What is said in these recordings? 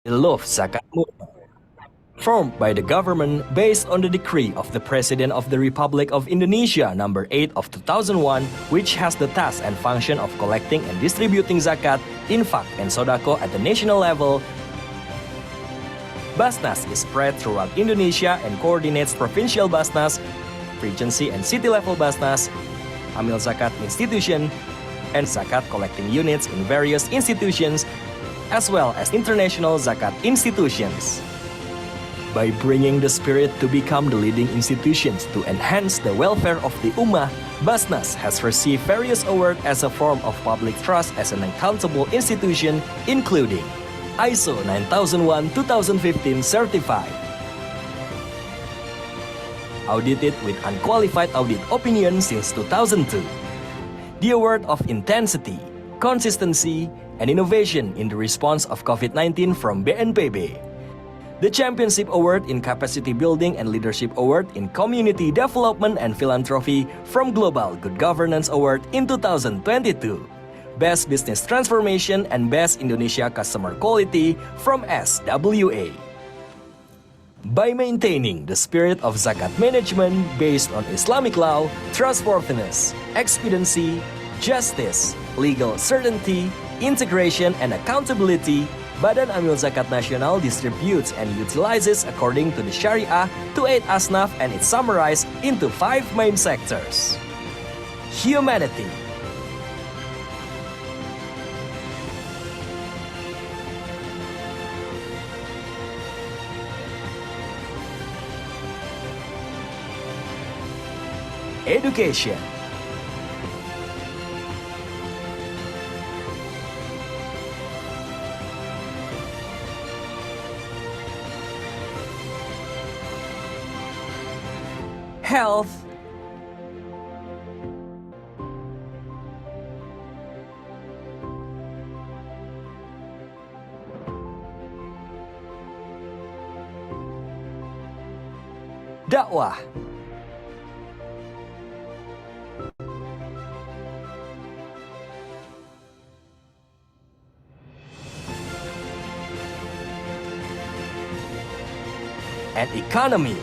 Love Zakat movement, formed by the government based on the decree of the President of the Republic of Indonesia number 8 of 2001, which has the task and function of collecting and distributing zakat, infak, and sodako at the national level. Basnas is spread throughout Indonesia and coordinates provincial Basnas, Regency and city level Basnas, Amil Zakat institution, and zakat collecting units in various institutions, as well as international zakat institutions. By bringing the spirit to become the leading institutions to enhance the welfare of the Ummah, Basnas has received various awards as a form of public trust as an accountable institution, including ISO 9001-2015 certified, audited with unqualified audit opinion since 2002, the award of intensity, consistency, and innovation in the response of COVID-19 from BNPB, the Championship Award in Capacity Building and Leadership Award in Community Development and Philanthropy from Global Good Governance Award in 2022, Best Business Transformation and Best Indonesia Customer Quality from SWA. By maintaining the spirit of zakat management based on Islamic law, trustworthiness, expediency, justice, legal certainty, integration, and accountability, Badan Amil Zakat Nasional distributes and utilizes according to the Sharia to aid Asnaf, and it's summarized into 5 main sectors. Humanity, education, health, dakwah, and economy.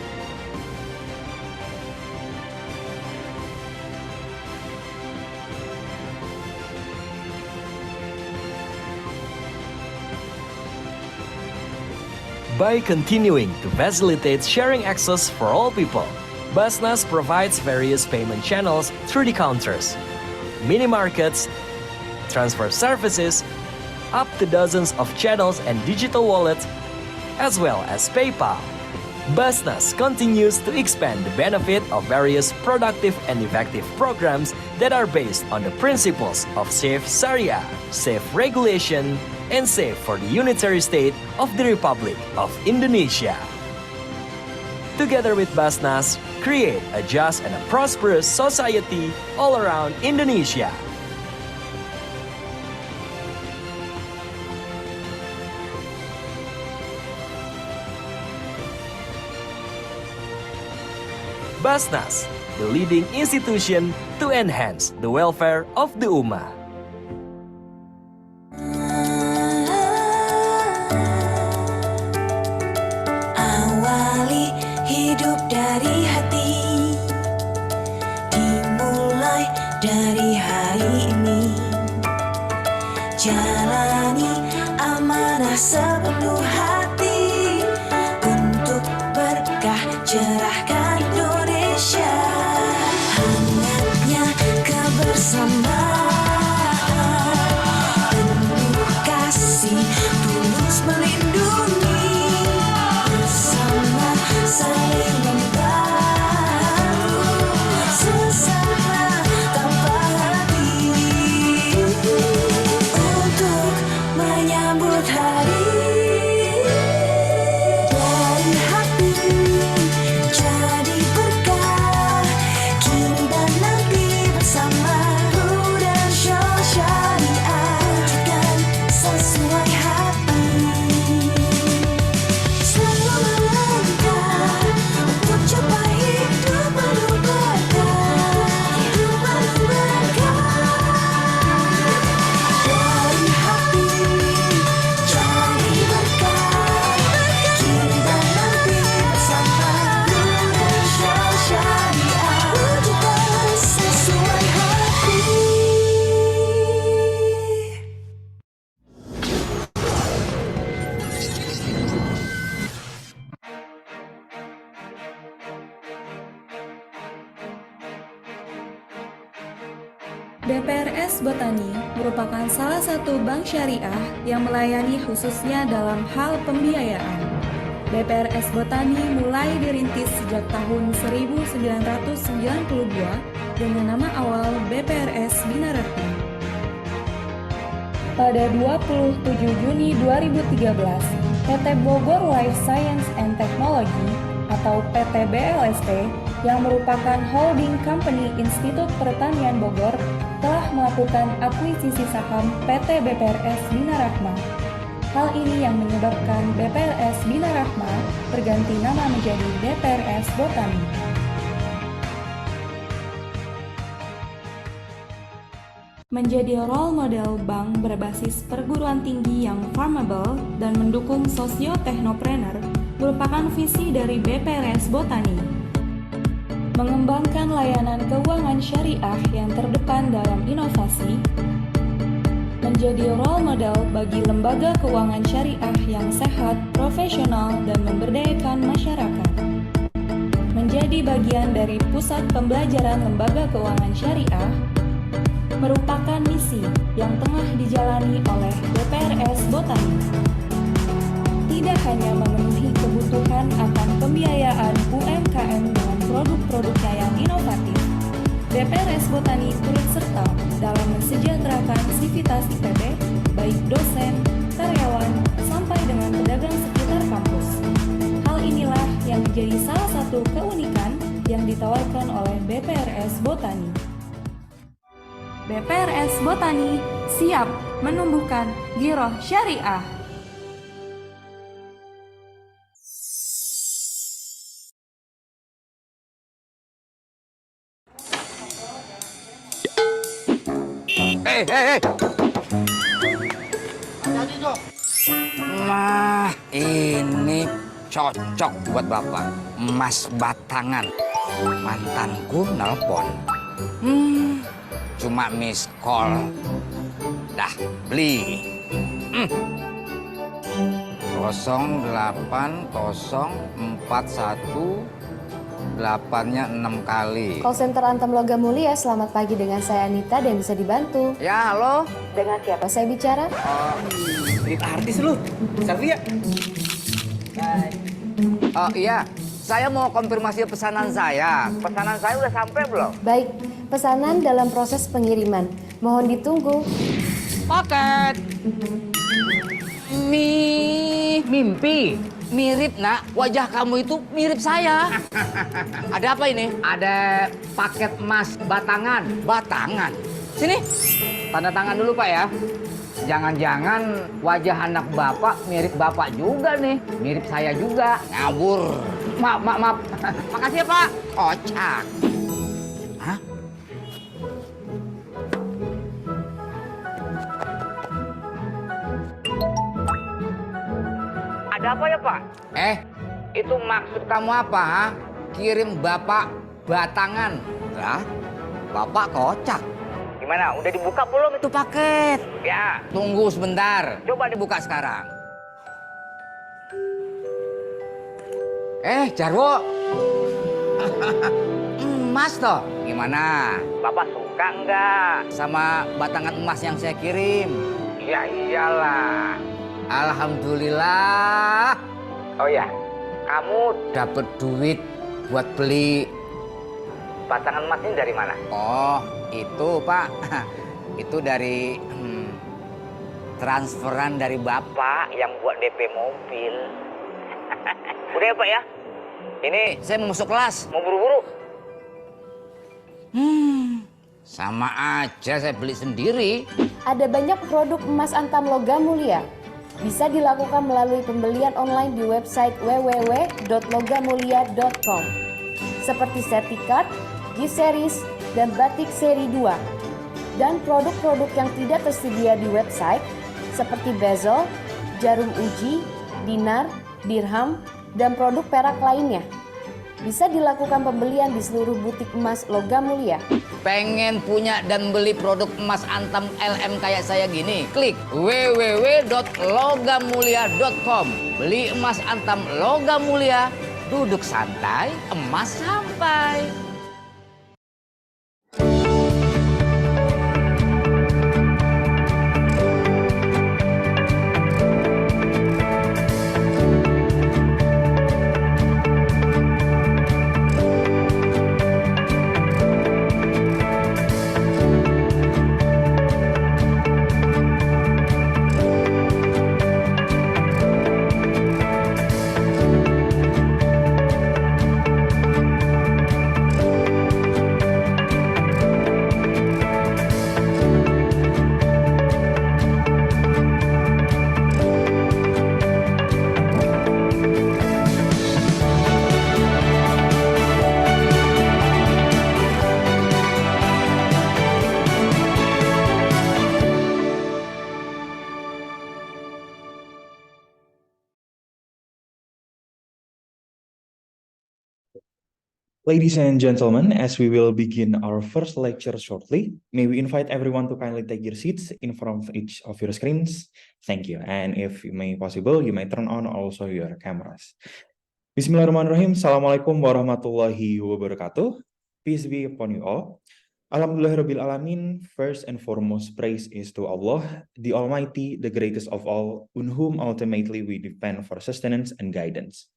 By continuing to facilitate sharing access for all people, Basnas provides various payment channels through the counters, mini markets, transfer services, up to dozens of channels and digital wallets, as well as PayPal. Basnas continues to expand the benefit of various productive and effective programs that are based on the principles of safe Sharia, safe regulation, and safe for the unitary state of the Republic of Indonesia. Together with Basnas, create a just and a prosperous society all around Indonesia. Basnas, the leading institution to enhance the welfare of the Ummah. Awali hidup dari hati, dimulai dari hari ini. Jalani amanah sepenuh hati untuk berkah cerahkan Indonesia. Hangatnya kebersamaan, penuh kasih, tulus melindungi, bersama saling membantu, sesama tanpa henti, untuk menyambut hari dari hati. Jadi berkah kini dan nanti bersama dan syariah, wujudkan sesuai hati. BPRS Botani merupakan salah satu bank syariah yang melayani khususnya dalam hal pembiayaan. BPRS Botani mulai dirintis sejak tahun 1992 dengan nama awal BPRS Bina Rahma. Pada 27 Juni 2013, PT Bogor Life Science and Technology atau PT BLST yang merupakan holding company Institut Pertanian Bogor telah melakukan akuisisi saham PT BPRS Bina Rahma. Hal ini yang menyebabkan BPRS Bina Rahma berganti nama menjadi BPRS Botani. Menjadi role model bank berbasis perguruan tinggi yang farmable dan mendukung sosio-teknopreneur merupakan visi dari BPRS Botani. Mengembangkan layanan keuangan syariah yang terdepan dalam inovasi, menjadi role model bagi lembaga keuangan syariah yang sehat, profesional, dan memberdayakan masyarakat. Menjadi bagian dari pusat pembelajaran lembaga keuangan syariah merupakan misi yang tengah dijalani oleh BPRS Botani. Tidak hanya memenuhi kebutuhan akan pembiayaan UMKM dengan produk-produknya yang inovatif, BPRS Botani turut serta dalam mensejahterakan sivitas IPB, baik dosen, karyawan, sampai dengan pedagang sekitar kampus. Hal inilah yang menjadi salah satu keunikan yang ditawarkan oleh BPRS Botani. BPRS Botani siap menumbuhkan giroh syariah. Hei. Nah, ini cocok buat Bapak. Emas batangan. Mantanku nelpon. Cuma miss call. Dah, beli. 08041 8-nya 6 kali. Call center Antam Logam Mulia, selamat pagi, dengan saya Anita dan bisa dibantu. Ya, halo. Dengan siapa saya bicara? Ini artis lu, selfie ya? Oh iya, saya mau konfirmasi pesanan saya. Pesanan saya udah sampai belum? Baik, pesanan dalam proses pengiriman. Mohon ditunggu. Paket. Mimpi. Mirip, nak. Wajah kamu itu mirip saya. Ada apa ini? Ada paket emas batangan. Batangan. Sini, tanda tangan dulu Pak ya. Jangan-jangan wajah anak Bapak mirip Bapak juga nih. Mirip saya juga. Ngawur. Maaf. Makasih ya Pak. Kocak. Hah? Ada apa ya Pak? Itu maksud kamu apa, ha? Kirim Bapak batangan. Lah, Bapak kocak. Gimana, udah dibuka belum itu paket? Ya, tunggu sebentar. Coba dibuka sekarang. Jarwo. Emas toh? Gimana? Bapak suka nggak? Sama batangan emas yang saya kirim? Ya iyalah. Alhamdulillah. Oh ya, kamu Dapat duit buat beli. batangan emas ini dari mana? Oh, itu Pak. Itu dari transferan dari Bapak. Pak yang buat DP mobil. Udah ya Pak ya? Ini Saya mau masuk kelas. mau buru-buru. Sama aja saya beli sendiri. Ada banyak produk emas Antam Logam Mulia. Bisa dilakukan melalui pembelian online di website www.logamulia.com. Seperti sertifikat, gift series, dan batik seri 2. Dan produk-produk yang tidak tersedia di website seperti bezel, jarum uji, dinar, dirham, dan produk perak lainnya. Bisa dilakukan pembelian di seluruh butik emas Logam Mulia. Pengen punya dan beli produk emas Antam LM kayak saya gini? Klik www.logamulia.com. Beli emas Antam Logam Mulia, duduk santai, emas sampai. Ladies and gentlemen, as we will begin our first lecture shortly, may we invite everyone to kindly take your seats in front of each of your screens. Thank you. And if you may possible, you may turn on also your cameras. Bismillahirrahmanirrahim. Assalamualaikum warahmatullahi wabarakatuh. Peace be upon you all. Alhamdulillahirabbil alamin. First and foremost, praise is to Allah, the Almighty, the greatest of all, on whom ultimately we depend for sustenance and guidance.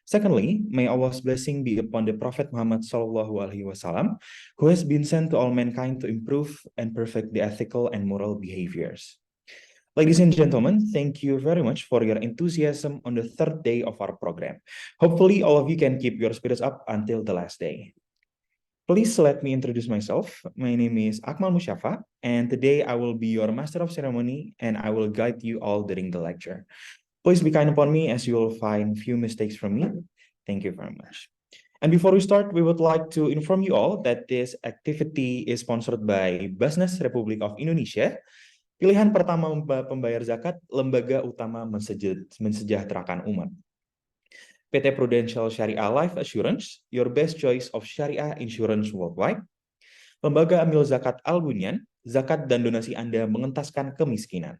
Secondly, may Allah's blessing be upon the Prophet Muhammad SAW, who has been sent to all mankind to improve and perfect the ethical and moral behaviors. Ladies and gentlemen, thank you very much for your enthusiasm on the third day of our program. Hopefully, all of you can keep your spirits up until the last day. Please let me introduce myself. My name is Akmal Musyafa, and today I will be your master of ceremony, and I will guide you all during the lecture. Please be kind upon me as you will find few mistakes from me. Thank you very much. And before we start, we would like to inform you all that this activity is sponsored by Basnas Republik of Indonesia. Pilihan pertama pembayar zakat, lembaga utama mensejahterakan umat. PT Prudential Syariah Life Assurance, your best choice of Syariah Insurance worldwide. Lembaga Amil Zakat Al-Bunyan, zakat dan donasi Anda mengentaskan kemiskinan.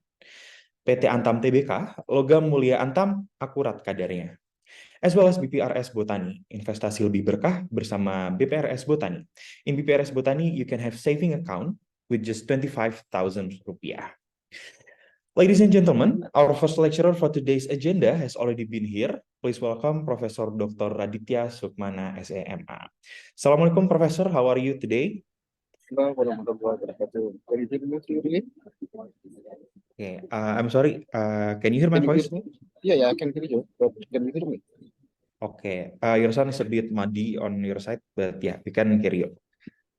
PT Antam TBK, logam mulia Antam, akurat kadarnya. As well as BPRS Botani, investasi lebih berkah bersama BPRS Botani. In BPRS Botani, you can have saving account with just 25,000 rupiah. Ladies and gentlemen, our first lecturer for today's agenda has already been here. Please welcome Professor Dr. Raditya Sukmana, SEMA. Assalamualaikum, Professor. How are you today? Okay, I'm sorry. Can you hear my voice? Yeah, I can hear you. But can you hear me? Okay, your sound is a bit muddy on your side, but yeah, we can hear you.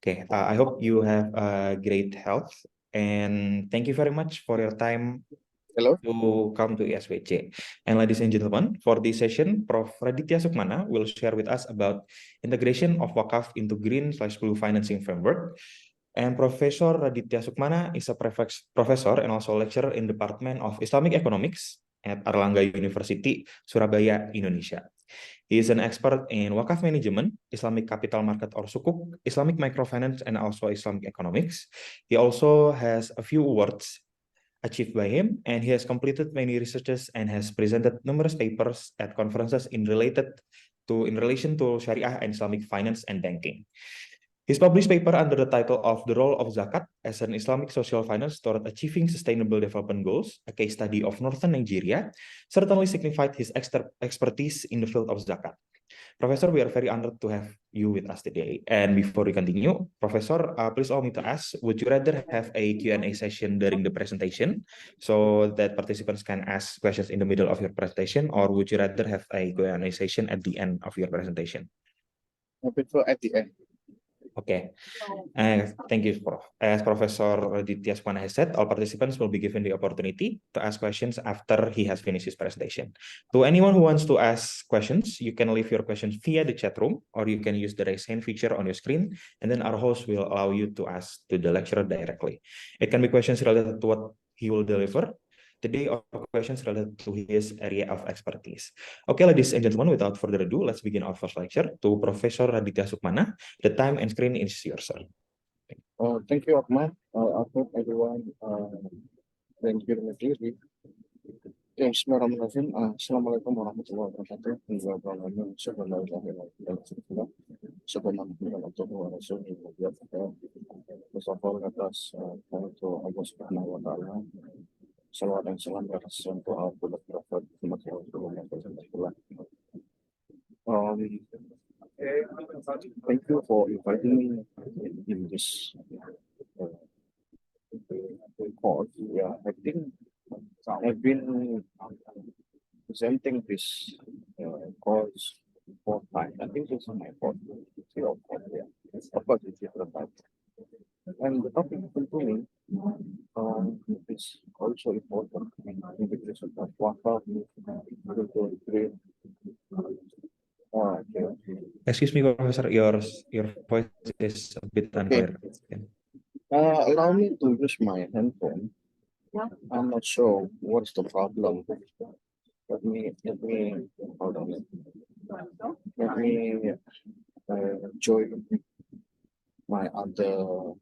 Okay, I hope you have great health, and thank you very much for your time Hello. to come to IESWC. And ladies and gentlemen, for this session, Prof. Raditya Sukmana will share with us about integration of wakaf into green/blue financing framework. And Professor Raditya Sukmana is a professor and also lecturer in Department of Islamic Economics at Airlangga University, Surabaya, Indonesia. He is an expert in wakaf management, Islamic capital market or sukuk, Islamic microfinance, and also Islamic economics. He also has a few awards achieved by him, and he has completed many researches and has presented numerous papers at conferences in relation to Sharia and Islamic finance and banking. His published paper under the title of The Role of Zakat as an Islamic Social Finance Toward Achieving Sustainable Development Goals, a case study of Northern Nigeria, certainly signified his expertise in the field of zakat. Professor, we are very honored to have you with us today. And before we continue, Professor, please allow me to ask, would you rather have a Q&A session during the presentation so that participants can ask questions in the middle of your presentation, or would you rather have a Q&A session at the end of your presentation? I prefer at the end. Okay, thank you, Prof. As Professor Raditya Sukmana has said, all participants will be given the opportunity to ask questions after he has finished his presentation. To anyone who wants to ask questions, you can leave your questions via the chat room, or you can use the raise hand feature on your screen, and then our host will allow you to ask to the lecturer directly. It can be questions related to what he will deliver today or questions related to his area of expertise. Okay, ladies and gentlemen, without further ado, let's begin our first lecture to Professor Raditya Sukmana. The time and screen is yours, sir. Thank you, Ahmad. I hope everyone can hear me clearly. Bismillahirrahmanirrahim. Assalamualaikum warahmatullahi wabarakatuh. First of all, let us thank to Allah Subhanahu wa Ta'ala. Salawat dan salam atas untuk Abdul Prophet Muhammad. Thank you for inviting me in this course. Yeah, I think I've been presenting this course 4 times. I think this is my 4th. Yeah. Of course, it's different type. And the topic to me is also important in integration of wakaf into green. Excuse me, Professor, your voice is a bit unclear. Allow me to use my handphone. I'm not sure what's the problem. Let me hold on. Let me join my other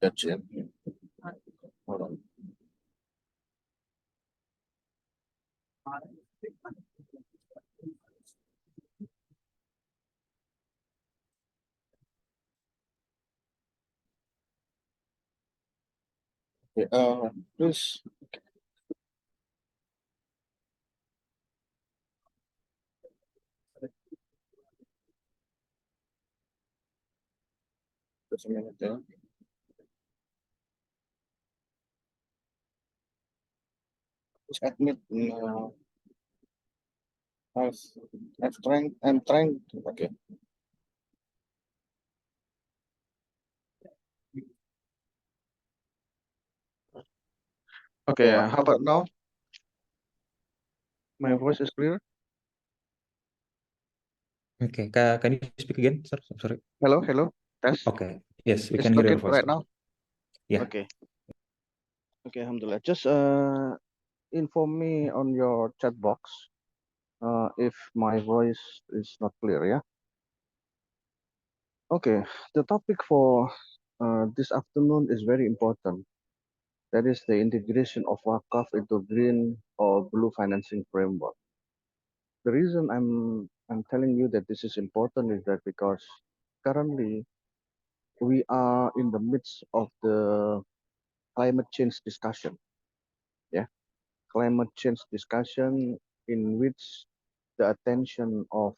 gadget. Hold on. Okay, please. Just a minute there. Just admit. I've, I'm trying. Okay. Okay, how about now? My voice is clear. Okay, can you speak again, sir? I'm sorry. Hello, hello. Test. Okay, yes, we It's can hear okay your voice right now. Yeah. Okay. Okay, alhamdulillah. Just inform me on your chat box if my voice is not clear, yeah? Okay, the topic for this afternoon is very important. That is the integration of Wakaf into green or blue financing framework. The reason I'm telling you that this is important is that because currently we are in the midst of the climate change discussion. Yeah, climate change discussion in which the attention of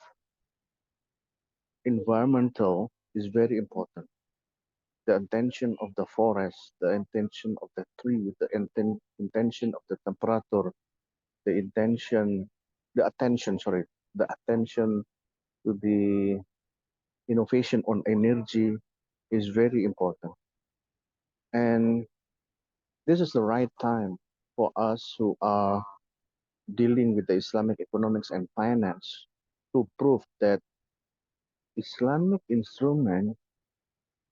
environmental is very important. The intention of the forest, the intention of the tree, the intention of the temperature, the intention, the attention, sorry, the attention to the innovation on energy is very important. And this is the right time for us who are dealing with the Islamic economics and finance to prove that Islamic instrument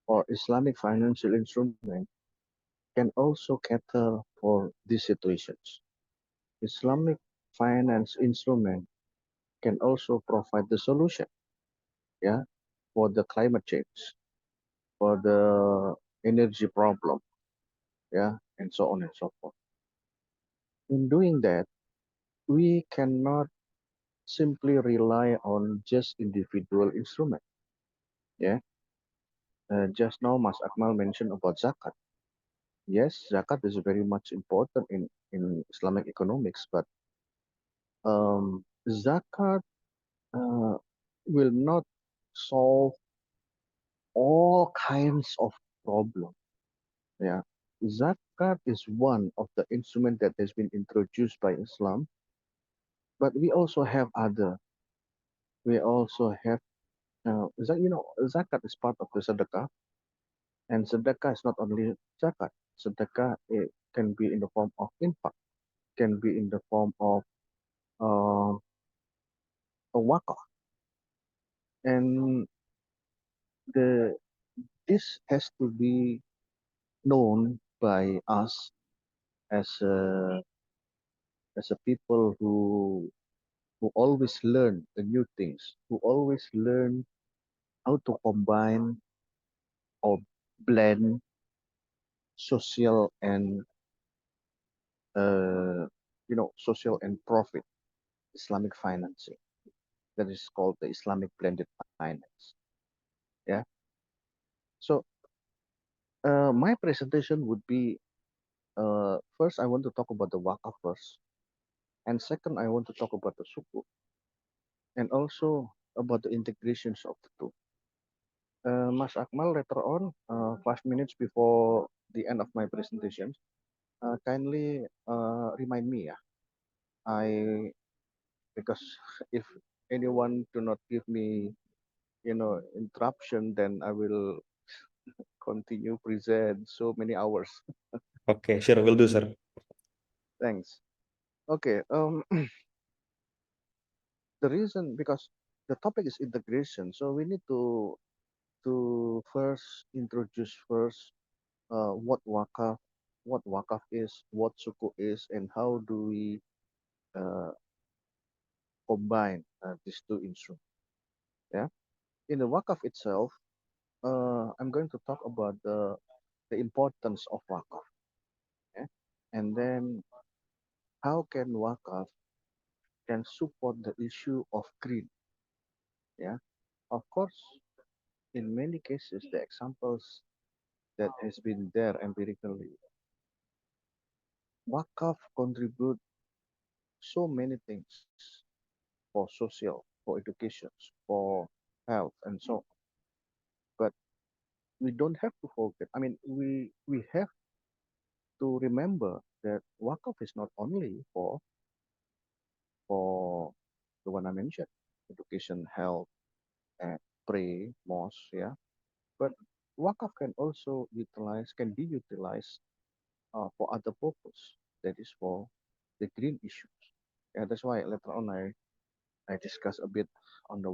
or Islamic financial instrument can also cater for these situations. Islamic finance instrument can also provide the solution, yeah, for the climate change, for the energy problem, yeah, and so on and so forth. In doing that, we cannot simply rely on just individual instrument. Yeah, just now Mas Akmal mentioned about zakat. Yes, zakat is very much important in Islamic economics, but zakat uh, will not solve all kinds of problems. Yeah, zakat is one of the instrument that has been introduced by Islam, but we also have other. We also have zakat is part of the sedekah, and sedekah is not only zakat. Sedekah it can be in the form of infak, can be in the form of uh, a wakaf, and the this has to be known by us as a people who always learn the new things, who always learn how to combine or blend social and social and profit Islamic financing. That is called the Islamic blended finance. Yeah. So my presentation would be first I want to talk about the wakaf first, and second I want to talk about the suku, and also about the integrations of the two. Mas Akmal, later on, 5 minutes before the end of my presentation, kindly remind me, yeah. I because if anyone do not give me, interruption, then I will continue present so many hours. Okay, sure, will do, sir. Thanks. Okay. The reason because the topic is integration, so we need to first introduce first what wakaf is, what suku is, and how do we uh, combine these two instruments. Yeah. In the wakaf itself, I'm going to talk about the importance of wakaf. Yeah. And then how can wakaf can support the issue of green. Yeah. Of course, in many cases, the examples that has been there empirically, wakaf contribute so many things for social, for education, for health, and so on. But we don't have to forget. I mean, we have to remember that wakaf is not only for the one I mentioned, education, health, and pray, mosque, yeah. But wakaf can also utilize, can be utilized for other purpose. That is for the green issues. Yeah, that's why later on I discuss a bit on the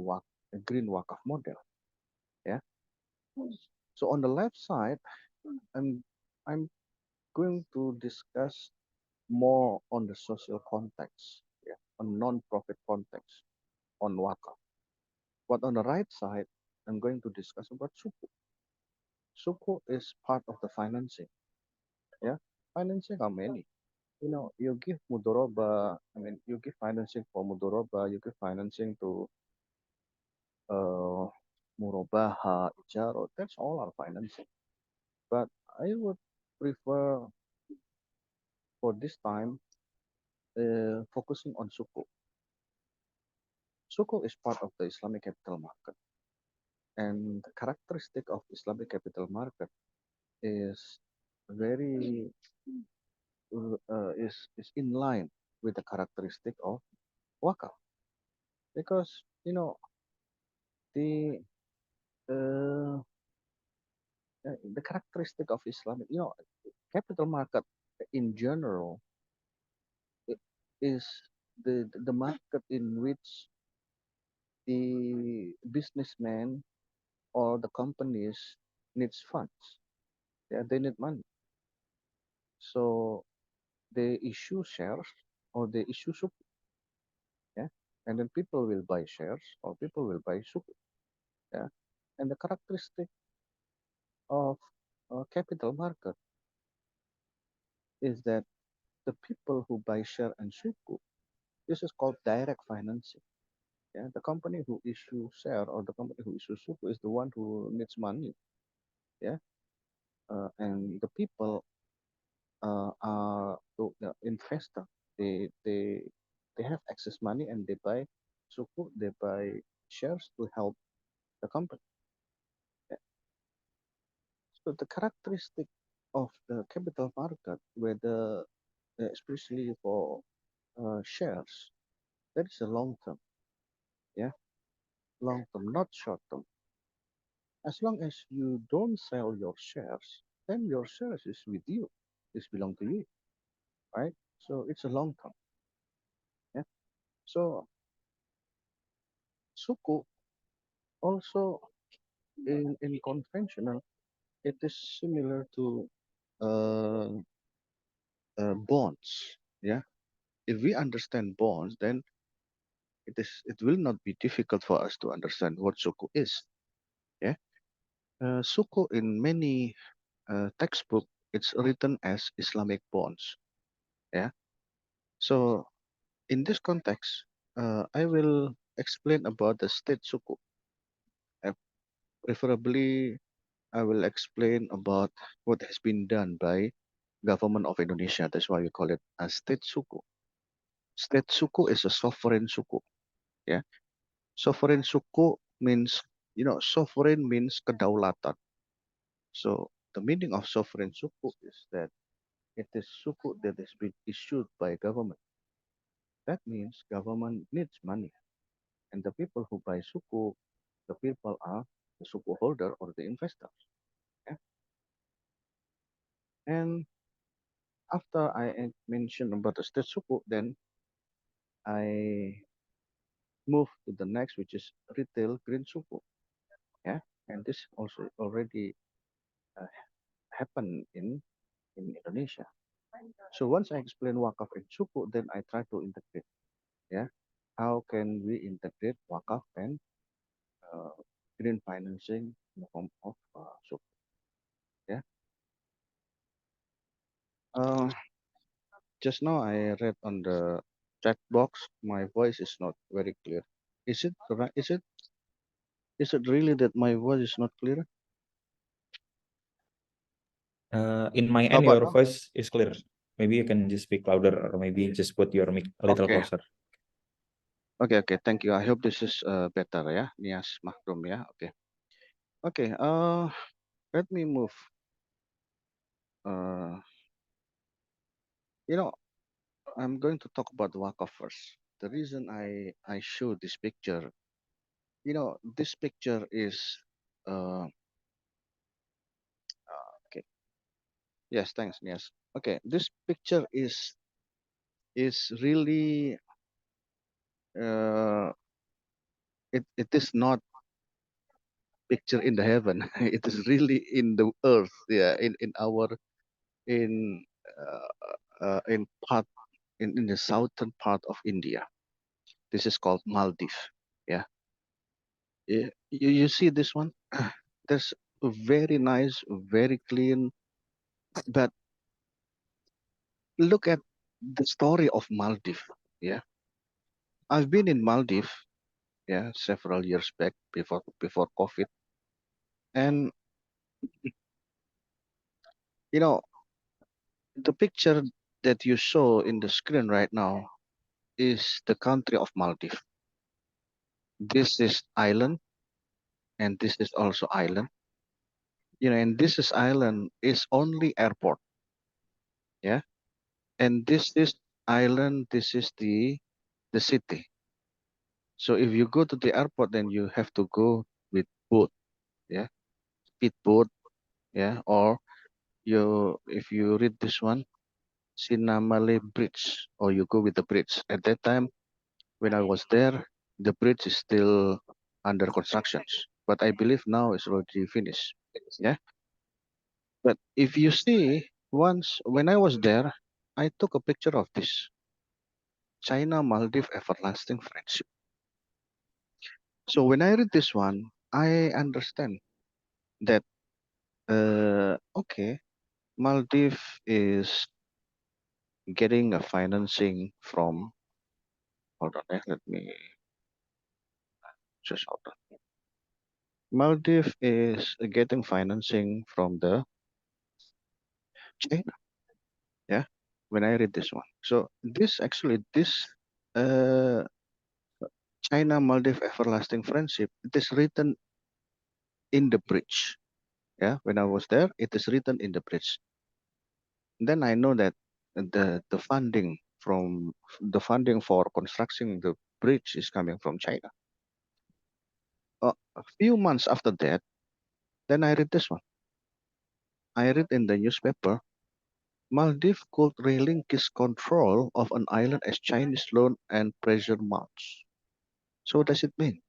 green wakaf model. Yeah. So on the left side, I'm I'm going to discuss more on the social context, yeah, on non-profit context on wakaf. But on the right side, I'm going to discuss about suku. Suku is part of the financing. Yeah, financing are many. You know, you give mudoroba. I mean, you give financing for mudoroba. You give financing to uh, murobaha, ijaro. That's all our financing. But I would prefer for this time focusing on suku. Suku is part of the Islamic capital market, and the characteristic of Islamic capital market is very is in line with the characteristic of wakaf because you know the uh, the characteristic of Islamic, you know, capital market in general i- is the market in which the businessman or the companies needs funds. Yeah, they need money, so they issue shares or they issue suku. Yeah, and then people will buy shares or people will buy suku. Yeah, and the characteristic of capital market is that the people who buy share and suku, this is called direct financing. Yeah, the company who issue share or the company who issue suku is the one who needs money. Yeah, and the people are the investor. They have excess money and they buy suku. They buy shares to help the company. Yeah. So the characteristic of the capital market, whether especially for shares, that is a long term. Yeah, long term, not short term. As long as you don't sell your shares, then your shares is with you. This belong to you, right? So it's a long term. Yeah. So suku also in conventional, it is similar to uh, bonds. Yeah. If we understand bonds, then it will not be difficult for us to understand what suku is. Yeah. Suku in many textbook, it's written as Islamic bonds. Yeah. So in this context, I will explain about the state suku. Uh, Preferably, I will explain about what has been done by government of Indonesia. That's why we call it a state suku. State suku is a sovereign suku. Yeah, sovereign suku means sovereign means kedaulatan. So the meaning of sovereign suku is that it is suku that has been issued by government. That means government needs money, and the people who buy suku, the people are the suku holder or the investors. Yeah? And after I mentioned about the state suku, then I move to the next, which is retail green suku. Yeah, and this also already uh, happened in Indonesia. So once I explain wakaf and suku, then I try to integrate. Yeah, how can we integrate wakaf and green financing in the form of so yeah. Uh, just now I read on the chat box, my voice is not very clear. Is it right? Is it really that my voice is not clear? In my How end, about your now? voice is clear. Maybe you can just speak louder, or maybe just put your mic a little Okay. closer. Okay. Thank you. I hope this is better. Yeah, Nias Mahrum. Yeah. Okay. Okay. Let me move. Uh, you know, I'm going to talk about Waka first. The reason I show this picture, this picture is uh okay. Yes, thanks. Yes. Okay. This picture is really uh it is not picture in the heaven. It is really in the earth. Yeah, in our in in part in the southern part of India. This is called Maldives. Yeah. You see this one? There's a very nice, very clean. But look at the story of Maldives. Yeah, I've been in Maldives. Yeah, several years back before COVID, and you know the picture that you saw in the screen right now is the country of Maldives. This is island, and this is also island. And this is island is only airport. Yeah, and this is island. This is the city. So if you go to the airport, then you have to go with boat. Yeah, speedboat. Yeah, or if you read this one, Sinamale Bridge, or you go with the bridge. At that time, when I was there, the bridge is still under constructions, but I believe now it's already finished. Yeah, but if you see, once when I was there, I took a picture of this China Maldives everlasting friendship. So when I read this one, I understand that okay, Maldives is getting a financing from. Hold on, let me just hold on. Maldives is getting financing from the China. Yeah, when I read this one, so this uh, China Maldives everlasting friendship, it is written in the bridge. Yeah, when I was there, it is written in the bridge. Then I know that the funding for constructing the bridge is coming from China. A few months after that, then I read this one. I read in the newspaper, Maldives could relinquish control of an island as Chinese loan and pressure mounts. So what does it mean?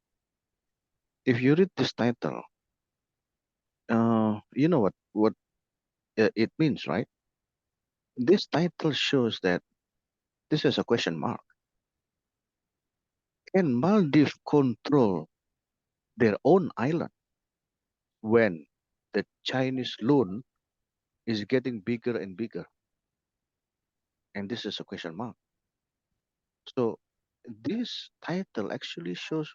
If you read this title, you know what it means, right? This title shows that this is a question mark. Can Maldives control their own island when the Chinese loan is getting bigger and bigger? And this is a question mark. So this title actually shows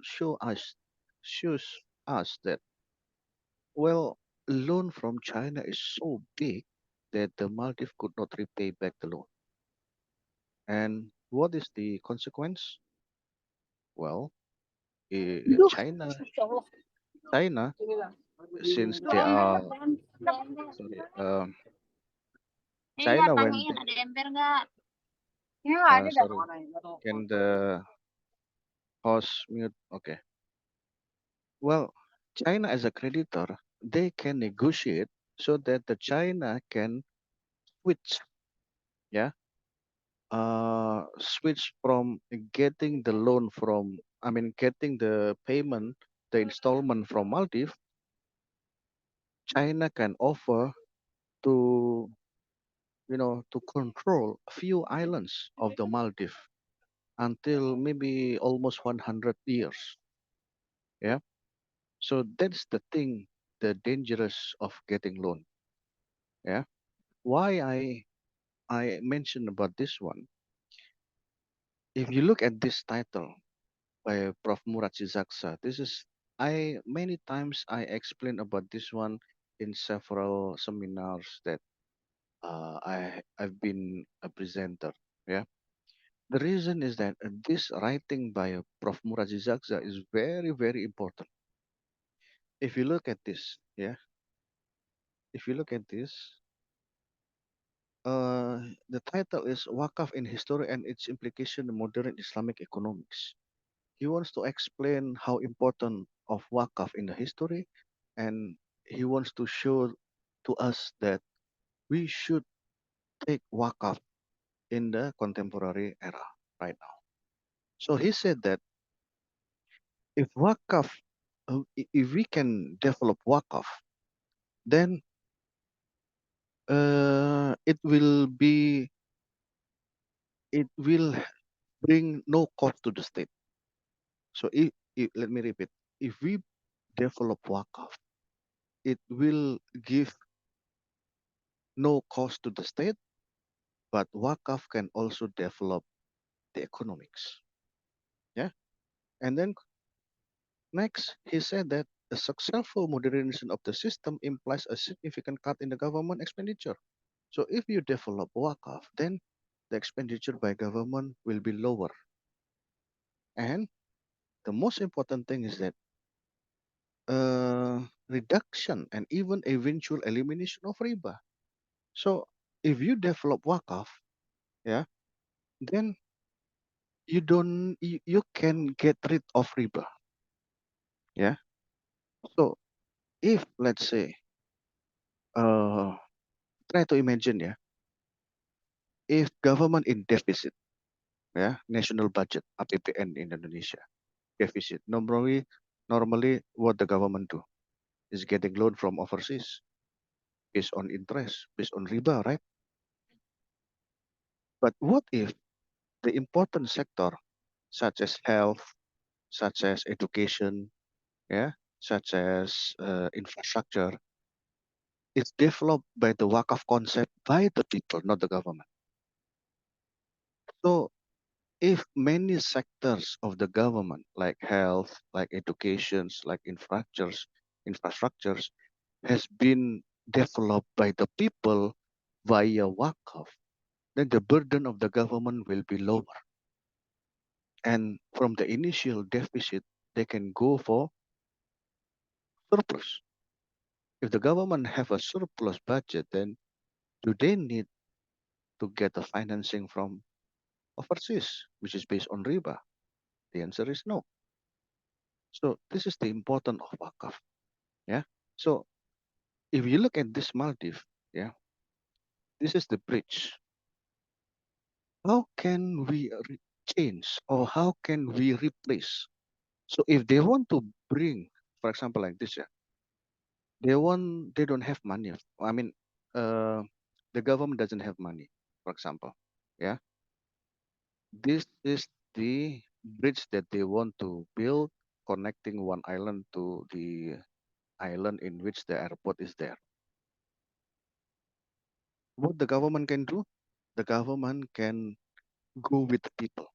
us that, well, loan from China is so big that the Maldives could not repay back the loan. And what is the consequence? Well, China, since they are sorry, China when sorry, can the host mute? Okay. Well, China as a creditor, they can negotiate so that the China can switch, yeah, switch from getting the loan from, I mean, getting the payment, the installment from Maldives. China can offer to, to control a few islands of the Maldives until maybe almost 100 years. Yeah. So that's the thing, the dangerous of getting loan. Yeah. Why I mentioned about this one. If you look at this title by Prof. Murad Sizaksa, this is I many times I explain about this one in several seminars that I've been a presenter. Yeah. The reason is that this writing by Prof. Murad Sizaksa is very, very important. If you look at this, yeah, if you look at this, the title is Wakaf in History and its Implication in Modern Islamic Economics. He wants to explain how important of Wakaf in the history, and he wants to show to us that we should take Wakaf in the contemporary era right now. So he said that if Wakaf, if we can develop Wakaf, then it will bring no cost to the state. So if let me repeat, if we develop Wakaf, it will give no cost to the state, but Wakaf can also develop the economics. Yeah. And then next, he said that a successful modernization of the system implies a significant cut in the government expenditure. So if you develop Wakaf, then the expenditure by government will be lower. And the most important thing is that reduction and even eventual elimination of riba. So if you develop Wakaf, yeah, then you can get rid of riba. Yeah. So if let's say uh try to imagine, yeah, if government in deficit, yeah, national budget APBN in Indonesia deficit, normally what the government do is getting loan from overseas based on interest, based on riba, right? But what if the important sector such as health, such as education, yeah, such as infrastructure is developed by the Wakaf concept by the people, not the government. So if many sectors of the government, like health, like educations, like infrastructures, has been developed by the people via Wakaf, then the burden of the government will be lower. And from the initial deficit, they can go for surplus. If the government have a surplus budget, then do they need to get the financing from overseas, which is based on riba? The answer is no. So this is the importance of Wakaf. Yeah. So if you look at this Maldives, yeah, this is the bridge. How can we change or how can we replace? So if they want to bring, for example, like this, yeah, they don't have money. I mean, uh, the government doesn't have money, for example. Yeah. This is the bridge that they want to build connecting one island to the island in which the airport is there. What the government can do? The government can go with the people,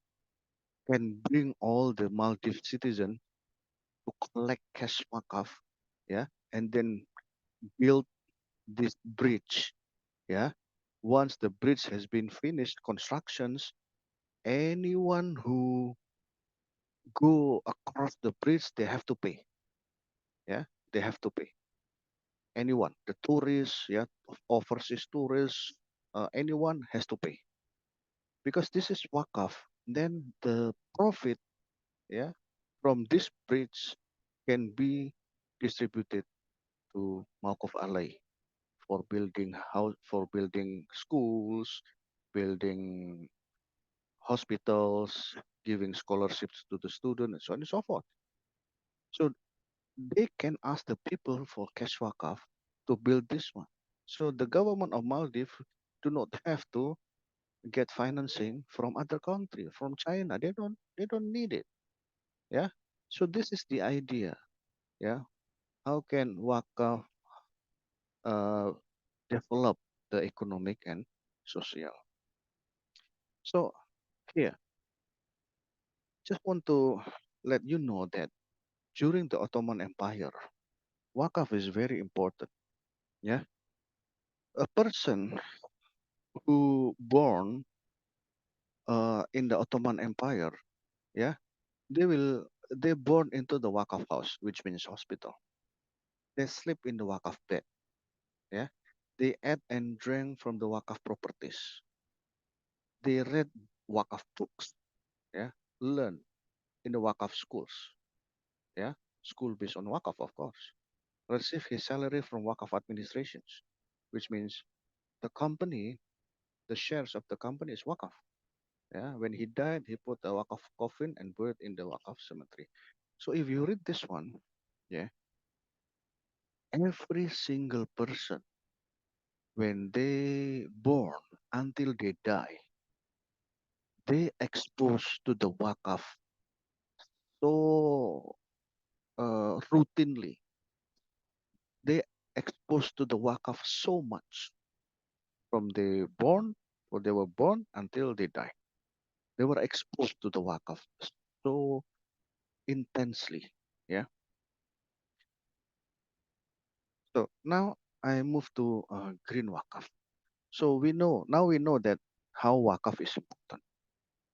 can bring all the Maldives citizens to collect cash wakaf, yeah, and then build this bridge, yeah. Once the bridge has been finished constructions, anyone who go across the bridge, they have to pay, yeah, they have to pay. Anyone, the tourists, yeah, overseas tourists, anyone has to pay because this is wakaf. Then the profit, yeah, from this bridge can be distributed to Mawqaf Alai for building house, for building schools, building hospitals, giving scholarships to the student, and so on and so forth. So they can ask the people for cash wakaf to build this one. So the government of Maldives do not have to get financing from other country, from China. They don't need it. Yeah. So this is the idea. Yeah. how can Wakaf develop the economic and social? So here, just want to let you know that during the Ottoman Empire, Wakaf is very important. Yeah, a person who born in the Ottoman Empire, yeah, they born into the Wakaf house, which means hospital. They sleep in the Wakaf bed. Yeah, they ate and drank from the Wakaf properties. They read Wakaf books. Yeah, learn in the Wakaf schools. Yeah, school based on Wakaf, of course. Receive his salary from Wakaf administrations, which means the company, the shares of the company is Wakaf. Yeah, when he died, he put a Wakaf coffin and buried in the Wakaf cemetery. So if you read this one, yeah, every single person when they born until they die, they exposed to the Wakaf so routinely. They exposed to the Wakaf so much from they born or they were born until they die. They were exposed to the Wakaf so intensely. Yeah. So now I move to green Wakaf. So we know that how Wakaf is important.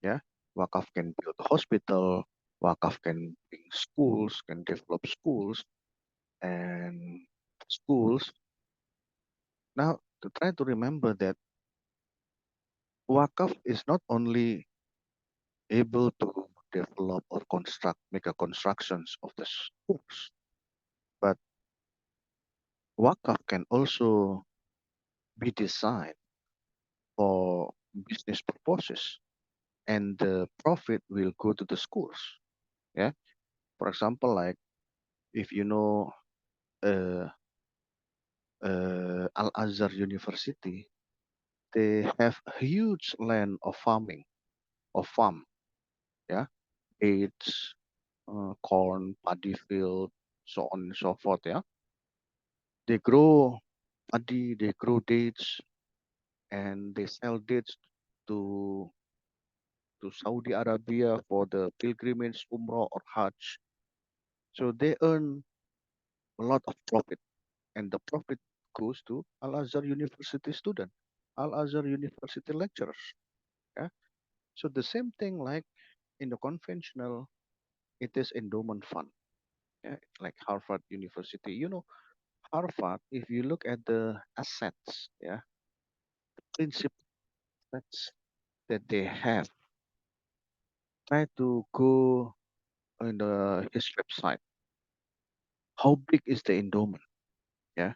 Yeah. Wakaf can build a hospital, Wakaf can bring schools, can develop schools and schools. Now to try to remember that Wakaf is not only able to develop or construct, make a constructions of the schools, but Wakaf can also be designed for business purposes, and the profit will go to the schools. Yeah, for example, like if you know uh, Al Azhar University, they have a huge land of farming, of farm. Yeah, dates, corn, paddy field, so on and so forth. Yeah, they grow paddy, they grow dates, and they sell dates to Saudi Arabia for the pilgrimage, Umrah or Hajj. So they earn a lot of profit, and the profit goes to Al Azhar University student, Al Azhar University lecturers. Yeah. So the same thing like in the conventional, it is endowment fund. Yeah, it's like Harvard University. You know, Harvard. If you look at the assets, yeah, principal assets that they have, try to go on the his website. How big is the endowment? Yeah,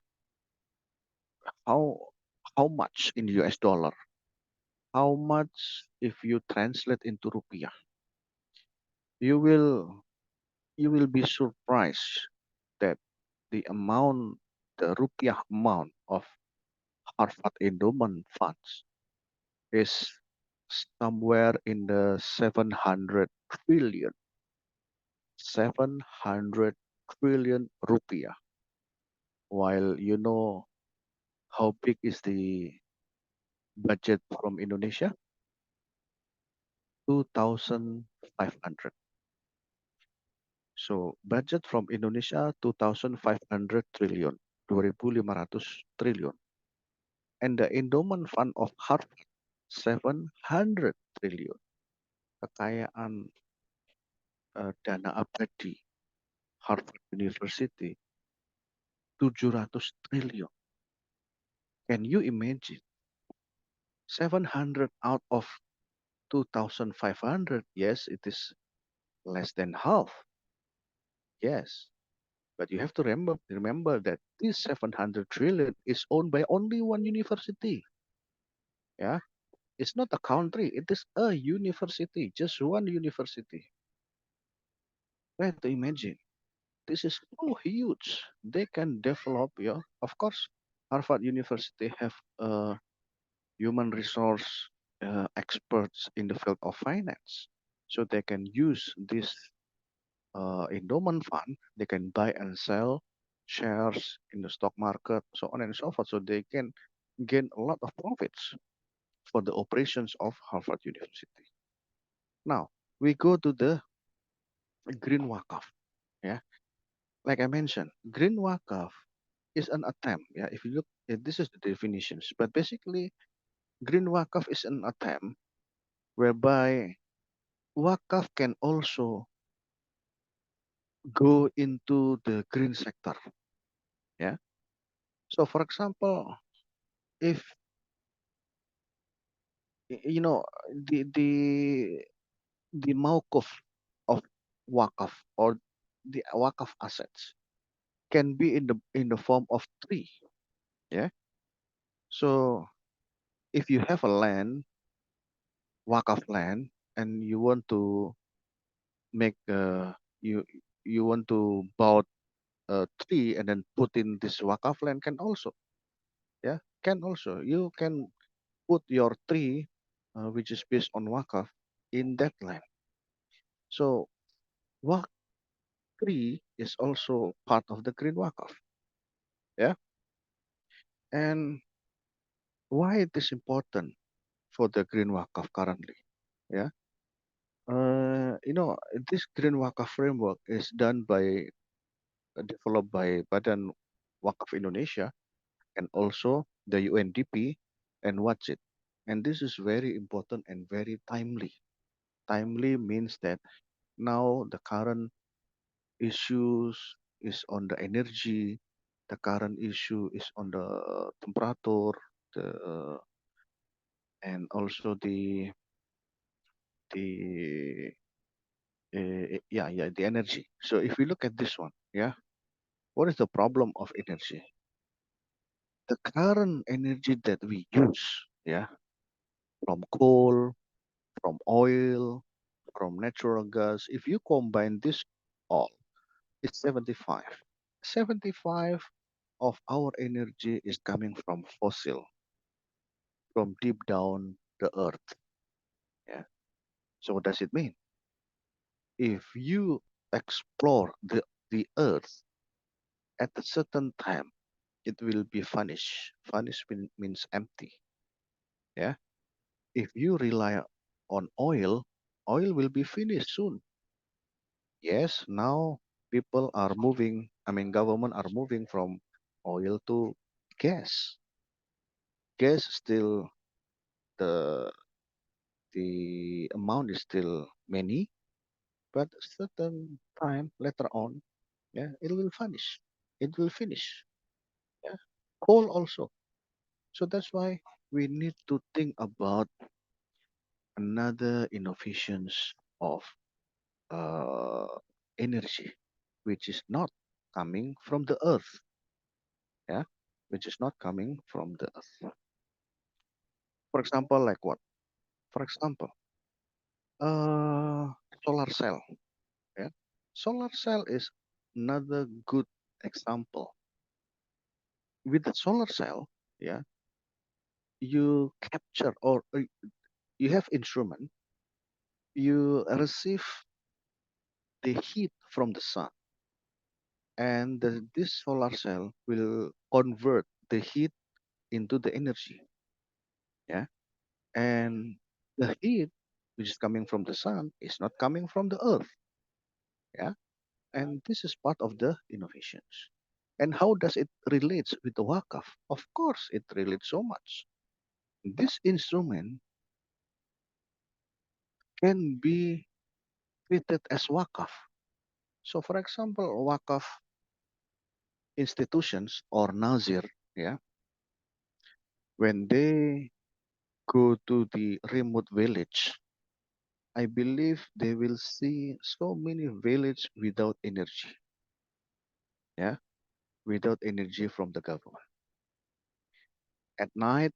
how how much in US dollar? How much if you translate into rupiah? You will you will be surprised that the amount, the rupiah amount of Harvard endowment funds is somewhere in the 700 rupiah. While you know how big is the budget from Indonesia? 2,500. So budget from Indonesia 2,500 triliun, 2.500 triliun. And the endowment fund of Harvard 700 triliun. Kekayaan dana abadi Harvard University 700 triliun. Can you imagine? 700 out of 2,500. Yes, it is less than half. Yes. But you have to remember that this 700 trillion is owned by only one university. Yeah. It's not a country. It is a university. Just one university. Try to imagine. This is so huge. They can develop, yeah. Of course, Harvard University have human resource experts in the field of finance. So they can use this endowment fund. They can buy and sell shares in the stock market, so on and so forth, so they can gain a lot of profits for the operations of Harvard University. Now we go to the green wakaf. Yeah, like I mentioned, green wakaf is an attempt. Yeah, if you look, this is the definitions, but basically, green wakaf is an attempt whereby wakaf can also go into the green sector. Yeah. So, for example, if you know the mawkuf of wakaf or the wakaf assets can be in the form of tree. Yeah. So, if you have a land, wakaf land, and you want to make you you want to buy a tree and then put in this wakaf land can also, yeah, can also, you can put your tree which is based on wakaf in that land. So wak tree is also part of the green wakaf. Yeah. And why it is important for the green wakaf currently? Yeah. This green wakaf framework is done by developed by Badan Wakaf Indonesia and also the UNDP and what's it. And this is very important and very timely. Timely means that now the current issues is on the energy, the current issue is on the temperature, the and also the the energy. So if we look at this one, yeah, what is the problem of energy? The current energy that we use, yeah, from coal, from oil, from natural gas, if you combine this all, it's 75. 75 of our energy is coming from fossil, from deep down the earth. Yeah. So what does it mean? If you explore the earth at a certain time, it will be vanished. Means empty. Yeah. If you rely on oil, oil will be finished soon. Yes, now people are moving, I mean, government are moving from oil to gas. Gas still the the amount is still many, but certain time later on, yeah, it will vanish. It will finish. Yeah, coal also. So that's why we need to think about another innovations of uh, energy, which is not coming from the earth. Yeah, which is not coming from the earth. For example, like what? For example, uh, solar cell. Yeah, solar cell is another good example. With the solar cell, yeah, you capture or you have instrument, you receive the heat from the sun, and this solar cell will convert the heat into the energy. Yeah, and the heat which is coming from the sun is not coming from the earth. Yeah, and this is part of the innovations. And how does it relates with the wakaf? Of course, it relates so much. This instrument can be treated as wakaf. So, for example, wakaf institutions or nazir, yeah, when they go to the remote village, I believe they will see so many village without energy, yeah, without energy from the government. At night,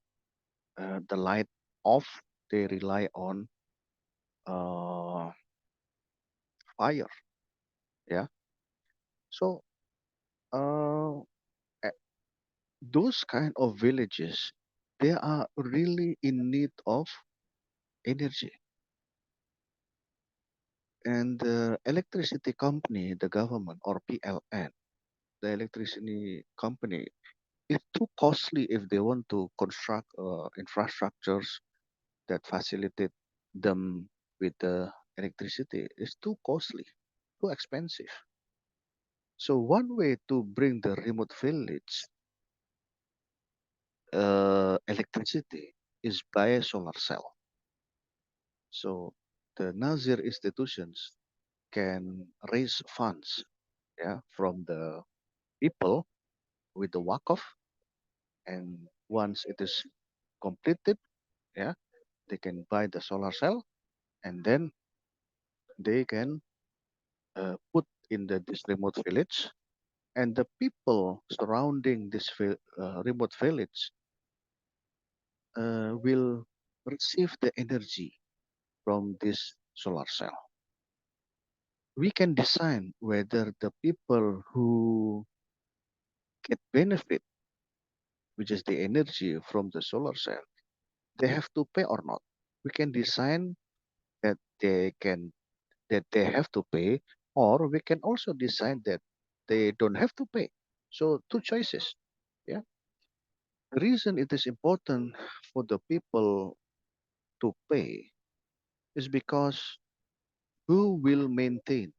the light off, they rely on uh, fire, yeah. So, uh, a- those kind of villages, they are really in need of energy. And the electricity company, the government or PLN, the electricity company, it's too costly if they want to construct infrastructures that facilitate them with the electricity. It's too costly, too expensive. So one way to bring the remote village electricity is by a solar cell. So the Nazir institutions can raise funds, yeah, from the people with the wakaf, and once it is completed, yeah, they can buy the solar cell, and then they can put in this remote village, and the people surrounding this remote village will receive the energy from this solar cell. We can design whether the people who get benefit, which is the energy from the solar cell, they have to pay or not. We can design that they have to pay, or we can also design that they don't have to pay. So two choices. Yeah. The reason it is important for the people to pay is because who will maintain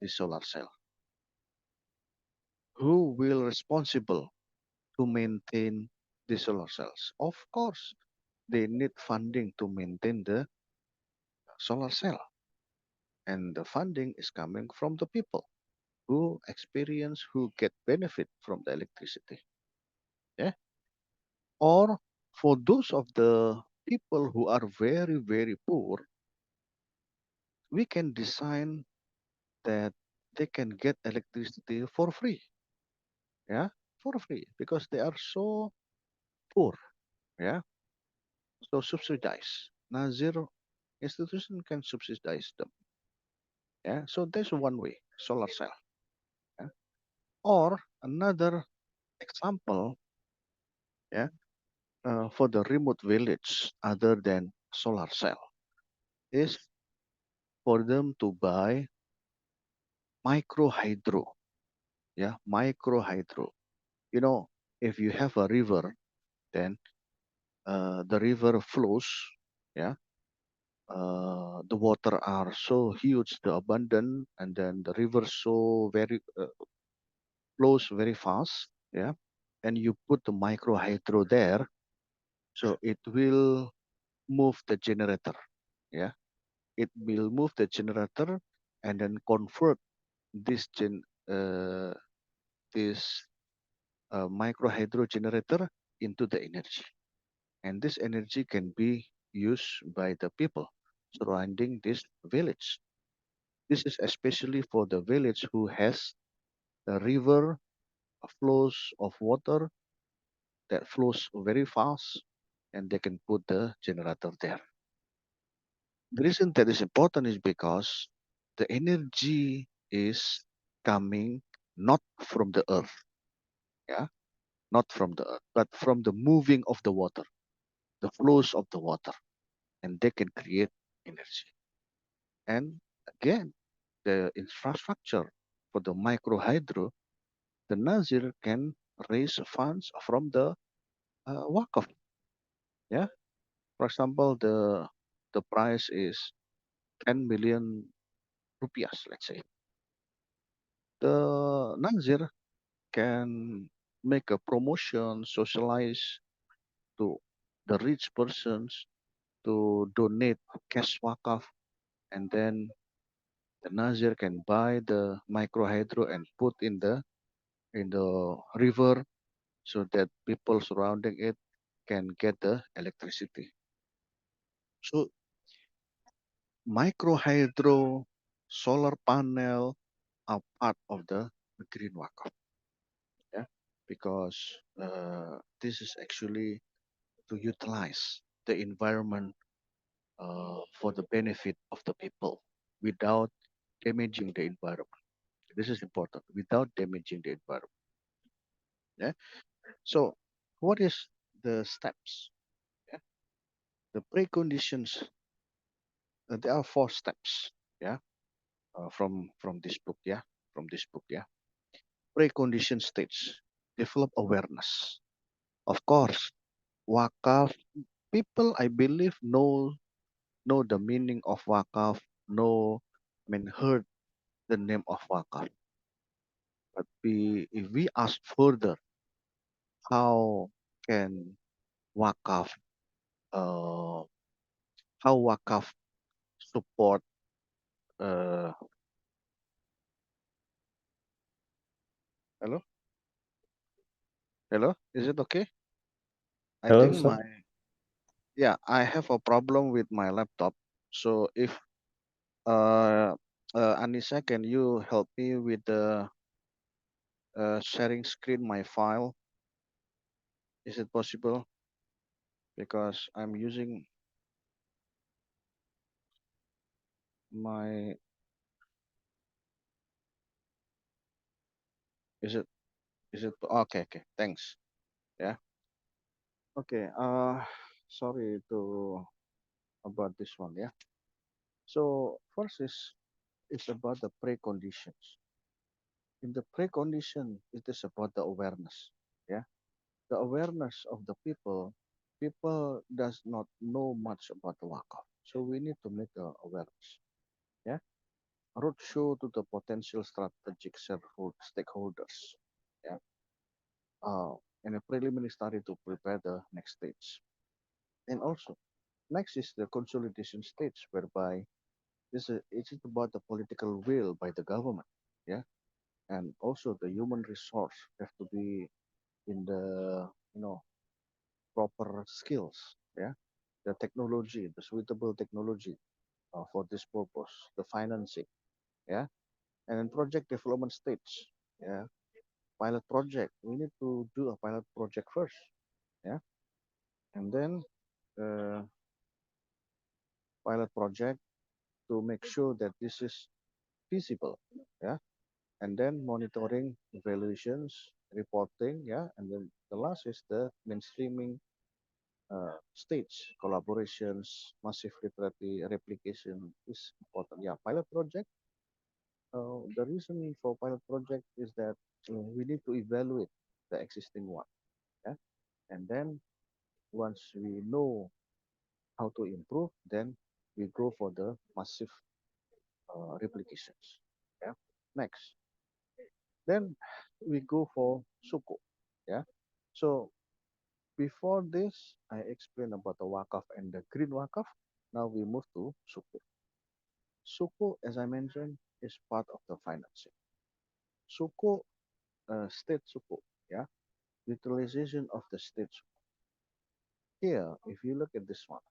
the solar cell? Who will responsible to maintain the solar cells? Of course, they need funding to maintain the solar cell, and the funding is coming from the people who experience, who get benefit from the electricity. Yeah. Or for those of the people who are very, very poor, we can design that they can get electricity for free. Yeah, for free because they are so poor. Yeah, so subsidize. Nazir institution can subsidize them. Yeah, so there's one way, solar cell. Yeah? Or another example, yeah, for the remote village other than solar cell is for them to buy micro hydro. Yeah, micro hydro. You know, if you have a river, then the river flows. Yeah, the water are so huge, the abundant, and then the river so very flows very fast. Yeah, and you put the micro hydro there, so it will move the generator. Yeah, it will move the generator and then convert this uh, this micro hydro generator into the energy, and this energy can be used by the people surrounding this village. This is especially for the village who has a river, flows of water that flows very fast, and they can put the generator there. The reason that is important is because the energy is coming not from the earth, yeah, not from the earth, but from the moving of the water, the flows of the water, and they can create energy. And again, the infrastructure for the micro hydro, the Nazir can raise funds from the wakaf. Yeah, for example, the price is 10 million rupiahs, let's say. The Nazir can make a promotion, socialize to the rich persons to donate cash wakaf, and then the Nazir can buy the micro hydro and put in the river so that people surrounding it can get the electricity. So micro hydro, solar panel are part of the green wakaf, yeah, because this is actually to utilize the environment for the benefit of the people without damaging the environment. This is important, without damaging the environment. Yeah. So, what is the steps? Yeah. The preconditions. There are four steps. Yeah. From this book. Yeah. From this book. Yeah. precondition stage, develop awareness. Of course, wakaf people, I believe, know the meaning of wakaf, know, I mean, heard the name of wakaf. But if we ask further, how can wakaf, uh, how wakaf support, uh, hello, hello, is it okay? I Hello, think sir. yeah, I have a problem with my laptop. So if uh, Anissa, can you help me with the sharing screen my file? Is it possible? Because I'm using my, is it, okay, okay, thanks. Yeah. Okay, sorry to about this one, yeah. So first is it's about the preconditions. In the precondition, it is about the awareness. Yeah. The awareness of the people does not know much about the wakaf. So we need to make the awareness. Yeah. Roadshow to the potential strategic stakeholders. Yeah. Uh, and a preliminary study to prepare the next stage. And also, next is the consolidation stage, whereby it is about the political will by the government. Yeah. And also the human resource have to be in the, proper skills. Yeah. The technology, the suitable technology for this purpose, the financing. Yeah. And then project development stage. Yeah. Pilot project. We need to do a pilot project first. Yeah. And then uh, pilot project to make sure that this is feasible. Yeah. And then monitoring, evaluations, reporting. Yeah. And then the last is the mainstreaming stage, collaborations, massive replication is important. Yeah, pilot project. The reason for pilot project is that we need to evaluate the existing one. Yeah, and then once we know how to improve, then we go for the massive replications. Yeah. Next, then we go for suku. Yeah. So before this, I explained about the wakaf and the green wakaf. Now we move to suku. Suku, as I mentioned, is part of the financing. Suku, state suku, yeah, utilization of the state suku. Here, if you look at this one,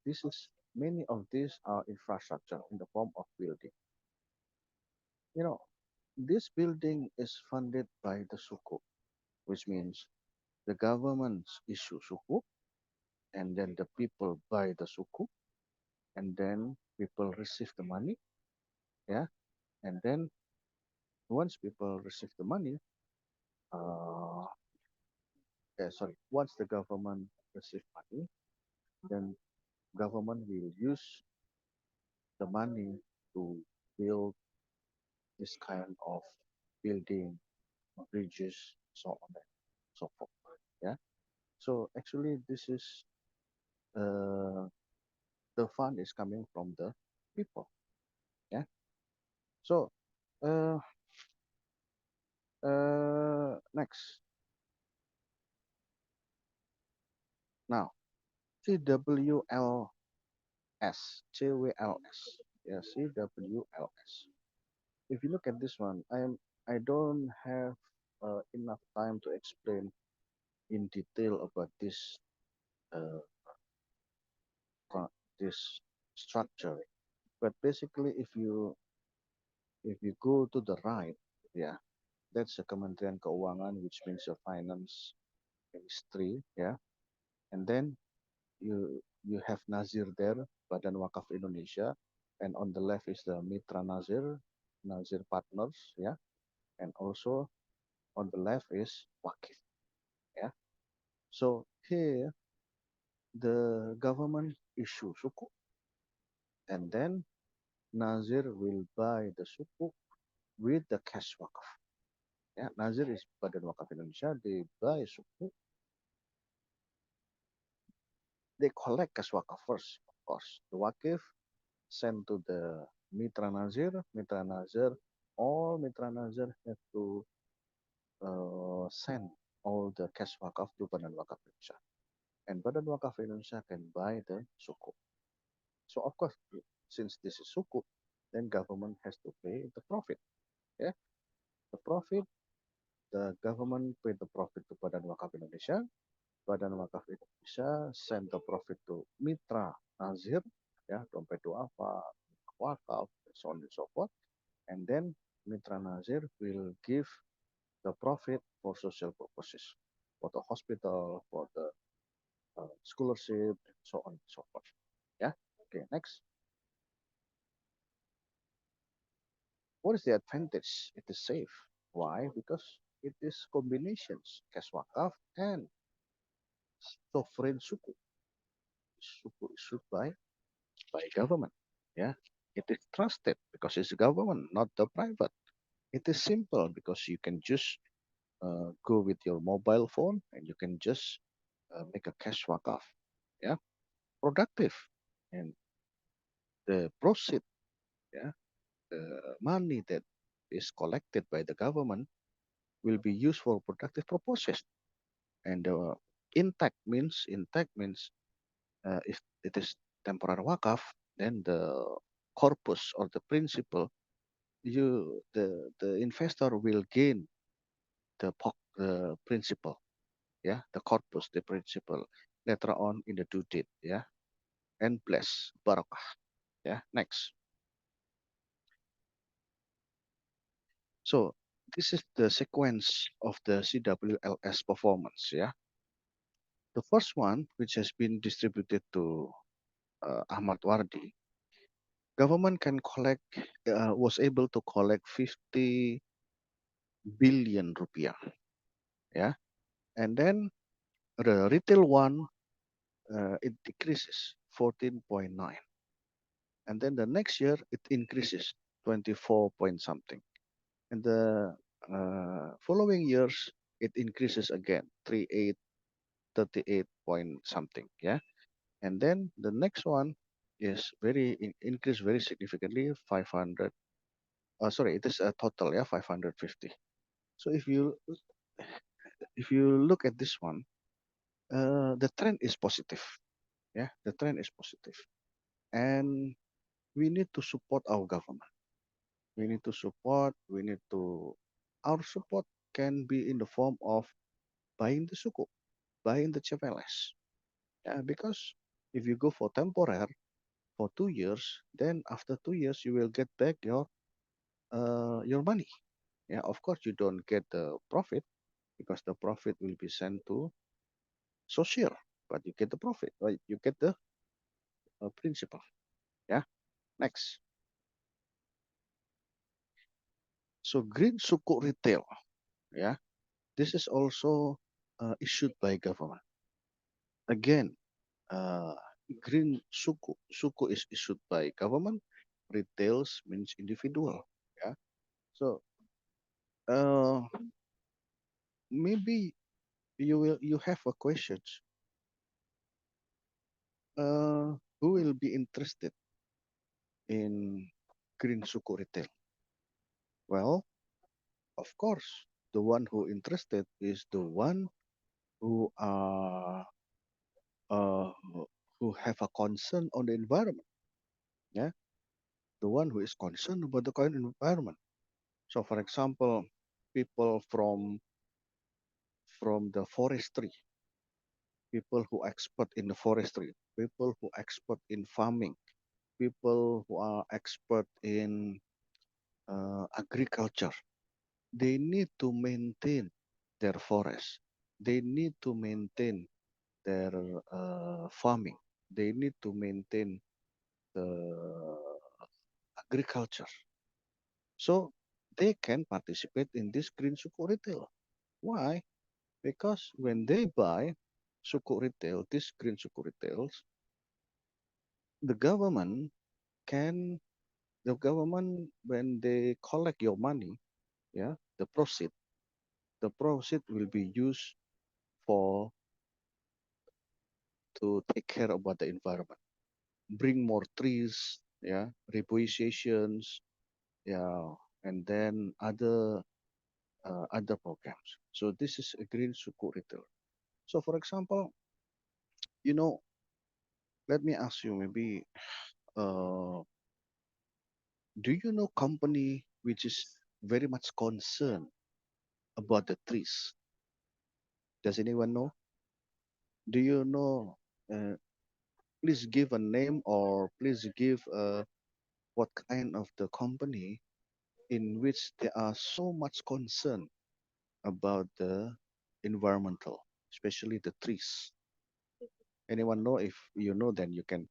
this is many of these are infrastructure in the form of building. You know, this building is funded by the suku, which means the governments issue suku, and then the people buy the suku, and then people receive the money, yeah, and then once people receive the money, uh, once the government receive money, then government will use the money to build this kind of building, bridges, so on and so forth. Yeah. So actually, this is uh, the fund is coming from the people. Yeah. So uh, next, now CWLS, CWLS, yeah, CWLS. If you look at this one, I don't have enough time to explain in detail about uh, this structure. But basically, if you go to the right, yeah, that's the Kementerian Keuangan, which means the finance ministry, yeah. And then you have Nazir there, Badan Wakaf Indonesia, and on the left is the Mitra Nazir, Nazir Partners, yeah, and also on the left is Wakif, yeah. So here the government issue sukuk, and then Nazir will buy the sukuk with the cash wakaf. Ya, Nazir is Badan Wakaf Indonesia. They buy suku. They collect cash wakaf first, of course. The wakif send to the Mitra Nazir. Mitra Nazir, all Mitra Nazir have to send all the cash wakaf to Badan Wakaf Indonesia. And Badan Wakaf Indonesia can buy the suku. So of course, since this is suku, then government has to pay the profit. Yeah, the profit, the government pay the profit to Badan Wakaf Indonesia. Badan Wakaf Indonesia send the profit to Mitra Nazir, ya, dompet duafa, wakaf, so on and so forth. And then Mitra Nazir will give the profit for social purposes, for the hospital, for the scholarship, and so on and so forth. Yeah. Okay. Next. What is the advantage? It is safe. Why? Because it is combinations cash wakaf and sovereign suku. Suku issued by government. Yeah, it is trusted because it's government, not the private. It is simple because you can just go with your mobile phone and you can just make a cash wakaf. Yeah, productive, and the proceed, yeah, the money that is collected by the government will be used for productive purposes. And intact means if it is temporary wakaf, then the corpus or the principle the investor will gain the principle, yeah, the corpus, the principle later on in the due date, yeah, and bless barakah, yeah. Next, so this is the sequence of the CWLS performance, yeah. The first one, which has been distributed to Ahmad Wardi, government can collect was able to collect 50 billion rupiah, yeah, and then the retail one it decreases 14.9, and then the next year it increases 24 point something, and the following years it increases again 38 38 point something, yeah. And then the next one is increase very significantly 500, sorry, it is a total, yeah, 550. So if you look at this one, the trend is positive, yeah, the trend is positive, and we need to support our government. We need to support, we need to, our support can be in the form of buying the suku, buying the CPLS. Yeah, because if you go for temporary for 2 years, then after 2 years you will get back your money. Yeah, of course you don't get the profit because the profit will be sent to social, but you get the profit, right? You get the principal. Yeah. Next. So green suku retail. Yeah. This is also issued by government. Again, uh, green suku. Suku is issued by government. Retails means individual. Yeah. So uh, maybe you have a questions. Who will be interested in green suku retail? Well, of course, the one who interested is the one who are uh, who have a concern on the environment. Yeah, the one who is concerned about the current environment. So, for example, people from the forestry, people who expert in the forestry, people who expert in farming, people who are expert in agriculture. They need to maintain their forest. They need to maintain their farming. They need to maintain the agriculture. So they can participate in this green suku retail. Why? Because when they buy suku retail, this green suku retails, the government the government when they collect your money, yeah, the proceed, the proceed will be used for to take care about the environment, bring more trees, yeah, reforestations, yeah, and then other programs. So this is a green suku retail. So for example, you know, let me ask you maybe, uh, do you know company which is very much concerned about the trees? Does anyone know? Do you know? Uh, please give a name or please give what kind of the company in which they are so much concerned about the environmental, especially the trees. Anyone know? If you know, then you can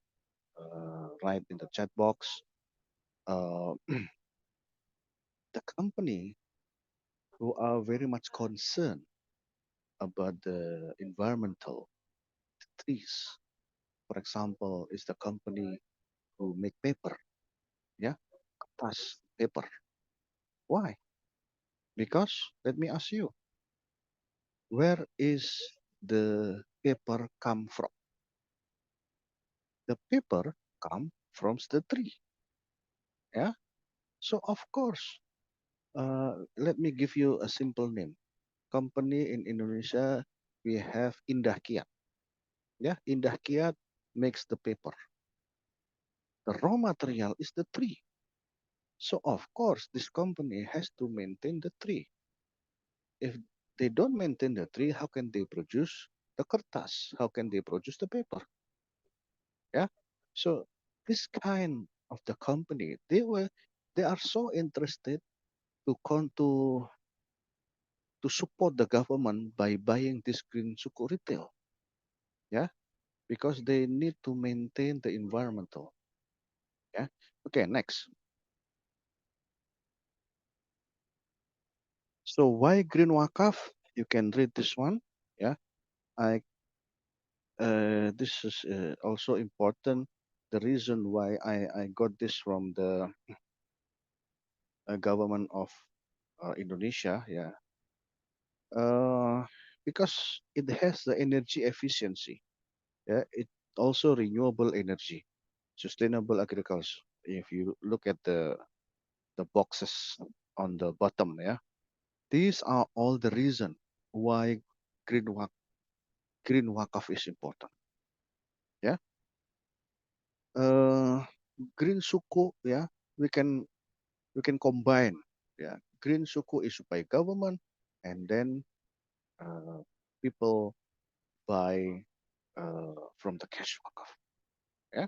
write in the chat box. Uh, the company who are very much concerned about the environmental trees. For example, is the company who make paper, yeah, kertas, paper. Why? Because let me ask you, where is the paper come from? The paper come from the tree, yeah. So of course, let me give you a simple name. Company in Indonesia, we have Indah Kiat. Yeah, Indah Kiat makes the paper. The raw material is the tree. So of course, this company has to maintain the tree. If they don't maintain the tree, how can they produce the kertas? How can they produce the paper? Yeah. So this kind of the company, they are so interested to to support the government by buying this green suku retail. Yeah, because they need to maintain the environmental. Yeah. Okay, next. So why green wakaf? You can read this one. Yeah, I this is also important. The reason why I got this from the government of Indonesia. Yeah, uh, because it has the energy efficiency. Yeah, it also renewable energy, sustainable agriculture. If you look at the boxes on the bottom, yeah, these are all the reason why green wak green wakaf is important. Yeah, uh, green suku. Yeah, we can we can combine. Yeah, green suku is by government, and then people buy from the cash wakaf. Yeah.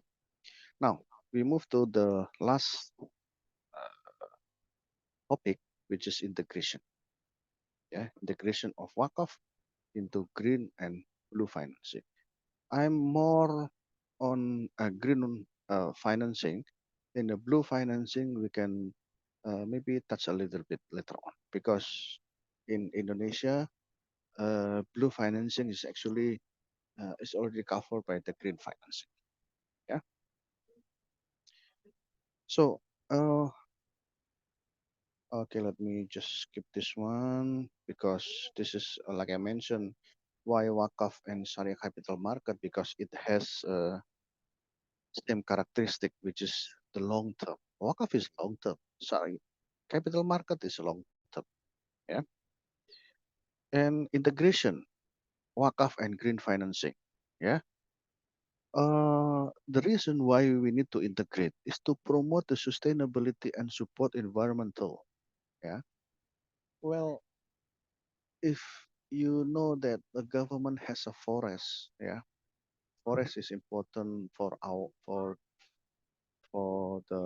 Now we move to the last topic, which is integration. Yeah, integration of wakaf into green and blue financing. I'm more on green financing. In the blue financing, we can maybe touch a little bit later on because in Indonesia, blue financing is actually is already covered by the green financing. Yeah. So okay, let me just skip this one because this is like I mentioned, why Wakaf and Sharia capital market because it has same characteristic which is the long term. Wakaf is long term. Sorry, capital market is long term. Yeah, and integration, Wakaf and green financing. Yeah. The reason why we need to integrate is to promote the sustainability and support environmental. Yeah. Well, if you know that the government has a forest, yeah, forest is important for our for the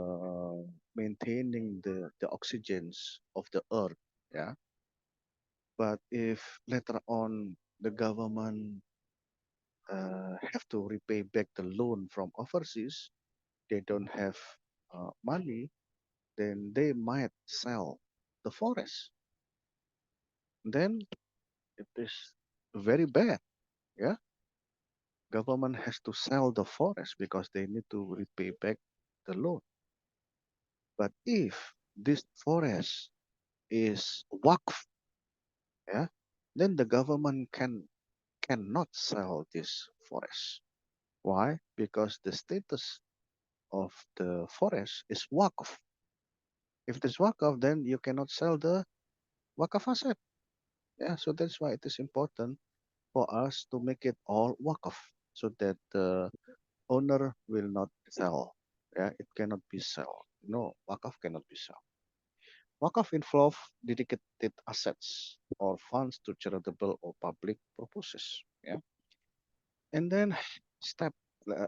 maintaining the oxygens of the earth, yeah. But if later on the government have to repay back the loan from overseas, they don't have money, then they might sell the forest. Then it is very bad, yeah. Government has to sell the forest because they need to repay back the loan. But if this forest is waqf, yeah, then the government cannot sell this forest. Why? Because the status of the forest is wakaf. If it is wakaf, then you cannot sell the wakaf asset. Yeah, so that's why it is important for us to make it all wakaf so that the owner will not sell. Yeah, it cannot be sold. No, wakaf cannot be sold. Wakaf involve dedicated assets or funds to charitable or public purposes. Yeah, and then step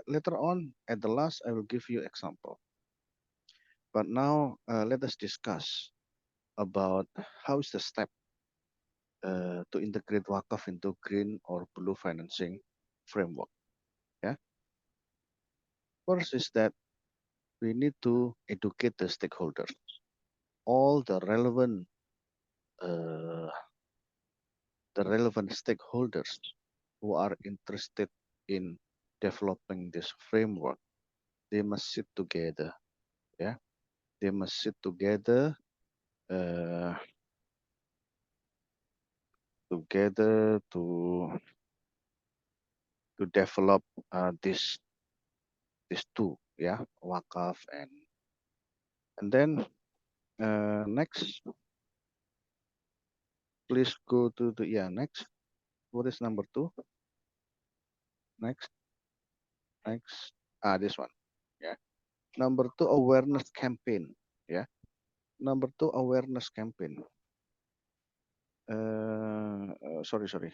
later on at the last, I will give you example. But now let us discuss about how is the step to integrate wakaf into green or blue financing framework. Yeah, first is that we need to educate the stakeholders, all uh, the relevant stakeholders who are interested in developing this framework. They must sit together. Yeah, they must sit together, uh, together to develop this two. Yeah, wakaf and then next, please go to the next. What is number two? Next, next. This one. Yeah. Number two, awareness campaign. Yeah. Number two, awareness campaign. Sorry.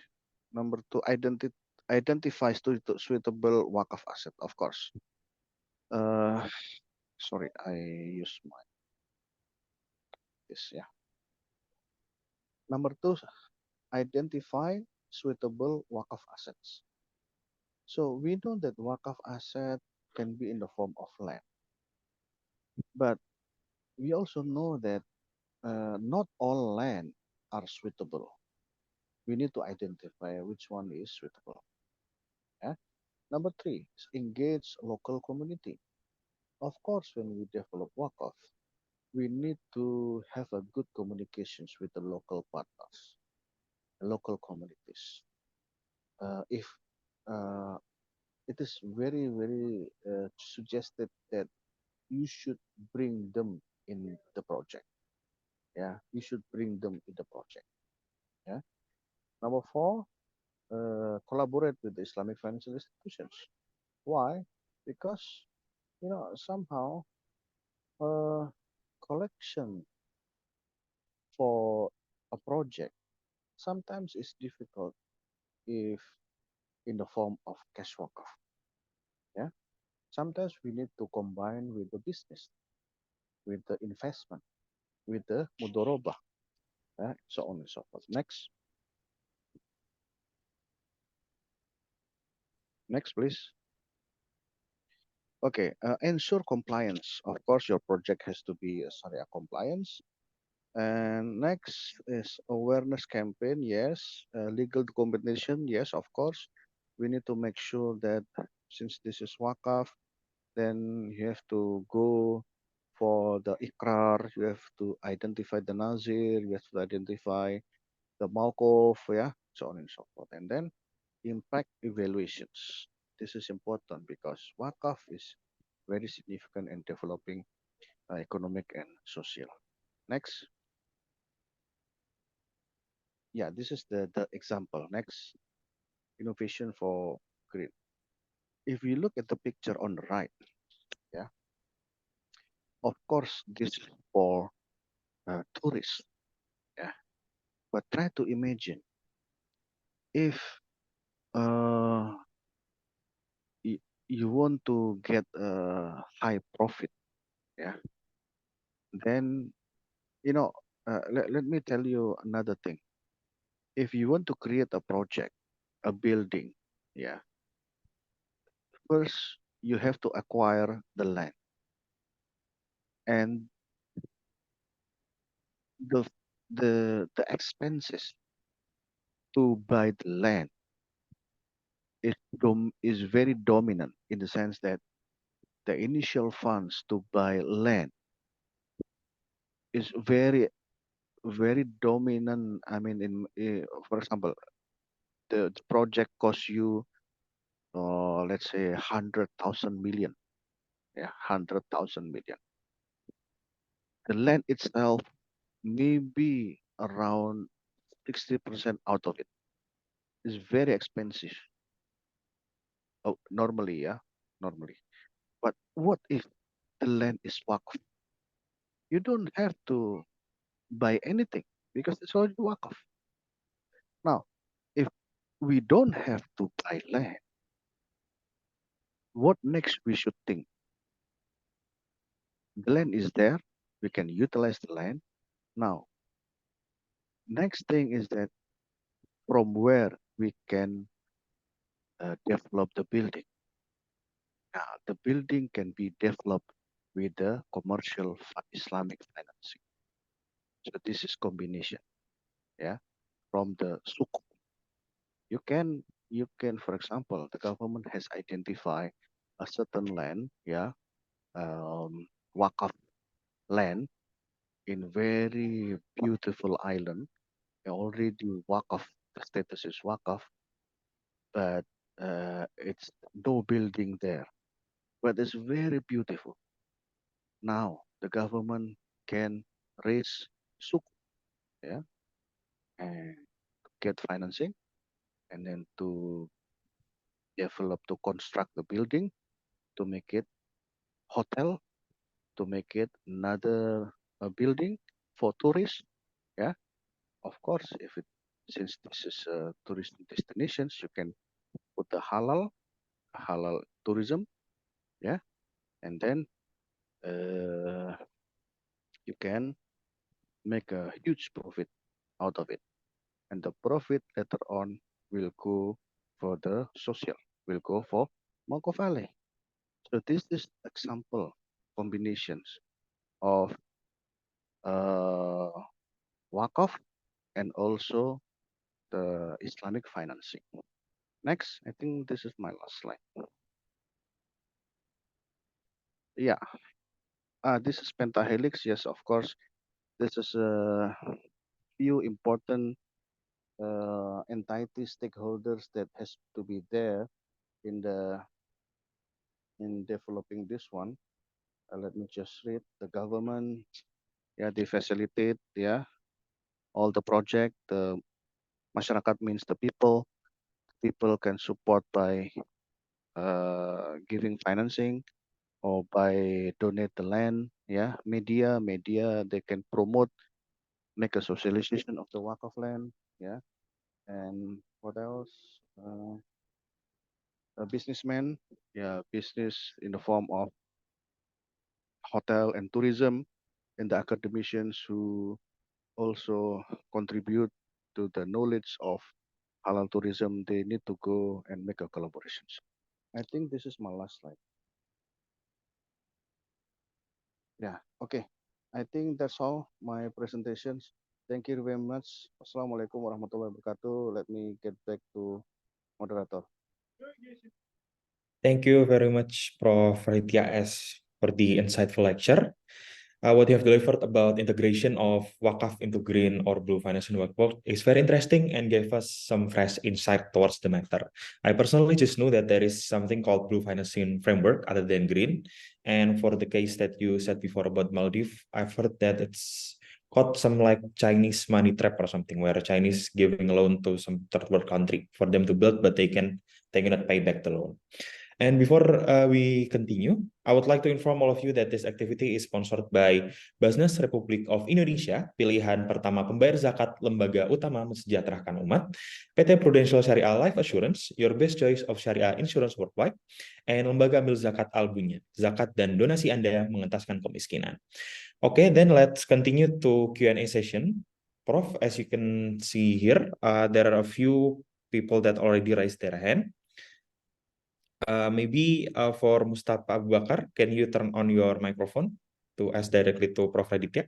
Number two, identify suitable wakaf asset. Of course. Uh, Sorry, I use my this. Yeah. Number two, identify suitable wakaf assets. So we know that wakaf asset can be in the form of land, but we also know that not all land are suitable. We need to identify which one is suitable. Yeah. Number three is engage local community. Of course, when we develop wakaf, we need to have a good communications with the local partners, local communities. If uh, it is very suggested that you should bring them in the project. Yeah, you should bring them in the project. Yeah. Number four, collaborate with the Islamic financial institutions. Why? Because somehow uh, collection for a project sometimes is difficult if in the form of cash walk-off. Yeah. Sometimes we need to combine with the business, with the investment, with the mudoroba, so on and so forth. Next, please. Okay, ensure compliance. Of course, your project has to be Sharia compliance. And next is awareness campaign. Yes, legal competition. Yes, of course. We need to make sure that since this is wakaf, then you have to go for the ikrar. You have to identify the nazir. You have to identify the mawquf. Yeah, so on and so forth. And then impact evaluations. This is important because wakaf is very significant in developing economic and social. Next. Yeah, this is the example. Next, innovation for green. If we look at the picture on the right, yeah, of course, this is for tourists, yeah. But try to imagine if uh, y- you want to get a high profit, yeah, then let me tell you another thing. If you want to create a project, a building, yeah, first you have to acquire the land, and the the expenses to buy the land is very dominant in the sense that the initial funds to buy land is very very dominant. I mean, for example, the project costs you, let's say, 100,000 million. Yeah, 100,000 million. The land itself may be around 60% out of it. It's very expensive. Oh, normally, yeah, normally. But what if the land is waqf? You don't have to buy anything because it's already waqf. Now, if we don't have to buy land, what next we should think? The land is there, we can utilize the land. Now, next thing is that from where we can develop the building. Now, the building can be developed with the commercial Islamic financing. So this is combination, yeah, from the suk. You can, for example, the government has identified a certain land, yeah, wakaf land in very beautiful island. Already wakaf, the status is wakaf, but it's no building there. But it's very beautiful. Now the government can raise suk, yeah, and get financing, and then to develop, to construct the building, to make it hotel, to make it another building for tourists. Yeah, of course, if it since this is a tourist destinations, you can put the halal tourism. Yeah, and then you can make a huge profit out of it, and the profit later on will go for the social, will go for Marco Valley. So this is example combinations of uh, Wakaf and also the Islamic financing. Next, I think this is my last slide. Yeah, this is pentahelix. Yes, of course. This is a few important entity stakeholders that has to be there in the in developing this one. Let me just read. The government, yeah, they facilitate, yeah, all the project. The masyarakat means the people. People can support by giving financing or by donate the land. Yeah, media, they can promote, make a socialization of the work of land. Yeah, and what else? A businessman, yeah, business in the form of hotel and tourism, and the academicians who also contribute to the knowledge of halal tourism. They need to go and make a collaborations. I think this is my last slide. Yeah, okay. I think that's all my presentations. Thank you very much. Assalamualaikum warahmatullahi wabarakatuh. Let me get back to moderator. Thank you very much, Prof. Raditya S. for the insightful lecture. What you have delivered about integration of Wakaf into green or blue financing workbook is very interesting and gave us some fresh insight towards the matter. I personally just know that there is something called blue financing framework other than green. And for the case that you said before about Maldives, I've heard that it's called some like Chinese money trap or something, where Chinese giving a loan to some third world country for them to build, but they cannot pay back the loan. And before we continue, I would like to inform all of you that this activity is sponsored by Basnas Republik of Indonesia, pilihan pertama pembayar zakat lembaga utama mensejahterakan umat, PT Prudential Syariah Life Assurance, your best choice of Syariah Insurance worldwide, and lembaga amil zakat Al-Bunya, zakat dan donasi Anda mengentaskan kemiskinan. Okay, then let's continue to Q&A session. Prof, as you can see here, there are a few people that already raised their hand. Maybe for Mustafa Abu Bakar, can you turn on your microphone to ask directly to Prof. Raditya?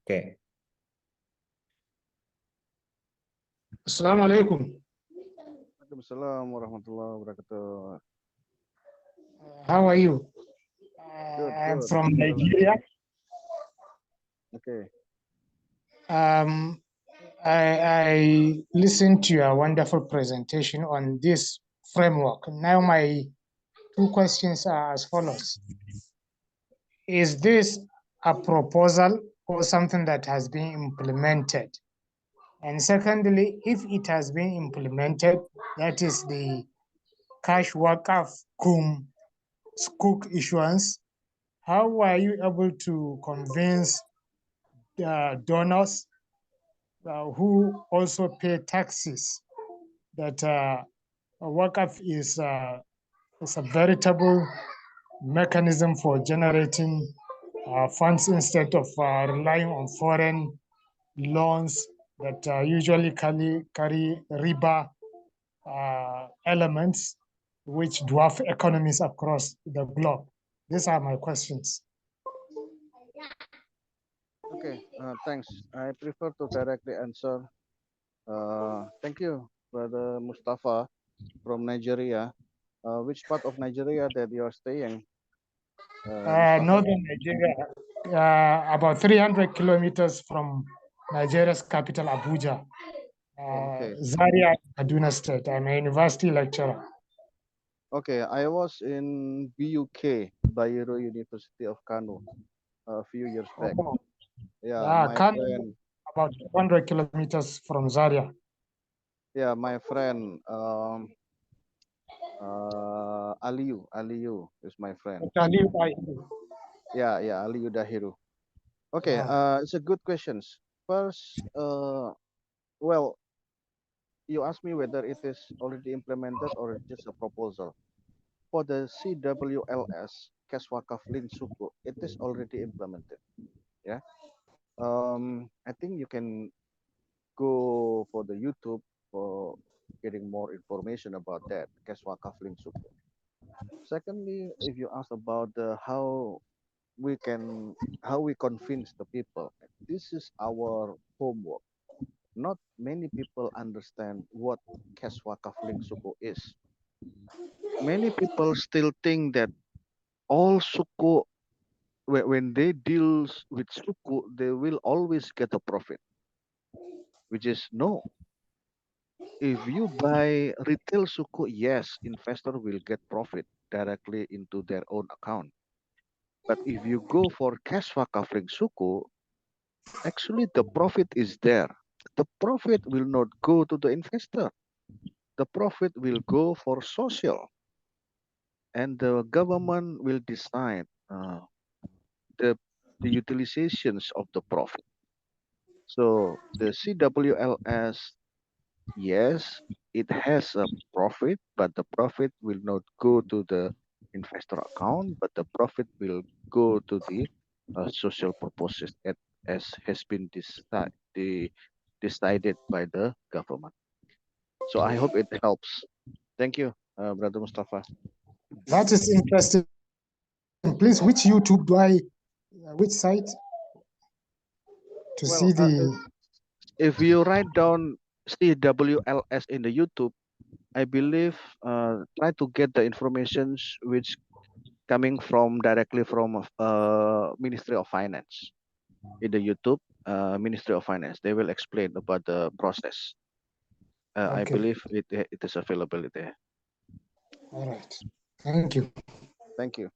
Okay. Assalamualaikum. Waalaikumsalam warahmatullahi wabarakatuh. How are you? Good, I'm good. from Excellent. Nigeria. Okay. Um, I listened to your wonderful presentation on this framework. Now, my two questions are as follows. Is this a proposal or something that has been implemented? And secondly, if it has been implemented, that is the cash work-off cum sukuk issuance, how are you able to convince the donors who also pay taxes that a work-off is a veritable mechanism for generating funds instead of relying on foreign loans that usually carry riba elements which dwarf economies across the globe? These are my questions. Okay. Thanks. I prefer to directly answer. Thank you, Brother Mustafa from Nigeria. Which part of Nigeria that you are staying? Mustafa? Northern Nigeria, about 300 kilometers from Nigeria's capital, Abuja. Oh, okay. Zaria, Kaduna State. I'm a university lecturer. Okay. I was in BUK, Bayero University of Kano, a few years back. Oh, Yeah, my Kano, friend. about 100 kilometers from Zaria. Yeah, my friend. Aliyu is my friend. Yeah, Aliyu Dahiru. Okay. It's a good questions. First, well, you asked me whether it is already implemented or just a proposal. For the CWLS, Keswaka Flin Suku, it is already implemented. Yeah. I think you can go for the YouTube for getting more information about that, Keswaka Flin Suku. Secondly, if you ask about the how we convince the people, this is our homework. Not many people understand what Keswaka Flin Suku is. Many people still think that all suku when they deal with suku they will always get a profit, which is no. If you buy retail suku, yes, investor will get profit directly into their own account. But if you go for cashwa covering suku, actually the profit is there. The profit will not go to the investor. The profit will go for social, and the government will decide the the utilizations of the profit. So the CWLS, yes, it has a profit, but the profit will not go to the investor account, but the profit will go to the social purposes as has been decided by the government. So I hope it helps. Thank you, Brother Mustafa. That is interesting. Please, which YouTube do which site to Well, see the... if you write down CWLS in the YouTube, I believe try to get the informations which coming from directly from Ministry of Finance in the YouTube Ministry of Finance. They will explain about the process. I Okay. believe it is available there. All right. Thank you. Thank you.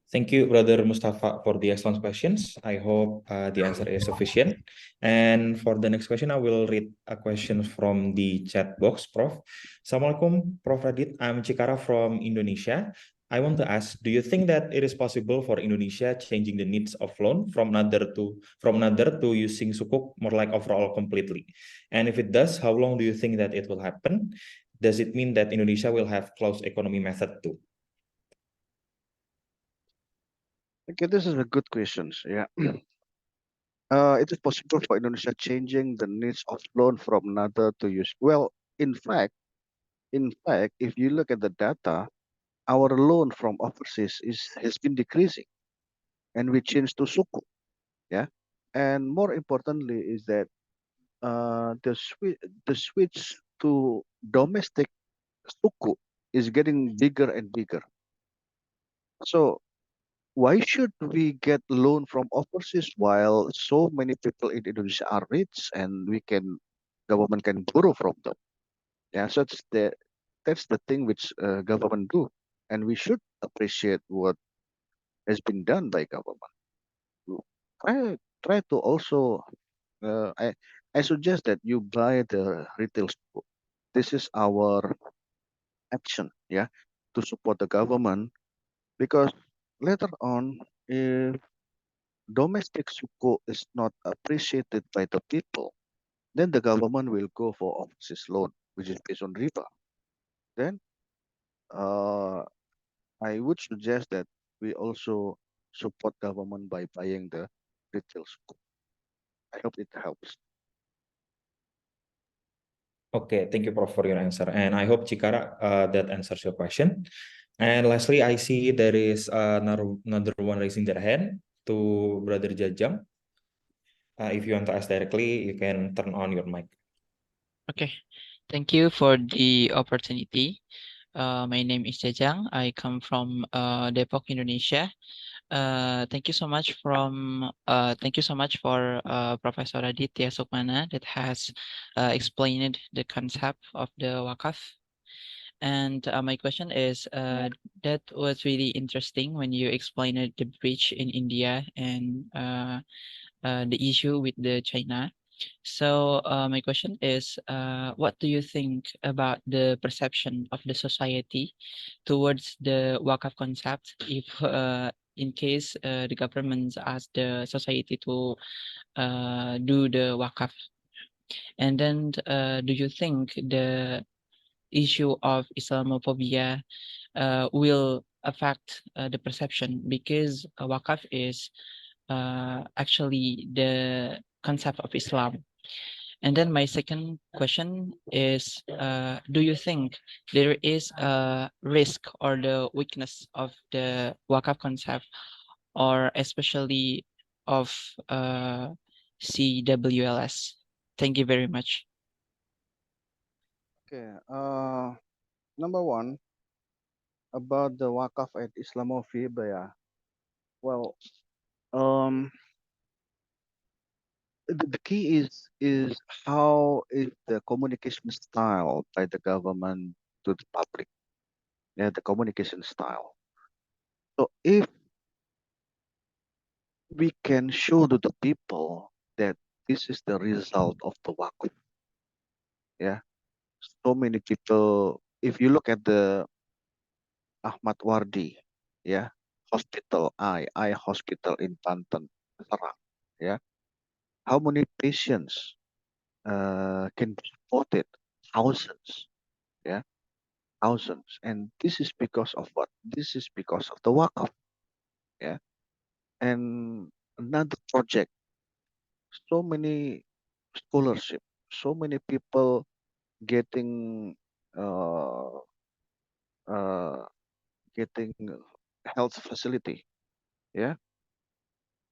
Thank you, Brother Mustafa, for the excellent questions. I hope the answer is sufficient. And for the next question, I will read a question from the chat box, Prof. Assalamualaikum, Prof. Radit. I'm Cikara from Indonesia. I want to ask, do you think that it is possible for Indonesia changing the needs of loan from another to using sukuk more like overall completely? And if it does, how long do you think that it will happen? Does it mean that Indonesia will have closed economy method too? Okay, this is a good question. Yeah. It is possible for Indonesia changing the needs of loan from another to use. Well, in fact, if you look at the data, our loan from overseas has been decreasing, and we changed to suku. Yeah, and more importantly is that the switch to domestic suku is getting bigger and bigger. So why should we get loan from overseas while so many people in Indonesia are rich and government can borrow from them? Yeah, so that's the thing which government do, and we should appreciate what has been done by government. Try to also I suggest that you buy the retail store. This is our action, yeah, to support the government because later on, if domestic suku is not appreciated by the people, then the government will go for overseas loan, which is based on riba. Then uh, I would suggest that we also support government by buying the retail suku. I hope it helps. Okay, thank you, Prof, for your answer. And I hope, Chikara, that answers your question. And lastly, I see there is another one raising their hand to Brother Jajam. If you want to ask directly, you can turn on your mic. Okay, thank you for the opportunity. My name is Jajang. I come from Depok, Indonesia. Thank you so much for Professor Raditya Sukmana that has explained the concept of the wakaf. And my question is, that was really interesting when you explained the breach in India and the issue with the China. So my question is, what do you think about the perception of the society towards the wakaf concept if in case the government ask the society to do the wakaf? And then do you think the issue of Islamophobia will affect the perception because wakaf is actually the concept of Islam. And then my second question is, do you think there is a risk or the weakness of the wakaf concept, or especially of CWLS? Thank you very much. Okay. Number one about the wakaf and Islamophobia. Well, um, the key is how is the communication style by the government to the public. Yeah, the communication style. So if we can show to the people that this is the result of the wakaf, yeah. So many people, if you look at the Ahmad Wardi, yeah, hospital, eye hospital in Banten, Serang, yeah. How many patients can be supported? Thousands, yeah, thousands. And this is because of what? This is because of the wakaf, yeah. And another project, so many scholarship, so many people getting uh, uh, getting health facility, yeah.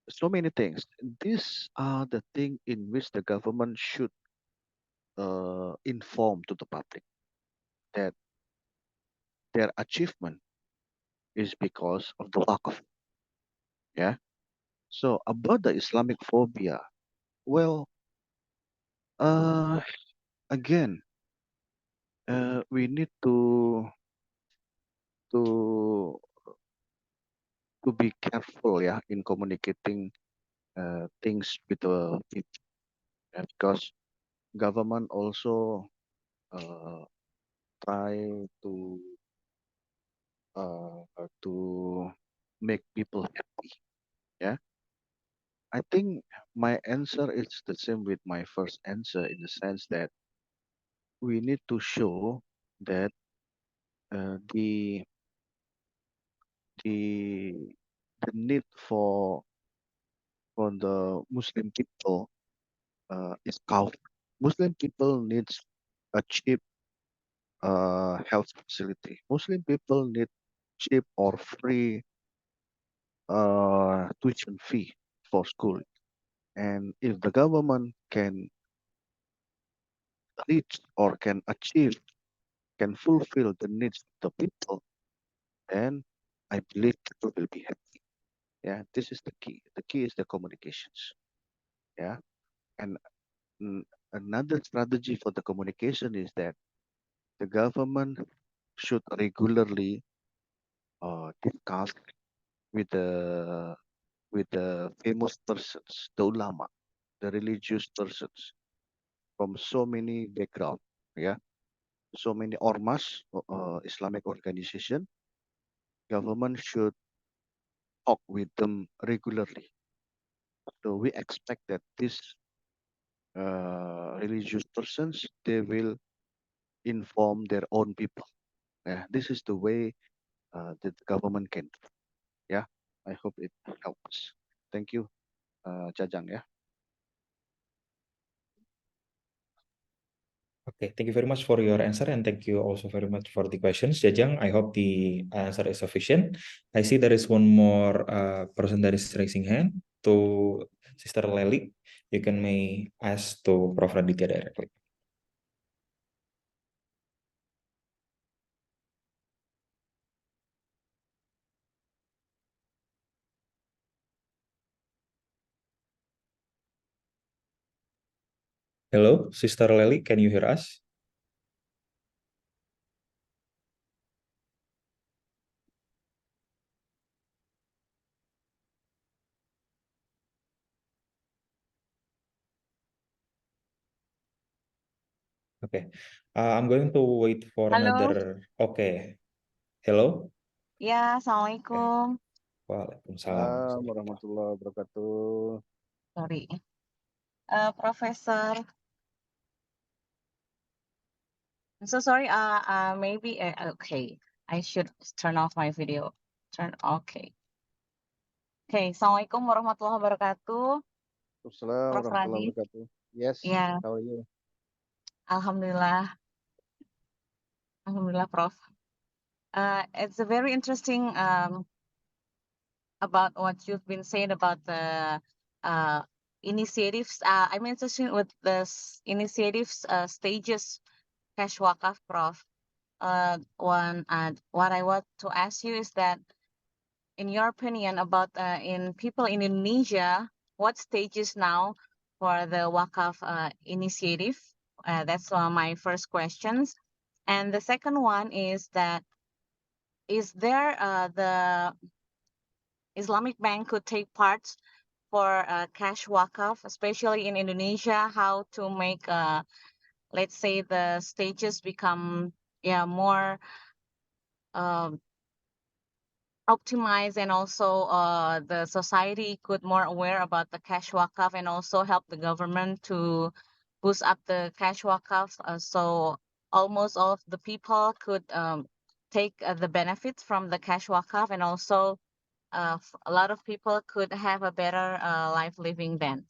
So many things. These are the thing in which the government should inform to the public that their achievement is because of the wakaf, yeah. So about the Islamic phobia, well, uh, again, we need to to be careful, yeah, in communicating things with the people, yeah, because government also uh, try to make people happy, yeah. I think my answer is the same with my first answer in the sense that we need to show that the the the need for the Muslim people is covered. Muslim people needs a cheap health facility. Muslim people need cheap or free tuition fee for school. And if the government can reach or can achieve, can fulfill the needs of the people, then I believe people will be happy. Yeah, this is the key. The key is the communications. Yeah, and mm, another strategy for the communication is that the government should regularly discuss with the famous persons, the ulama, the religious persons from so many background. Yeah, so many ormas, Islamic organization. Government should talk with them regularly. So we expect that these religious persons they will inform their own people. Yeah, this is the way that the government can. Yeah, I hope it helps. Thank you, Jajang. Yeah. Okay, thank you very much for your answer, and thank you also very much for the questions, Jajang. I hope the answer is sufficient. I see there is one more person that is raising hand to Sister Lely. You can may ask to Prof. Raditya directly. Hello, Sister Lely, can you hear us? Okay, I'm going to wait for Halo, another. Okay, hello. ya, Okay. Assalamualaikum. Waalaikumsalam. Assalamualaikum warahmatullahi wabarakatuh. Sorry. Professor, I'm so sorry. Maybe, okay. I should turn off my video. Okay. Okay, Assalamualaikum warahmatullahi wabarakatuh. Assalamualaikum Prof. warahmatullahi Radit. wabarakatuh. Yes, Ya, how are you? Alhamdulillah. Alhamdulillah, Prof. It's a very interesting about what you've been saying about the initiatives. I'm interested with the initiatives stages cash wakaf, Prof. What I want to ask you is that, in your opinion, about in people in Indonesia, what stages now for the wakaf initiative? That's my first questions. And the second one is that, is there the Islamic Bank could take part for cash wakaf, especially in Indonesia, how to make, let's say, the stages become more optimize, and also the society could more aware about the cash wakaf, and also help the government to boost up the cash wakaf, so almost all of the people could take the benefits from the cash wakaf, and also a lot of people could have a better life living then.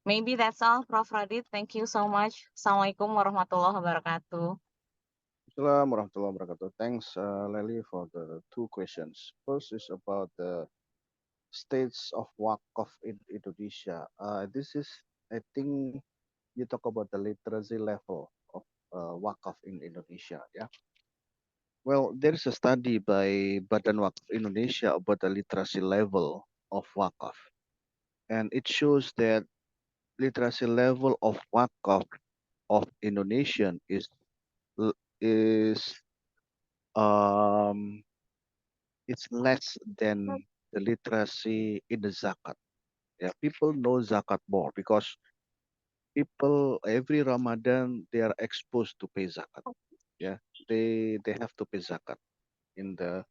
Maybe that's all, Prof. Radit. Thank you so much. Assalamualaikum warahmatullahi wabarakatuh. Assalamualaikum warahmatullahi wabarakatuh. Thanks, Lely, for the two questions. First is about the states of Wakaf in Indonesia. This is, I think, you talk about the literacy level of Wakaf in Indonesia. Yeah. Well, there is a study by Badan Wakaf Indonesia about the literacy level of Wakaf, and it shows that literacy level of Wakaf of Indonesian is um it's less than the literacy in the zakat. Yeah, people know zakat more because people every Ramadan they are exposed to pay zakat. Yeah, they have to pay zakat in the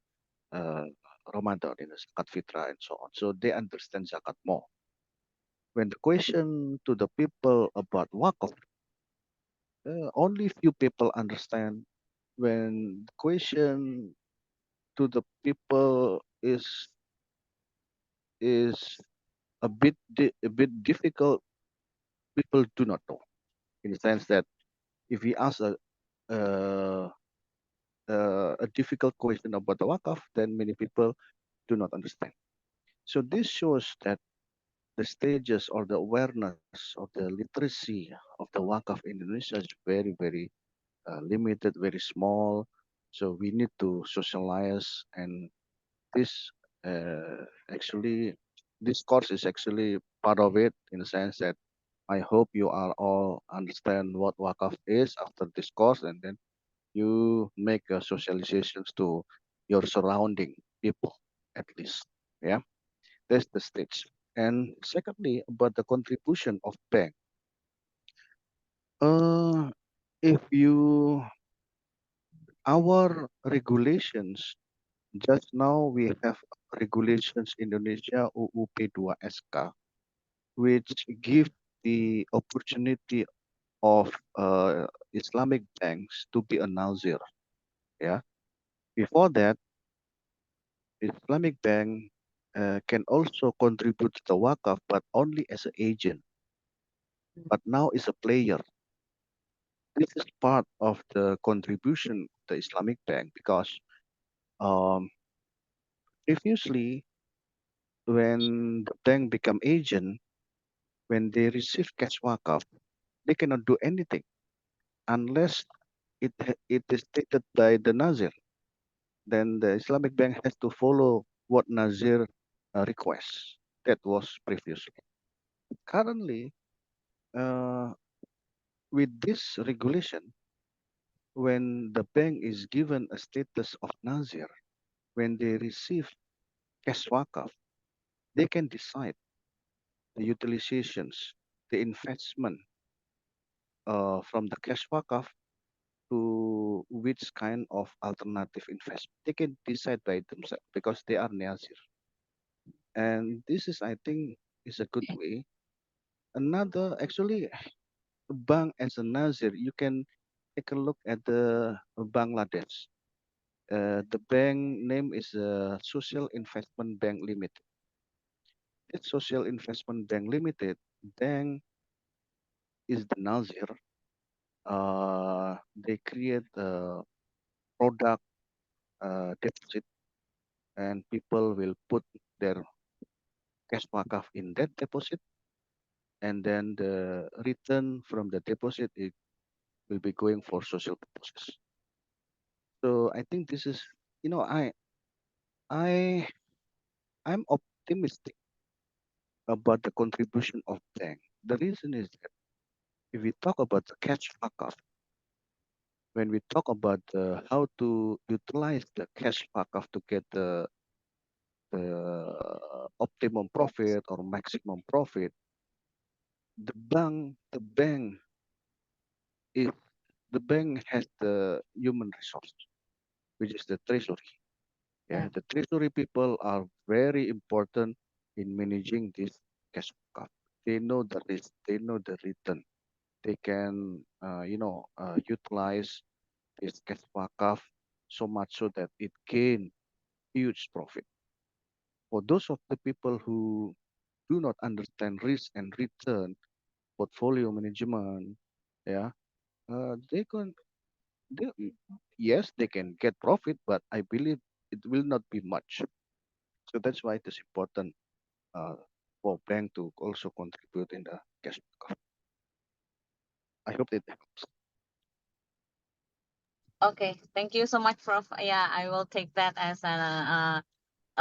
uh, Ramadan, in the zakat fitrah and so on. So they understand zakat more. When the question to the people about wakaf, only few people understand. When the question to the people is a bit difficult, people do not know, in the sense that if we ask uh, a difficult question about the wakaf, then many people do not understand. So this shows that the stages or the awareness of the literacy of the wakaf in Indonesia is very, very limited, very small. So we need to socialize, and this actually this course is actually part of it, in the sense that I hope you are all understand what wakaf is after this course, and then you make socializations to your surrounding people at least. Yeah, that's the stage. And secondly, about the contribution of bank. If you our regulations, just now we have regulations Indonesia UU P2SK, which give the opportunity of Islamic banks to be a Nazir. Yeah. Before that, Islamic bank can also contribute to the Wakaf, but only as an agent. But now is a player. This is part of the contribution of the Islamic bank, because um, previously, when the bank become agent, when they receive cash Wakaf, they cannot do anything unless it is stated by the Nazir. Then the Islamic bank has to follow what Nazir requests. That was previously. Currently, uh, with this regulation, when the bank is given a status of Nazir, when they receive cash wakaf, they can decide the utilizations, the investment from the cash wakaf to which kind of alternative investment. They can decide by themselves because they are Nazir. And this is, I think, is a good way. Another, actually, bank as a Nazir, you can take a look at the Bangladesh. The bank name is Social Investment Bank Limited. This Social Investment Bank Limited bank is the Nazir. They create a product deposit, and people will put their cash wakaf in that deposit, and then the return from the deposit it will be going for social purposes. So I think this is, I I'm optimistic about the contribution of bank. The reason is that if we talk about the cash wakaf, when we talk about how to utilize the cash wakaf to get the optimum profit or maximum profit, the bank is the bank has the human resource, which is the treasury. Yeah, the treasury people are very important in managing this cash wakaf. They know the risk, they know the return. They can, utilize this cash wakaf so much so that it gain huge profit. For those of the people who do not understand risk and return, portfolio management, yeah, they can, they, yes, they can get profit, but I believe it will not be much. So that's why it is important uh, for bank to also contribute in the cash wakaf. I hope it helps. Okay, thank you so much, Prof. Yeah, I will take that as a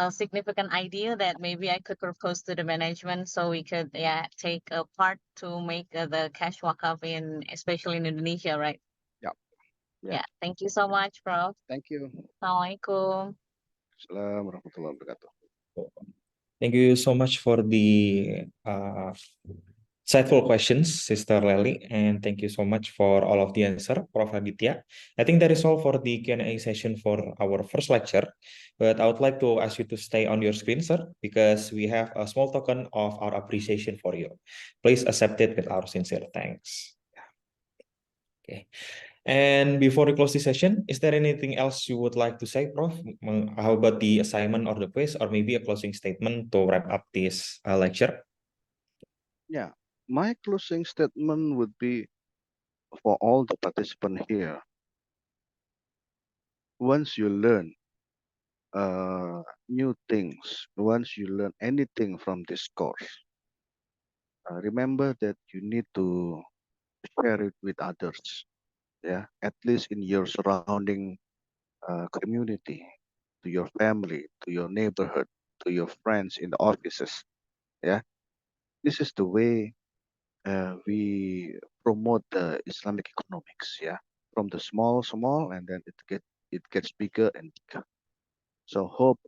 significant idea that maybe I could propose to the management, so we could, yeah, take a part to make the cash wakaf in, especially in Indonesia, right? Yeah. Yeah. Thank you so much, Prof. Thank you. Assalamualaikum. Assalamualaikum warahmatullahi wabarakatuh. Thank you so much for the insightful questions, Sister Lely, and thank you so much for all of the answer, Prof. Raditya. I think that is all for the Q&A session for our first lecture, but I would like to ask you to stay on your screen, sir, because we have a small token of our appreciation for you. Please accept it with our sincere thanks. Okay. And before we close the session, is there anything else you would like to say, Prof? How about the assignment or the quiz, or maybe a closing statement to wrap up this lecture? Yeah, my closing statement would be for all the participants here. Once you learn new things, once you learn anything from this course, remember that you need to share it with others. Yeah, at least in your surrounding community, to your family, to your neighborhood, to your friends in the offices. Yeah, this is the way we promote the Islamic economics. Yeah, from the small, and then it gets bigger and bigger. So hope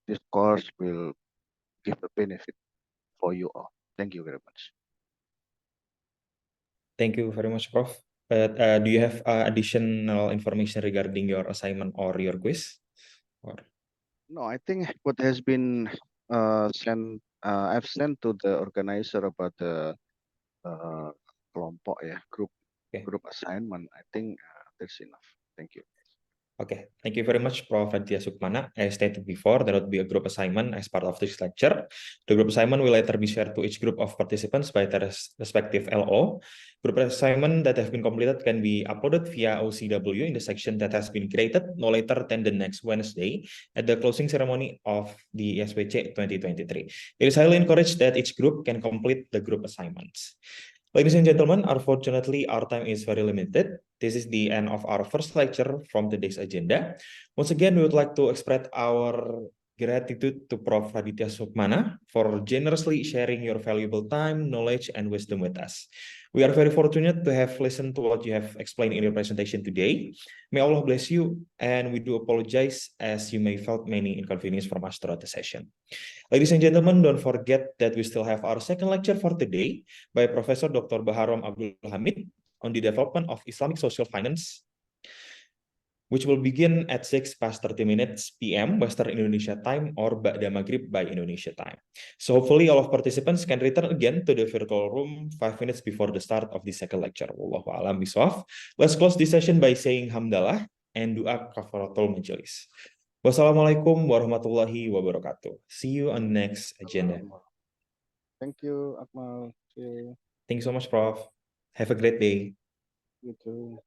this course will give a benefit for you all. Thank you very much. Thank you very much, Prof. But do you have additional information regarding your assignment or your quiz? Or No, I think what has been I've sent to the organizer about the uh, kelompok, yeah, okay. group assignment. I think that's enough. Thank you. Okay, thank you very much, Prof. Raditya Sukmana. As stated before, there would be a group assignment as part of this lecture. The group assignment will later be shared to each group of participants by their respective LO. Group assignment that have been completed can be uploaded via OCW in the section that has been created no later than the next Wednesday at the closing ceremony of the IESWC 2023. It is highly encouraged that each group can complete the group assignments. Ladies and gentlemen, unfortunately, our time is very limited. This is the end of our first lecture from today's agenda. Once again, we would like to express our gratitude to Prof. Raditya Sukmana for generously sharing your valuable time, knowledge, and wisdom with us. We are very fortunate to have listened to what you have explained in your presentation today. May Allah bless you, and we do apologize as you may felt many inconvenience from us throughout the session. Ladies and gentlemen, don't forget that we still have our second lecture for today by Professor Dr. Baharom Abdul Hamid on the development of Islamic social finance, which will begin at 6:30 p.m. Western Indonesia time or Ba'da Maghrib by Indonesia time. So hopefully all of participants can return again to the virtual room 5 minutes before the start of the second lecture. Wallahu a'lam bishawab. Let's close this session by saying hamdalah and dua kafaratul majelis. Wassalamualaikum warahmatullahi wabarakatuh. See you on the next agenda. Thank you, Akmal. See you. Thank you so much, Prof. Have a great day. You too.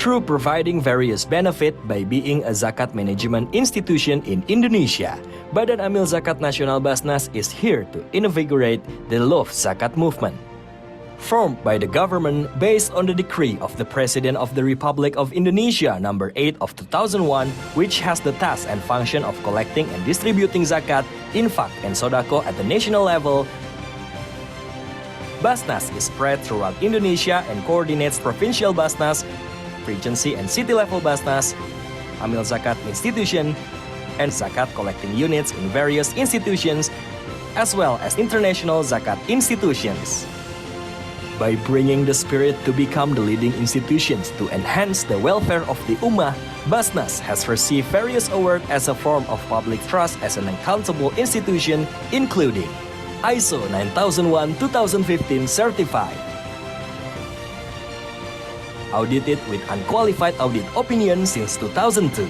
Through providing various benefit by being a zakat management institution in Indonesia, Badan Amil Zakat Nasional Basnas is here to invigorate the Love Zakat movement. Formed by the government based on the decree of the President of the Republic of Indonesia number 8 of 2001, which has the task and function of collecting and distributing zakat, infak, and sodako at the national level, Basnas is spread throughout Indonesia and coordinates provincial Basnas, Regency and city level Basnas, Amil Zakat institution, and zakat collecting units in various institutions, as well as international zakat institutions. By bringing the spirit to become the leading institutions to enhance the welfare of the Ummah, Basnas has received various awards as a form of public trust as an accountable institution, including ISO 9001-2015 certified, audited with unqualified audit opinion since 2002,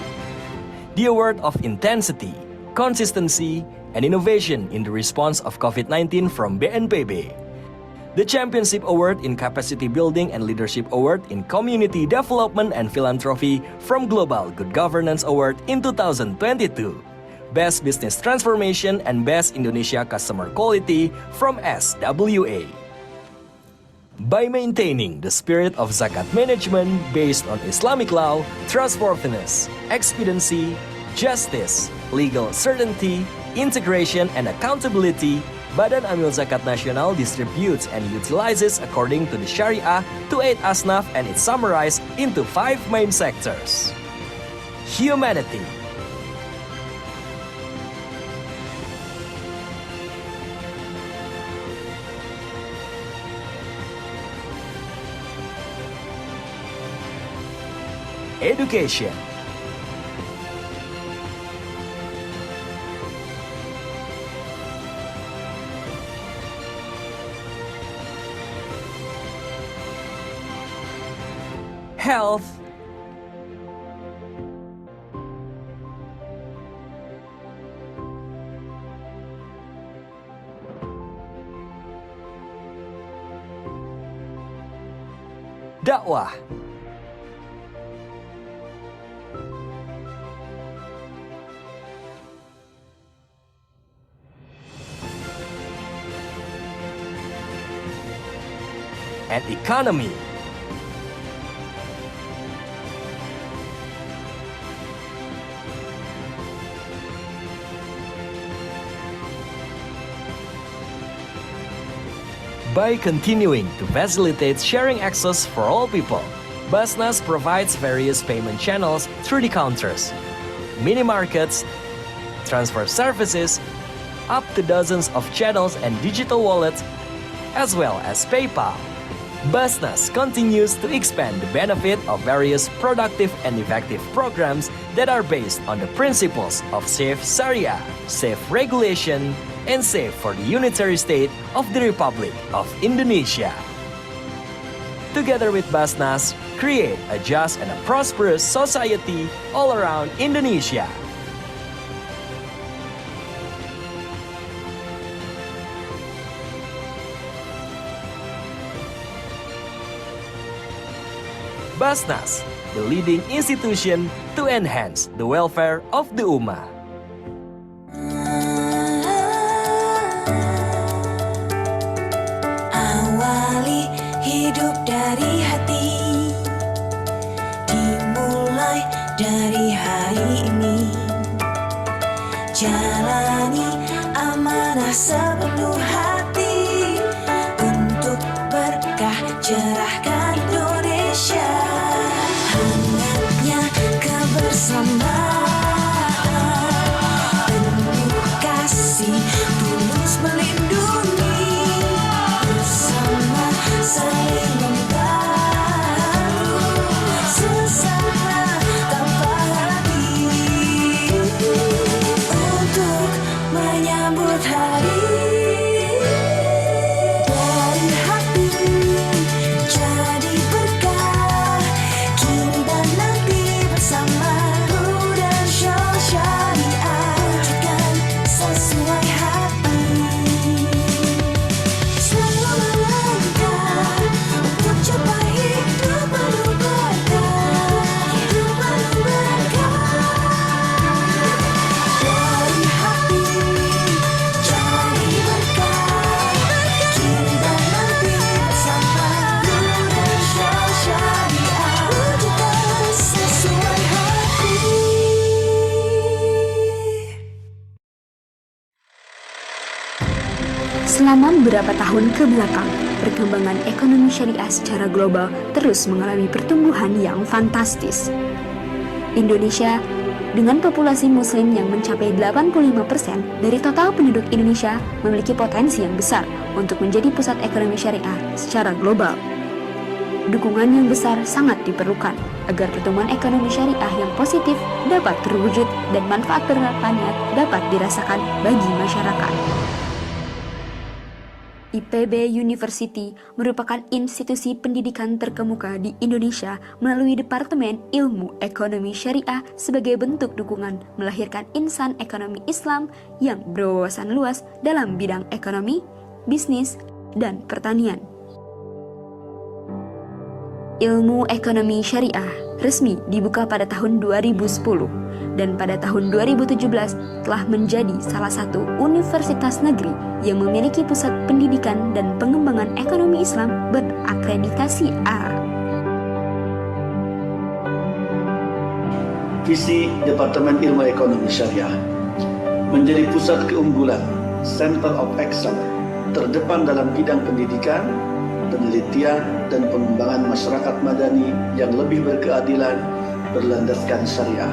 the Award of Intensity, Consistency, and Innovation in the Response of COVID-19 from BNPB, the Championship Award in Capacity Building and Leadership Award in Community Development and Philanthropy from Global Good Governance Award in 2022, Best Business Transformation and Best Indonesia Customer Quality from SWA. By maintaining the spirit of zakat management based on Islamic law, trustworthiness, expediency, justice, legal certainty, integration, and accountability, Badan Amil Zakat Nasional distributes and utilizes according to the Sharia to aid Asnaf, and it's summarized into 5 main sectors. Humanity, education. Health, dakwah, and economy. By continuing to facilitate sharing access for all people, Basnas provides various payment channels through the counters, mini markets, transfer services, up to dozens of channels and digital wallets, as well as PayPal. Basnas continues to expand the benefit of various productive and effective programs that are based on the principles of safe Sharia, safe regulation, and safe for the unitary state of the Republic of Indonesia. Together with Basnas, create a just and a prosperous society all around Indonesia. Basnas, the leading institution to enhance the welfare of the Ummah. Awali hidup dari hati, dimulai dari hari ini. Jalani amanah sepenuh hati untuk berkah cerahkan Indonesia. Hangatnya kebersamaan, penuh kasih, tulus melindungi, bersama saling membantu, sesama tanpa hati, untuk menyambut hari. Dari hati jadi berkah, kini dan nanti bersama dan syariah, wujudkan sesuai hati. Selalu melangkah untuk capai hidup penuh berkah, hidup penuh berkah. Dari hati jadi berkah, kini dan nanti bersama dan syariah, wujudkan sesuai hati. Selama beberapa tahun ke belakang, perkembangan ekonomi syariah secara global terus mengalami pertumbuhan yang fantastis. Indonesia, dengan populasi muslim yang mencapai 85% dari total penduduk Indonesia, memiliki potensi yang besar untuk menjadi pusat ekonomi syariah secara global. Dukungan yang besar sangat diperlukan agar pertumbuhan ekonomi syariah yang positif dapat terwujud dan manfaat penerapannya dapat dirasakan bagi masyarakat. IPB University merupakan institusi pendidikan terkemuka di Indonesia melalui Departemen Ilmu Ekonomi Syariah sebagai bentuk dukungan melahirkan insan ekonomi Islam yang berwawasan luas dalam bidang ekonomi, bisnis, dan pertanian. Ilmu Ekonomi Syariah resmi dibuka pada tahun 2010 dan pada tahun 2017 telah menjadi salah satu universitas negeri yang memiliki pusat pendidikan dan pengembangan ekonomi Islam berakreditasi A. Visi Departemen Ilmu Ekonomi Syariah menjadi pusat keunggulan, Center of Excellence, terdepan dalam bidang pendidikan, penelitian, dan pengembangan masyarakat madani yang lebih berkeadilan, berlandaskan syariah,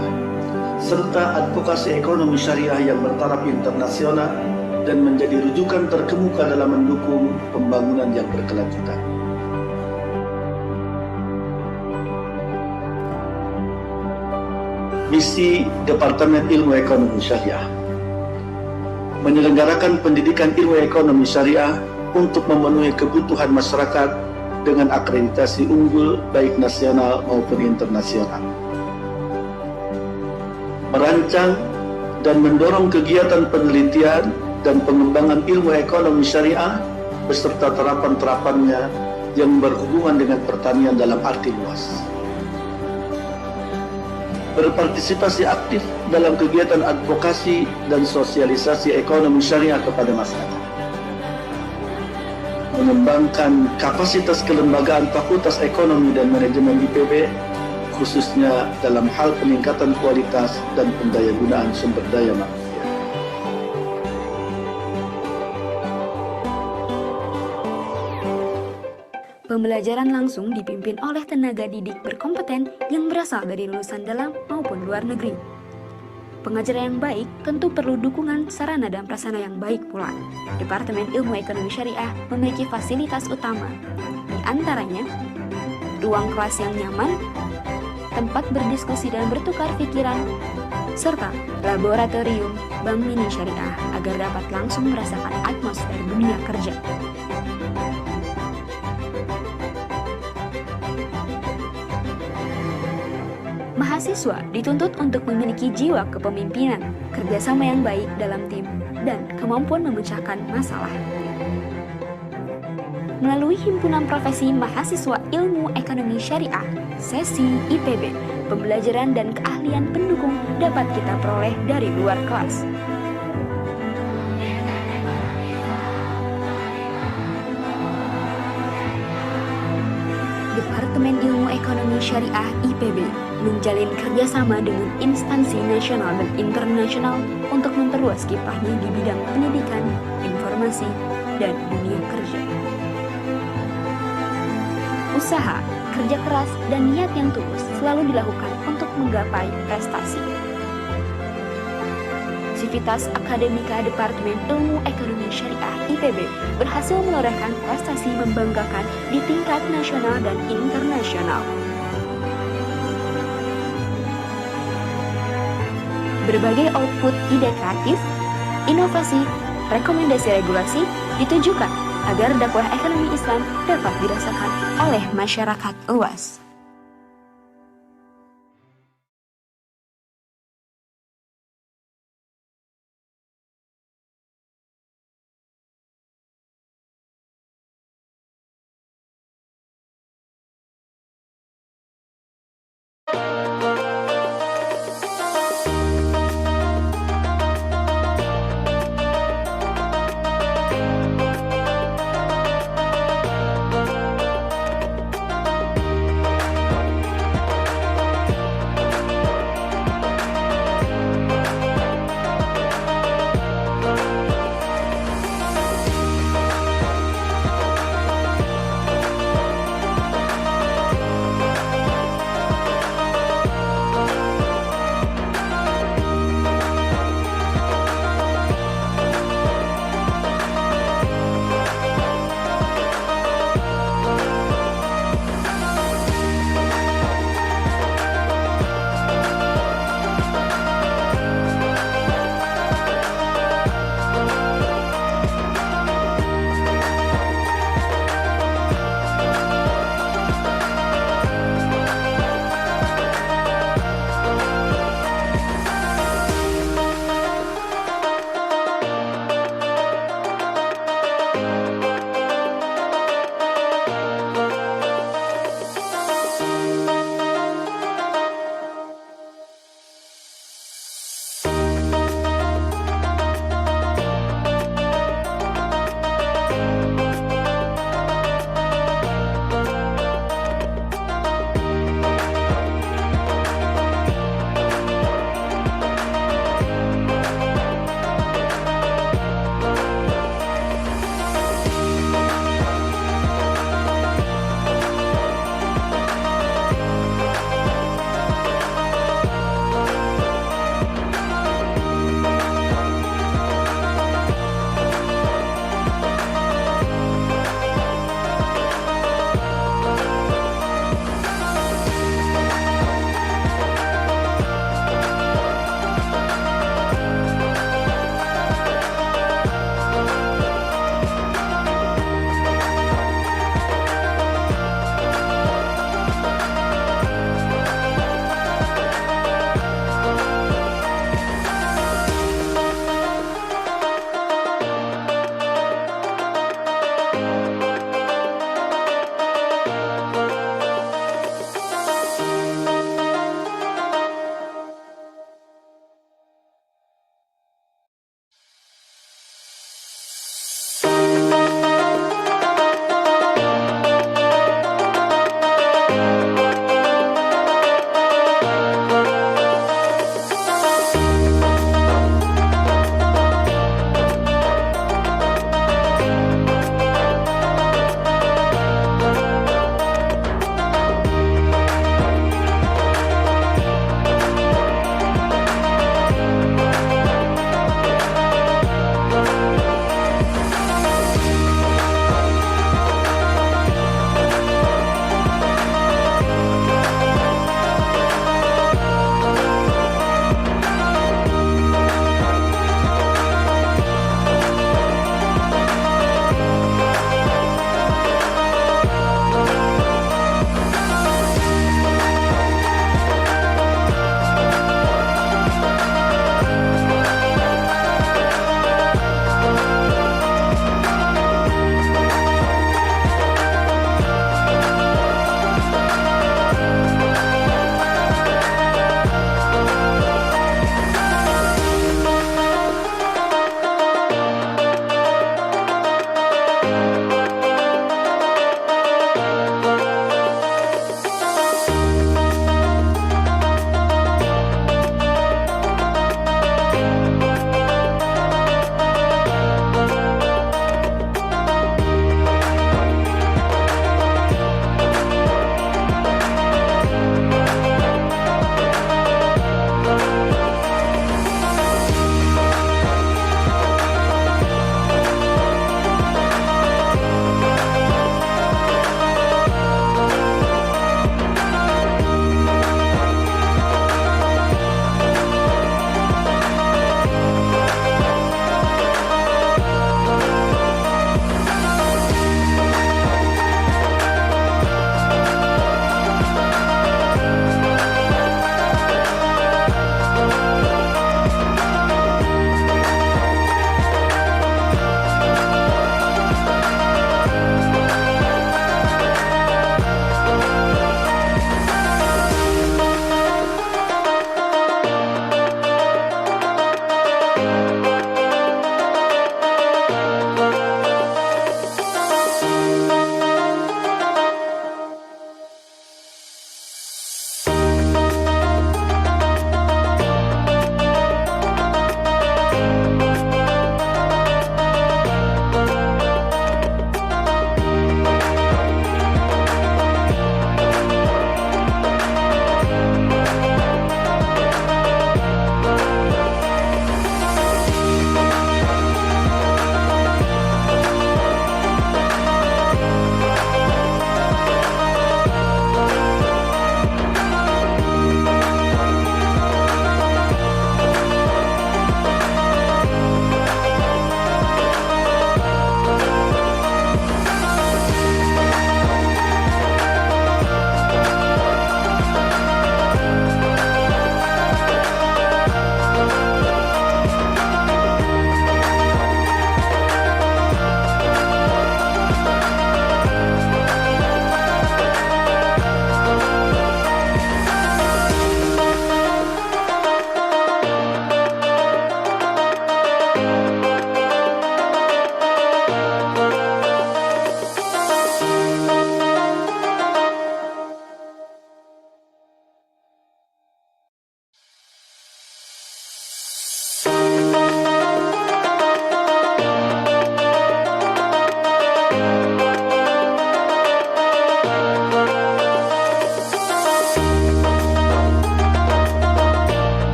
serta advokasi ekonomi syariah yang bertaraf internasional dan menjadi rujukan terkemuka dalam mendukung pembangunan yang berkelanjutan. Misi Departemen Ilmu Ekonomi Syariah menyelenggarakan pendidikan ilmu ekonomi syariah untuk memenuhi kebutuhan masyarakat dengan akreditasi unggul baik nasional maupun internasional. Merancang dan mendorong kegiatan penelitian dan pengembangan ilmu ekonomi syariah beserta terapan-terapannya yang berhubungan dengan pertanian dalam arti luas. Berpartisipasi aktif dalam kegiatan advokasi dan sosialisasi ekonomi syariah kepada masyarakat. Mengembangkan kapasitas kelembagaan Fakultas Ekonomi dan Manajemen IPB, khususnya dalam hal peningkatan kualitas dan pendayagunaan sumber daya manusia. Pembelajaran langsung dipimpin oleh tenaga didik berkompeten yang berasal dari lulusan dalam maupun luar negeri. Pengajaran yang baik tentu perlu dukungan sarana dan prasarana yang baik pula. Departemen Ilmu Ekonomi Syariah memiliki fasilitas utama, di antaranya ruang kelas yang nyaman, tempat berdiskusi dan bertukar pikiran, serta laboratorium Bank Mini Syariah agar dapat langsung merasakan atmosfer dunia kerja. Mahasiswa dituntut untuk memiliki jiwa kepemimpinan, kerjasama yang baik dalam tim, dan kemampuan memecahkan masalah. Melalui Himpunan Profesi Mahasiswa Ilmu Ekonomi Syariah, sesi IPB, pembelajaran dan keahlian pendukung dapat kita peroleh dari luar kelas. Departemen Ilmu Ekonomi Syariah IPB menjalin kerjasama dengan instansi nasional dan internasional untuk memperluas kiprahnya di bidang pendidikan, informasi, dan dunia kerja. Usaha, kerja keras, dan niat yang tulus selalu dilakukan untuk menggapai prestasi. Sivitas Akademika Departemen Ilmu Ekonomi Syariah IPB berhasil menorehkan prestasi membanggakan di tingkat nasional dan internasional. Berbagai output ide kreatif, inovasi, rekomendasi regulasi ditujukan agar dakwah ekonomi Islam dapat dirasakan oleh masyarakat luas.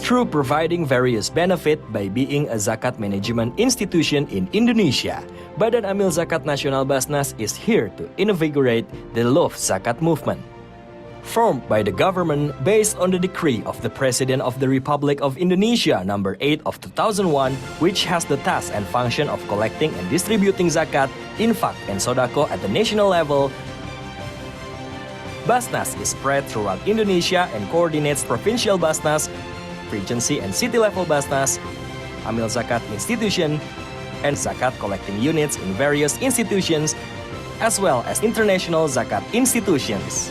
through providing various benefit by being a zakat management institution in Indonesia. Badan Amil Zakat Nasional Basnas is here to invigorate the Love Zakat movement. Formed by the government based on the decree of the President of the Republic of Indonesia number 8 of 2001, which has the task and function of collecting and distributing zakat, infak, and sodako at the national level, Basnas is spread throughout Indonesia and coordinates provincial Basnas, Regency and city level Basnas, Amil Zakat institution, and zakat collecting units in various institutions, as well as international zakat institutions.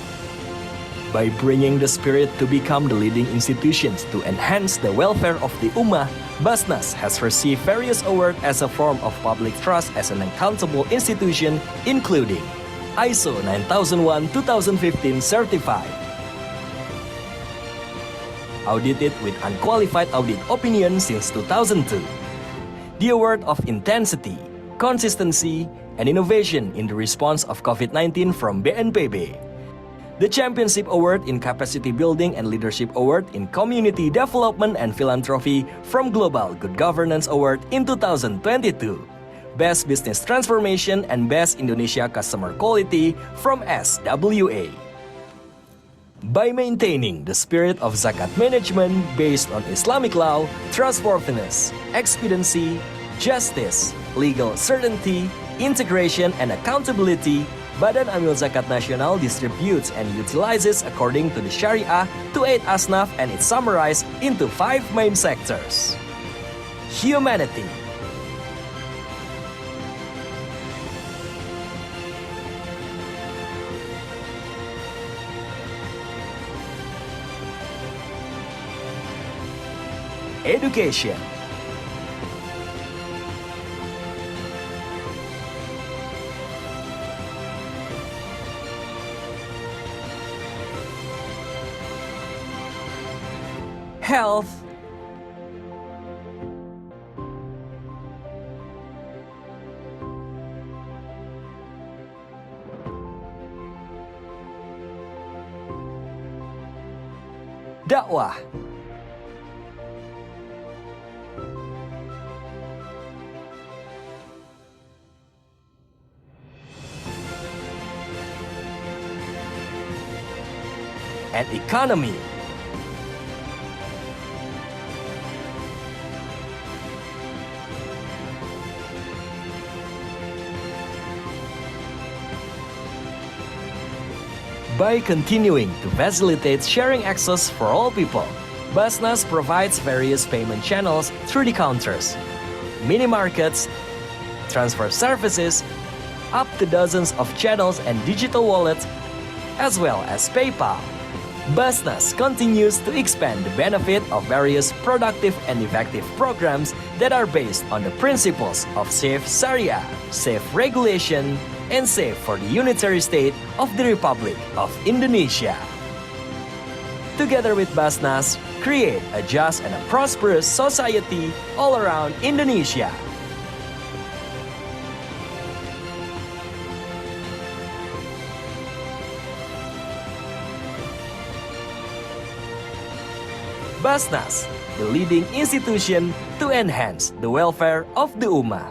By bringing the spirit to become the leading institutions to enhance the welfare of the Ummah, Basnas has received various awards as a form of public trust as an accountable institution, including ISO 9001-2015 certified, audited with unqualified audit opinion since 2002, the award of intensity, consistency, and innovation in the response of COVID-19 from BNPB, the Championship Award in Capacity Building and Leadership Award in Community Development and Philanthropy from Global Good Governance Award in 2022, Best Business Transformation and Best Indonesia Customer Quality from SWA. By maintaining the spirit of zakat management based on Islamic law, trustworthiness, expediency, justice, legal certainty, integration, and accountability, Badan Amil Zakat Nasional distributes and utilizes according to the Sharia to aid Asnaf, and it's summarized into 5 main sectors. Humanity, education, health, dakwah, and economy. By continuing to facilitate sharing access for all people, Basnas provides various payment channels through the counters, mini markets, transfer services, up to dozens of channels and digital wallets, as well as PayPal. Basnas continues to expand the benefit of various productive and effective programs that are based on the principles of safe Sharia, safe regulation, and safe for the unitary state of the Republic of Indonesia. Together with Basnas, create a just and a prosperous society all around Indonesia. Basnas, the leading institution to enhance the welfare of the Ummah.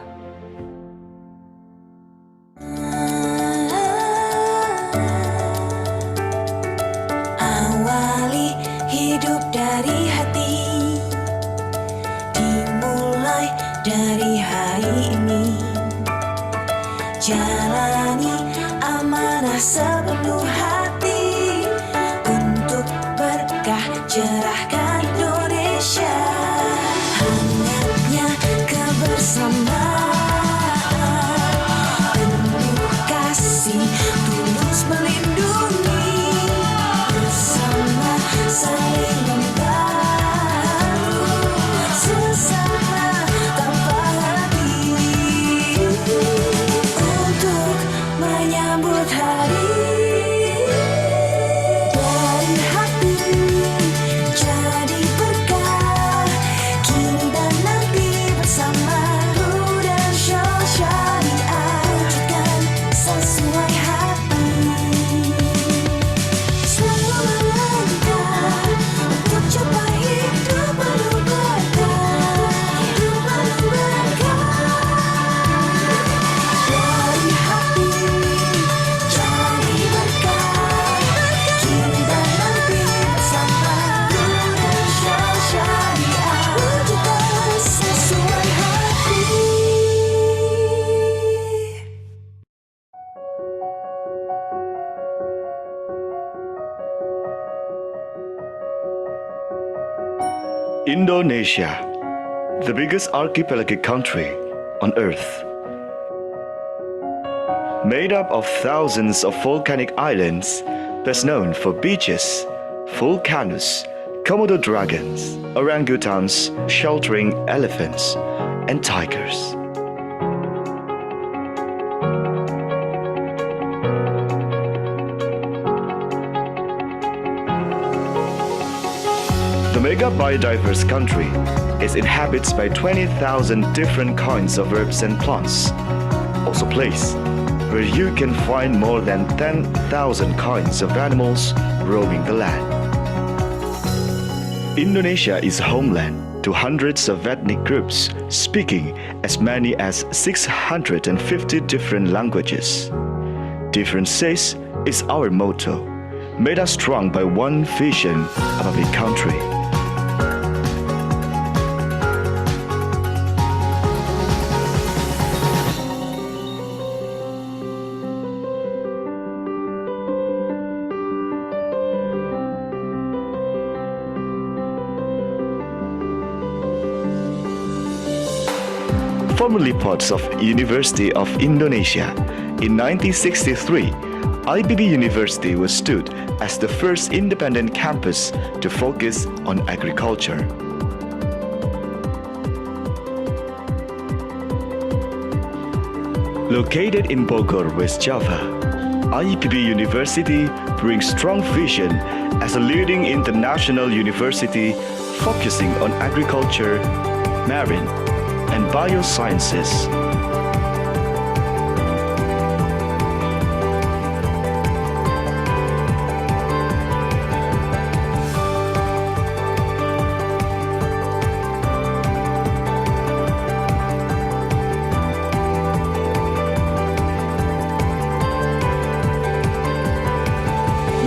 Awali hidup dari hati, dimulai dari hari ini. Jalani amanah sepenuh hati untuk berkah cerahkan Indonesia. Hangatnya kebersamaan, penuh kasih, tulus melindungi, bersama saling membantu, sesama tanpa henti, untuk menyambut hari Indonesia, the biggest archipelagic country on Earth. Made up of thousands of volcanic islands, best known for beaches, volcanoes, Komodo dragons, orangutans sheltering elephants, and tigers. The mega biodiverse country is inhabited by 20,000 different kinds of herbs and plants, also place where you can find more than 10,000 kinds of animals roaming the land. Indonesia is homeland to hundreds of ethnic groups speaking as many as 650 different languages. Differences is our motto, made us strong by one vision of a big country. Formerly parts of University of Indonesia, in 1963, IPB University was stood as the first independent campus to focus on agriculture. Located in Bogor, West Java, IPB University brings strong vision as a leading international university focusing on agriculture, marine, and biosciences.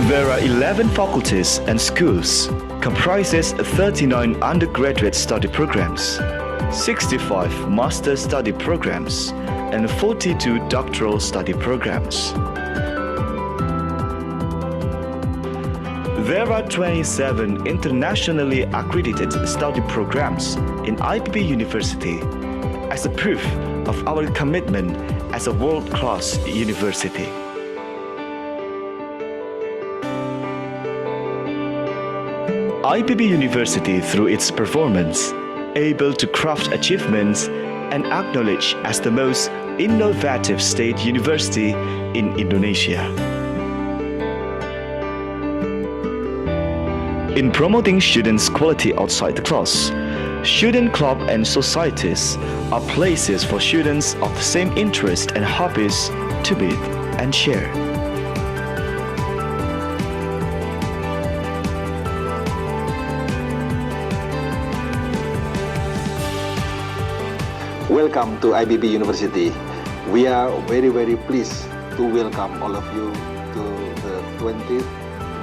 There are 11 faculties and schools, comprises 39 undergraduate study programs, 65 master study programs, and 42 doctoral study programs. There are 27 internationally accredited study programs in IPB University as a proof of our commitment as a world-class university. IPB University, through its performance, able to craft achievements and acknowledged as the most innovative state university in Indonesia. In promoting students' quality outside the class, student club and societies are places for students of the same interest and hobbies to meet and share. Welcome to IBB University. We are very pleased to welcome all of you to the 20th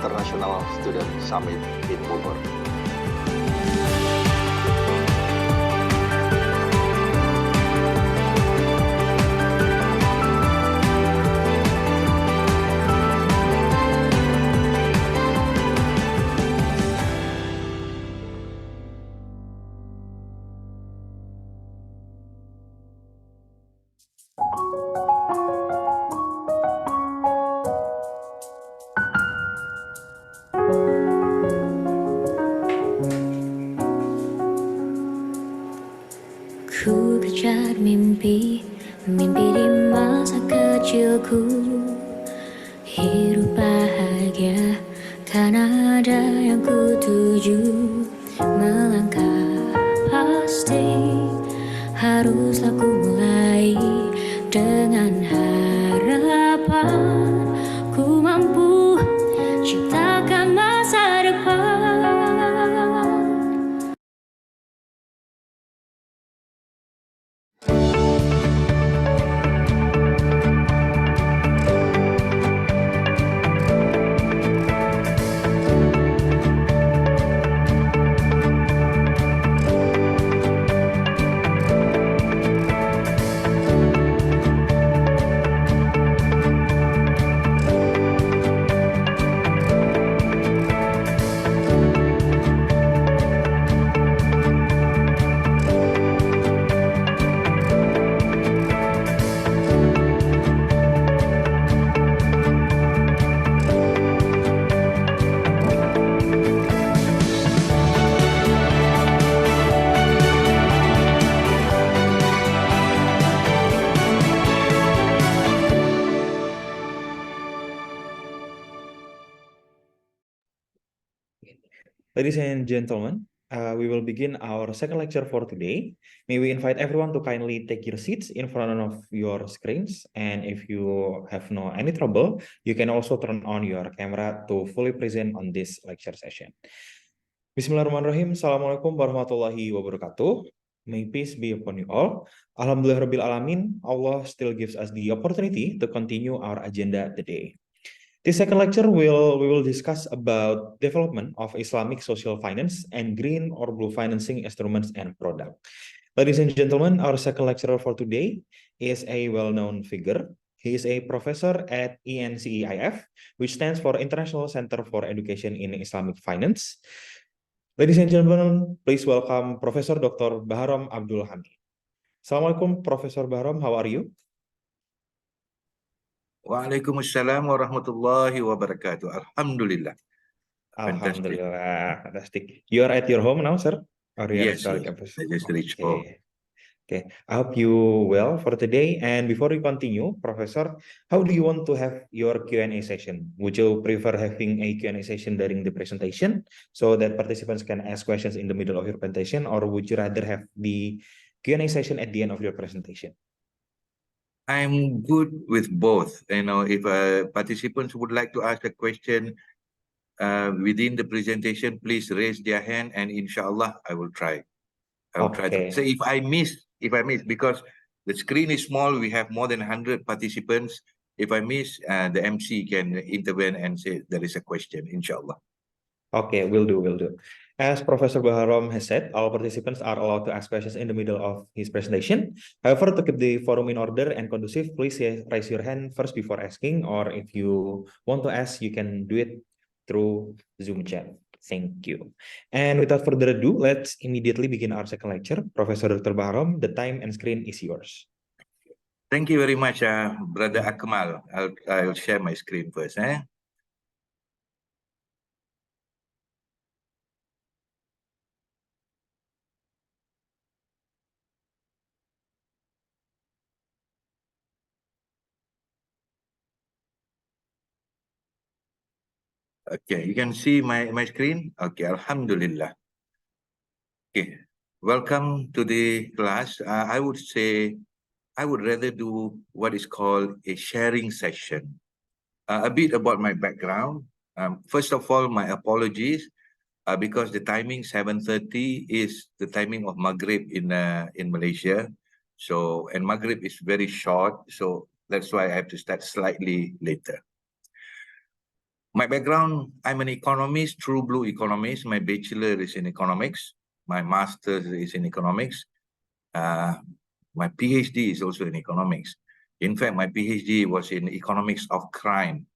International Student Summit in Bogor. Ku kejar mimpi, mimpi di masa kecilku. Hidup bahagia, karena ada yang ku tuju. Melangkah pasti, haruslah ku mulai dengan harapan. Ku mampu ciptakan masa depan. Ladies and gentlemen, we will begin our second lecture for today. May we invite everyone to kindly take your seats in front of your screens. And if you have no any trouble, you can also turn on your camera to fully present on this lecture session. Bismillahirrahmanirrahim. Assalamualaikum warahmatullahi wabarakatuh. May peace be upon you all. Alhamdulillahirabbil alamin. Allah still gives us the opportunity to continue our agenda today. This second lecture we will discuss about development of Islamic social finance and green or blue financing instruments and product. Ladies and gentlemen, our second lecturer for today is a well-known figure. He is a professor at IESWC, which stands for International Center for Education in Islamic Finance. Ladies and gentlemen, please welcome Professor Dr. Baharom Abdul Hamid. Assalamualaikum, Professor Baharom. How are you? Waalaikumsalam warahmatullahi wabarakatuh. Alhamdulillah. Alhamdulillah, fantastic. You are at your home now, sir? Or you are Yes, at yes. campus? I just reached home. Okay. I hope you well for today. And before we continue, Professor, how do you want to have your Q&A session? Would you prefer having a Q&A session during the presentation so that participants can ask questions in the middle of your presentation, or would you rather have the Q&A session at the end of your presentation? I'm good with both. You know, if participants would like to ask a question within the presentation, please raise their hand, and inshallah, I will try. I will try to. So if I miss, because the screen is small, we have more than 100 participants. If I miss, the MC can intervene and say there is a question, inshallah. Okay, will do. As Professor Baharom has said, all participants are allowed to ask questions in the middle of his presentation. However, to keep the forum in order and conducive, please raise your hand first before asking, or if you want to ask, you can do it through Zoom chat. Thank you. And without further ado, let's immediately begin our second lecture. Professor Dr. Baharom, the time and screen is yours. Thank you very much, Brother Akmal. I'll share my screen first. Okay, you can see my screen? Okay, Alhamdulillah. Okay, welcome to the class. I would say I would rather do what is called a sharing session. A bit about my background. First of all, my apologies because the timing 7:30 is the timing of Maghrib in Malaysia. So, and Maghrib is very short, so that's why I have to start slightly later. My background, I'm an economist, true blue economist. My bachelor is in economics. My master's is in economics. My PhD is also in economics. In fact, my PhD was in economics of crime.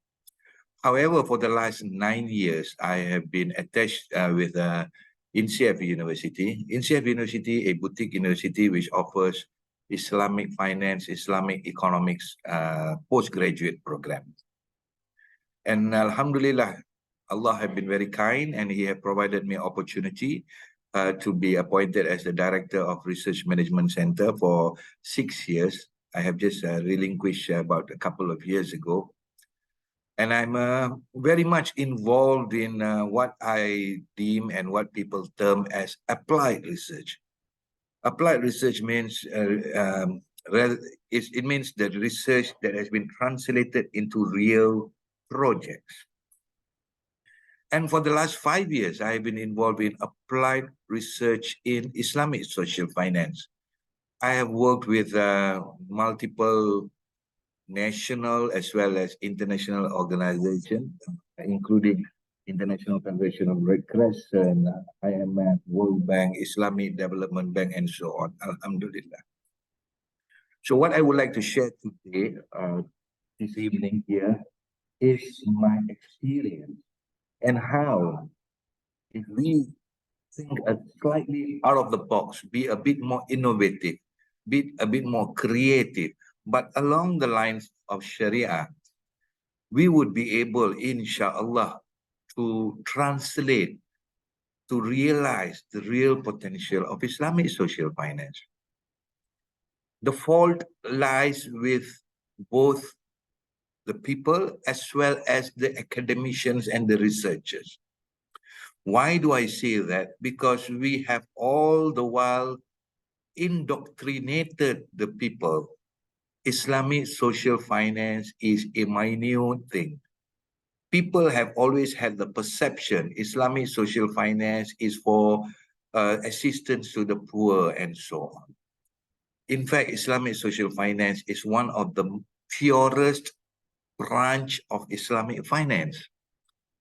However, for the last 9 years, I have been attached with IESWC University. IESWC University, a boutique university which offers Islamic finance, Islamic economics postgraduate program. And Alhamdulillah, Allah has been very kind and He has provided me opportunity to be appointed as the Director of Research Management Center for 6 years. I have just relinquished about a couple of years ago. And I'm very much involved in what I deem and what people term as applied research. Applied research means it means the research that has been translated into real projects. And for the last 5 years, I have been involved in applied research in Islamic social finance. I have worked with multiple national as well as international organizations, including International Federation of Red Crescent, IMF, World Bank, Islamic Development Bank, and so on. Alhamdulillah. So what I would like to share today, this evening here, is my experience and how, if we think slightly out of the box, be a bit more innovative, be a bit more creative, but along the lines of Sharia, we would be able, inshallah, to translate, to realize the real potential of Islamic social finance. The fault lies with both the people as well as the academicians and the researchers. Why do I say that? Because we have all the while indoctrinated the people. Islamic social finance is a minute thing. People have always had the perception Islamic social finance is for assistance to the poor and so on. In fact, Islamic social finance is one of the purest branch of Islamic finance.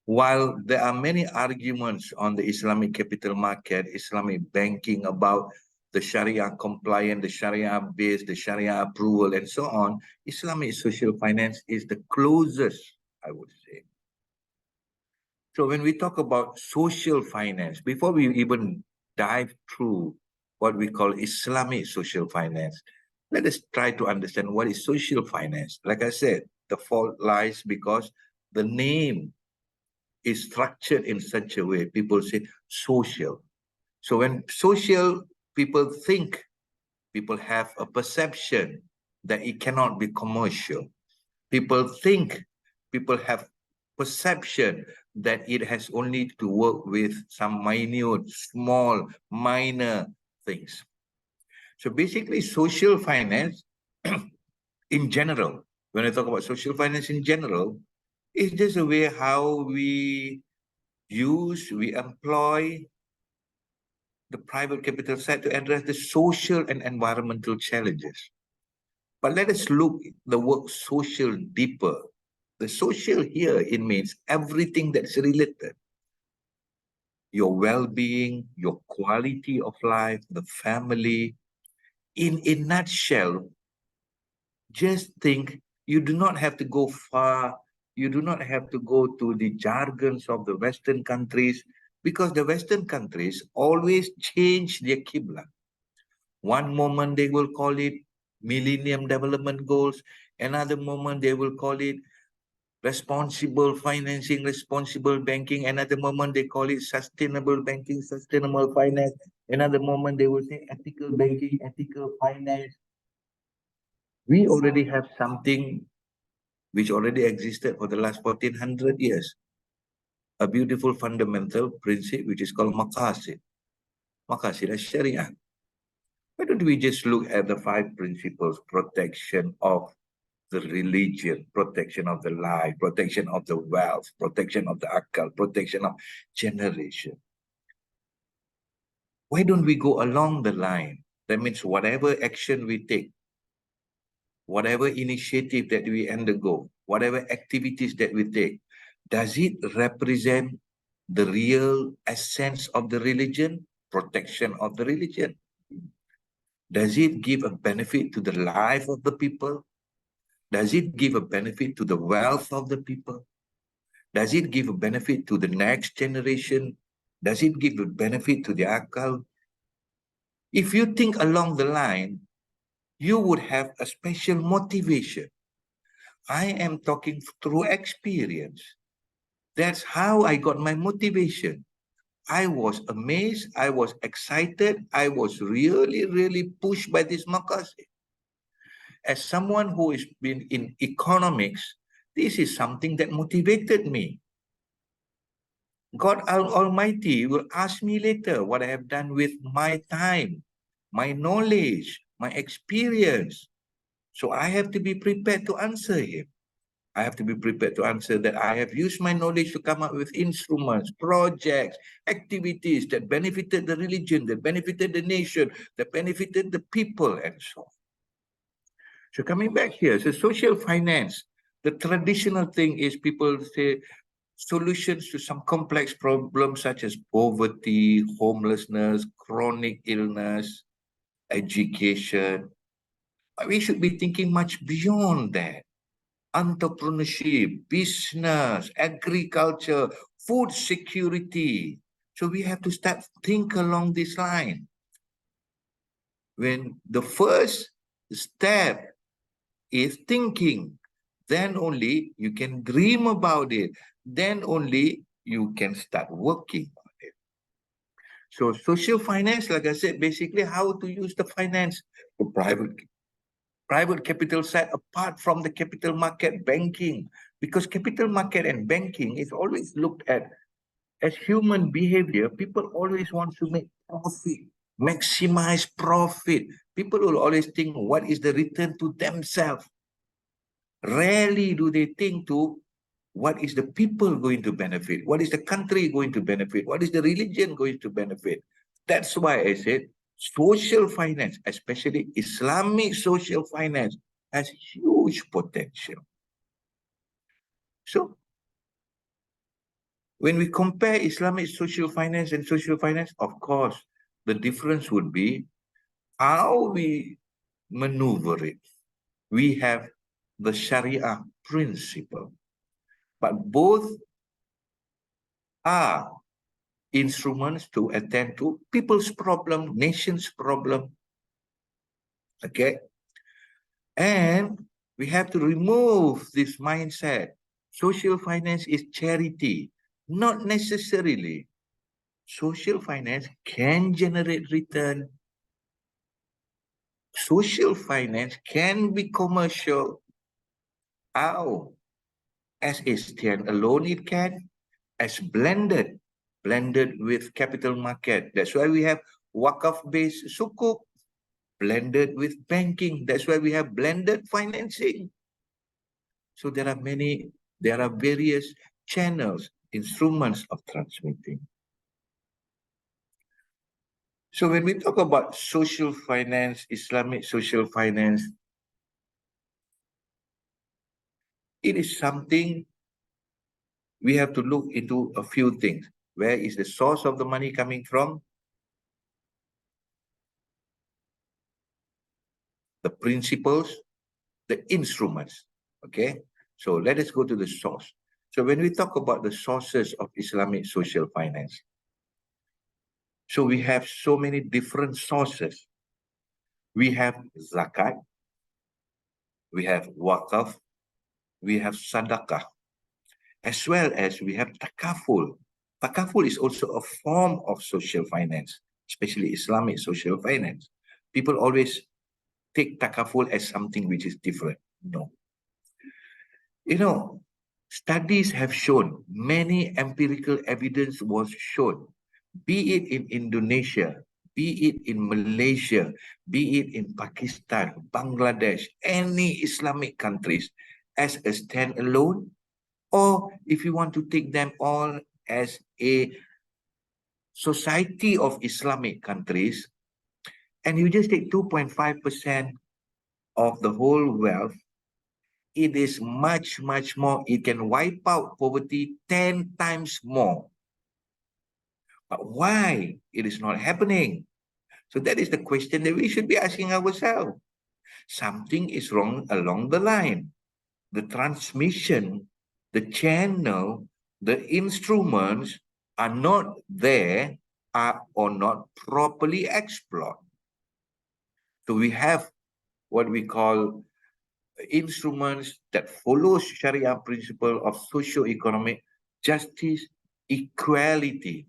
While there are many arguments on the Islamic capital market, Islamic banking about the Sharia compliant, the Sharia based, the Sharia approval, and so on, Islamic social finance is the closest, I would say. So when we talk about social finance, before we even dive through what we call Islamic social finance, let us try to understand what is social finance. Like I said, the fault lies because the name is structured in such a way, people say social. So when social, people think, people have a perception that it cannot be commercial. People think, people have perception that it has only to work with some minute, small, minor things. So basically, social finance in general, when I talk about social finance in general, is just a way how we we employ the private capital side to address the social and environmental challenges. But let us look the word social deeper. The social here, it means everything that's related. Your well-being, your quality of life, the family. In a nutshell, just think, you do not have to go far. You do not have to go to the jargons of the Western countries, because the Western countries always change their Qibla. One moment they will call it Millennium Development Goals. Another moment they will call it responsible financing, responsible banking. Another moment they call it sustainable banking, sustainable finance. Another moment they will say ethical banking, ethical finance. We already have something which already existed for the last 1400 years. A beautiful fundamental principle which is called maqasid. Maqasid al-Sharia. Why don't we just look at the 5 principles? Protection of the religion, protection of the life, protection of the wealth, protection of the akal, protection of generation. Why don't we go along the line? That means whatever action we take, whatever initiative that we undergo, whatever activities that we take, does it represent the real essence of the religion, protection of the religion? Does it give a benefit to the life of the people? Does it give a benefit to the wealth of the people? Does it give a benefit to the next generation? Does it give a benefit to the akal? If you think along the line, you would have a special motivation. I am talking through experience. That's how I got my motivation. I was amazed, I was excited, I was really, really pushed by this maqasid. As someone who has been in economics, this is something that motivated me. God Almighty will ask me later what I have done with my time, my knowledge, my experience. So I have to be prepared to answer him. I have to be prepared to answer that I have used my knowledge to come up with instruments, projects, activities that benefited the religion, that benefited the nation, that benefited the people, and so on. So coming back here, so social finance, the traditional thing is people say solutions to some complex problems such as poverty, homelessness, chronic illness, education. We should be thinking much beyond that. Entrepreneurship, business, agriculture, food security. So we have to start think along this line. When the first step is thinking, then only you can dream about it. Then only you can start working on it. So social finance, like I said, basically how to use the finance for private capital side apart from the capital market banking, because capital market and banking is always looked at as human behavior, people always want to make profit, maximize profit. People will always think, what is the return to themselves? Rarely do they think to what is the people going to benefit? What is the country going to benefit? What is the religion going to benefit? That's why I said social finance, especially Islamic social finance, has huge potential. So, when we compare Islamic social finance and social finance, of course, the difference would be how we maneuver it. We have the Sharia principle, but both are instruments to attend to people's problem, nation's problem. Okay? And we have to remove this mindset. Social finance is charity. Not necessarily. Social finance can generate return. Social finance can be commercial. How? As a standalone it can, as blended with capital market. That's why we have wakaf-based sukuk, blended with banking. That's why we have blended financing. So there are various channels, instruments of transmitting. So when we talk about social finance, Islamic social finance, it is something we have to look into a few things. Where is the source of the money coming from? The principles, the instruments. Okay, so let us go to the source. So when we talk about the sources of Islamic social finance, so we have so many different sources. We have zakat, we have waqaf, we have sadaqah, as well as we have takaful. Takaful is also a form of social finance, especially Islamic social finance. People always take takaful as something which is different. No. You know, studies have shown, many empirical evidence was shown, be it in Indonesia, be it in Malaysia, be it in Pakistan, Bangladesh, any Islamic countries, as a standalone, or if you want to take them all as a society of Islamic countries, and you just take 2.5% of the whole wealth, it is much, much more. It can wipe out poverty 10 times more. But why it is not happening? So that is the question that we should be asking ourselves. Something is wrong along the line. The transmission, the channel, the instruments are not there, or not properly explored. So we have what we call instruments that follow Sharia principle of socio-economic justice, equality,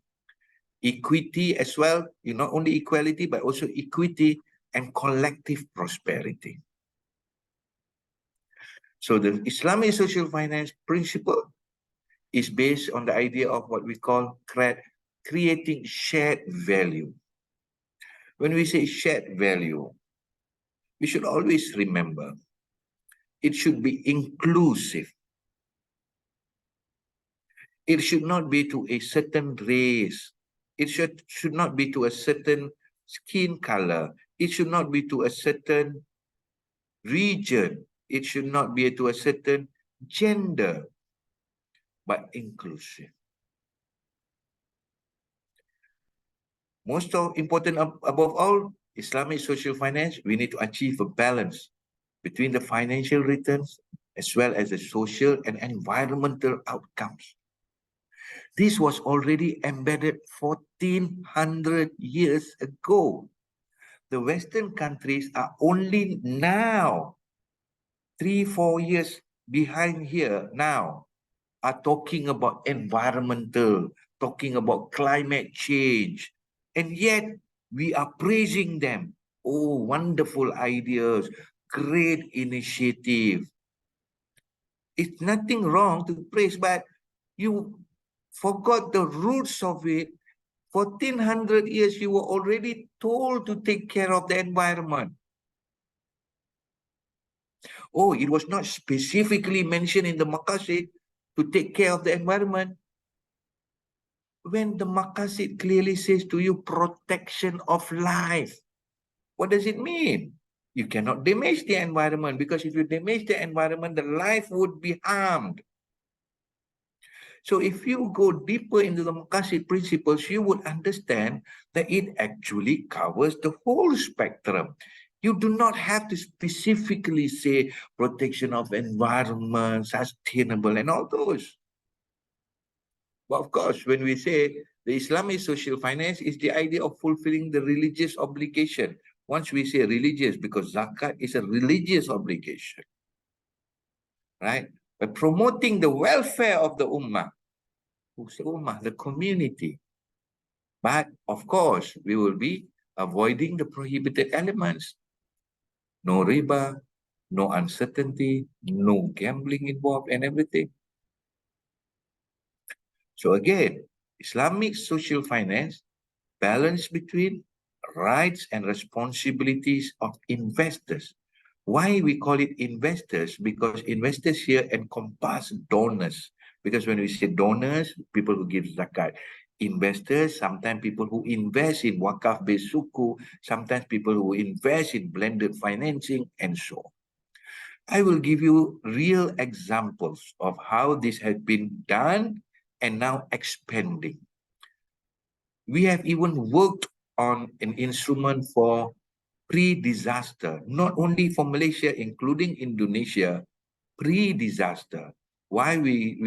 equity as well, not only equality, but also equity and collective prosperity. So the Islamic social finance principle is based on the idea of what we call creating shared value. When we say shared value, we should always remember it should be inclusive. It should not be to a certain race. It should not be to a certain skin color. It should not be to a certain region. It should not be to a certain gender, but inclusive. Most important above all, Islamic social finance, we need to achieve a balance between the financial returns as well as the social and environmental outcomes. This was already embedded 1400 years ago. The Western countries are only now, 3-4 years behind here now, are talking about environmental, talking about climate change. And yet we are praising them. Oh, wonderful ideas, great initiative. It's nothing wrong to praise, but you forgot the roots of it. 1400 years, you were already told to take care of the environment. Oh, it was not specifically mentioned in the Maqasid to take care of the environment. When the Maqasid clearly says to you, protection of life, what does it mean? You cannot damage the environment, because if you damage the environment, the life would be harmed. So if you go deeper into the Maqasid principles, you would understand that it actually covers the whole spectrum. You do not have to specifically say protection of environment, sustainable, and all those. But of course, when we say the Islamic social finance is the idea of fulfilling the religious obligation. Once we say religious, because zakat is a religious obligation, right? But promoting the welfare of the ummah, who's the ummah, the community. But of course, we will be avoiding the prohibited elements. No riba, no uncertainty, no gambling involved, and everything. So again, Islamic social finance balance between rights and responsibilities of investors. Why we call it investors? Because investors here encompass donors. Because when we say donors, people who give zakat. Investors, sometimes people who invest in wakaf-based suku, sometimes people who invest in blended financing, and so on. I will give you real examples of how this has been done and now expanding. We have even worked on an instrument for pre-disaster, not only for Malaysia, including Indonesia, pre-disaster. Why we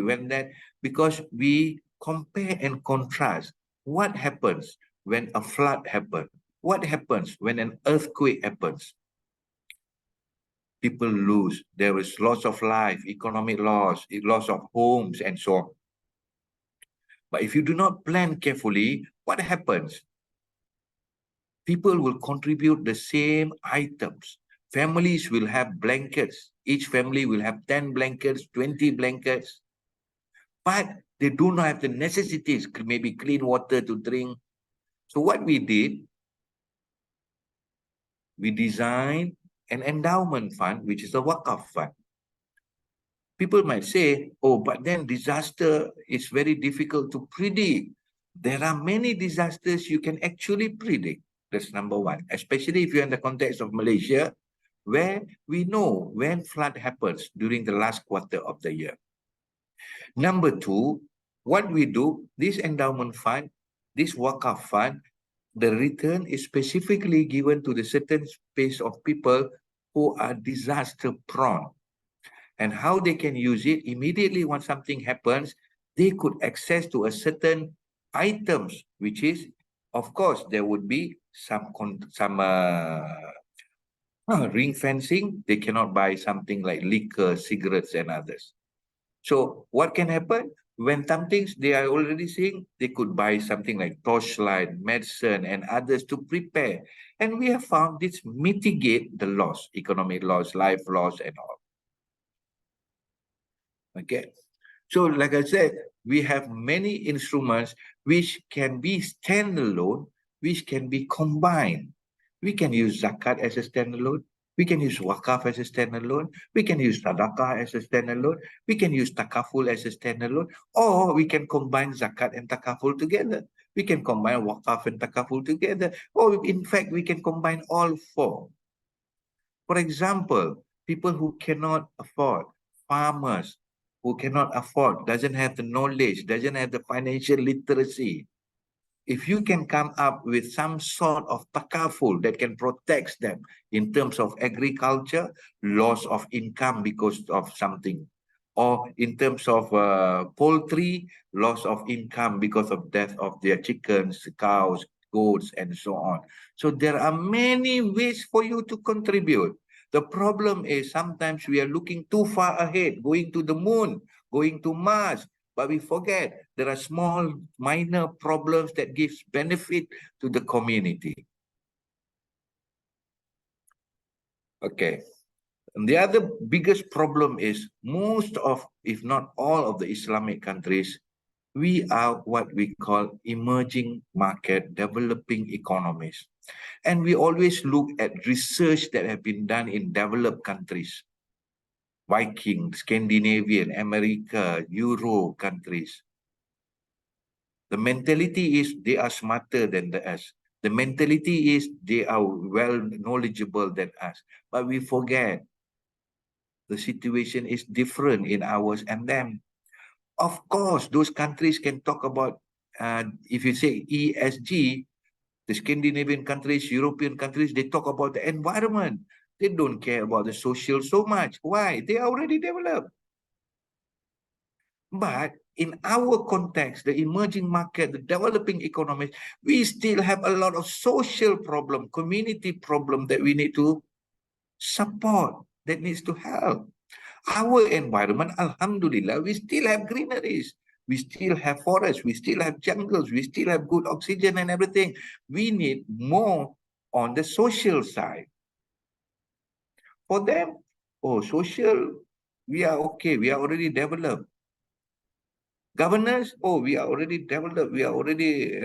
went there? Because we compare and contrast what happens when a flood happens, what happens when an earthquake happens. People lose, there is loss of life, economic loss, loss of homes, and so on. But if you do not plan carefully, what happens? People will contribute the same items. Families will have blankets. Each family will have 10 blankets, 20 blankets. But they do not have the necessities, maybe clean water to drink. So what we did, we designed an endowment fund, which is a wakaf fund. People might say, oh, but then disaster is very difficult to predict. There are many disasters you can actually predict. That's number one, especially if you're in the context of Malaysia, where we know when flood happens during the last quarter of the year. Number two, what we do, this endowment fund, this wakaf fund, the return is specifically given to the certain space of people who are disaster prone. And how they can use it immediately when something happens, they could access to a certain items, which is, of course, there would be some ring fencing. They cannot buy something like liquor, cigarettes, and others. So what can happen? When some things they are already seeing, they could buy something like torchlight, medicine, and others to prepare. And we have found this mitigate the loss, economic loss, life loss, and all. Okay, so like I said, we have many instruments which can be standalone, which can be combined. We can use zakat as a standalone. We can use wakaf as a standalone. We can use sadaqah as a standalone. We can use takaful as a standalone. Or we can combine zakat and takaful together. We can combine wakaf and takaful together. Or in fact, we can combine all four. For example, people who cannot afford, farmers, who cannot afford, doesn't have the knowledge, doesn't have the financial literacy. If you can come up with some sort of takaful that can protect them in terms of agriculture, loss of income because of something, or in terms of poultry, loss of income because of death of their chickens, cows, goats, and so on. So there are many ways for you to contribute. The problem is sometimes we are looking too far ahead, going to the moon, going to Mars, but we forget there are small, minor problems that gives benefit to the community. Okay. And the other biggest problem is most of, if not all of the Islamic countries We are what we call emerging market developing economies. And we always look at research that have been done in developed countries. Viking, Scandinavian, America, Euro countries. The mentality is they are smarter than us. The mentality is they are well knowledgeable than us. But we forget the situation is different in ours and them. Of course, those countries can talk about, if you say ESG, the Scandinavian countries, European countries, they talk about the environment. They don't care about the social so much. Why? They are already developed. But in our context, the emerging market, the developing economies, we still have a lot of social problem, community problem that we need to support, that needs to help. Our environment, alhamdulillah, we still have greeneries. We still have forests, we still have jungles, we still have good oxygen and everything. We need more on the social side. For them, oh, social, we are okay, we are already developed. Governance, oh, we are already developed, we are already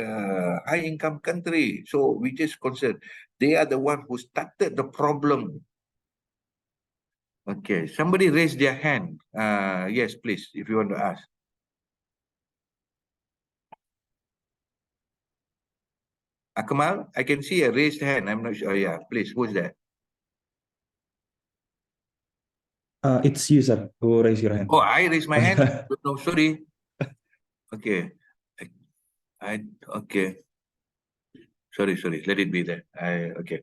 high-income country, so we just concerned. They are the one who started the problem. Okay, somebody raise their hand. Yes, please, if you want to ask. Akmal, I can see a raised hand. I'm not sure. Yeah, please, who's that? It's you, sir, who raise your hand. Oh, I raise my hand. No, sorry. Okay. Okay. Sorry. Let it be there. Okay.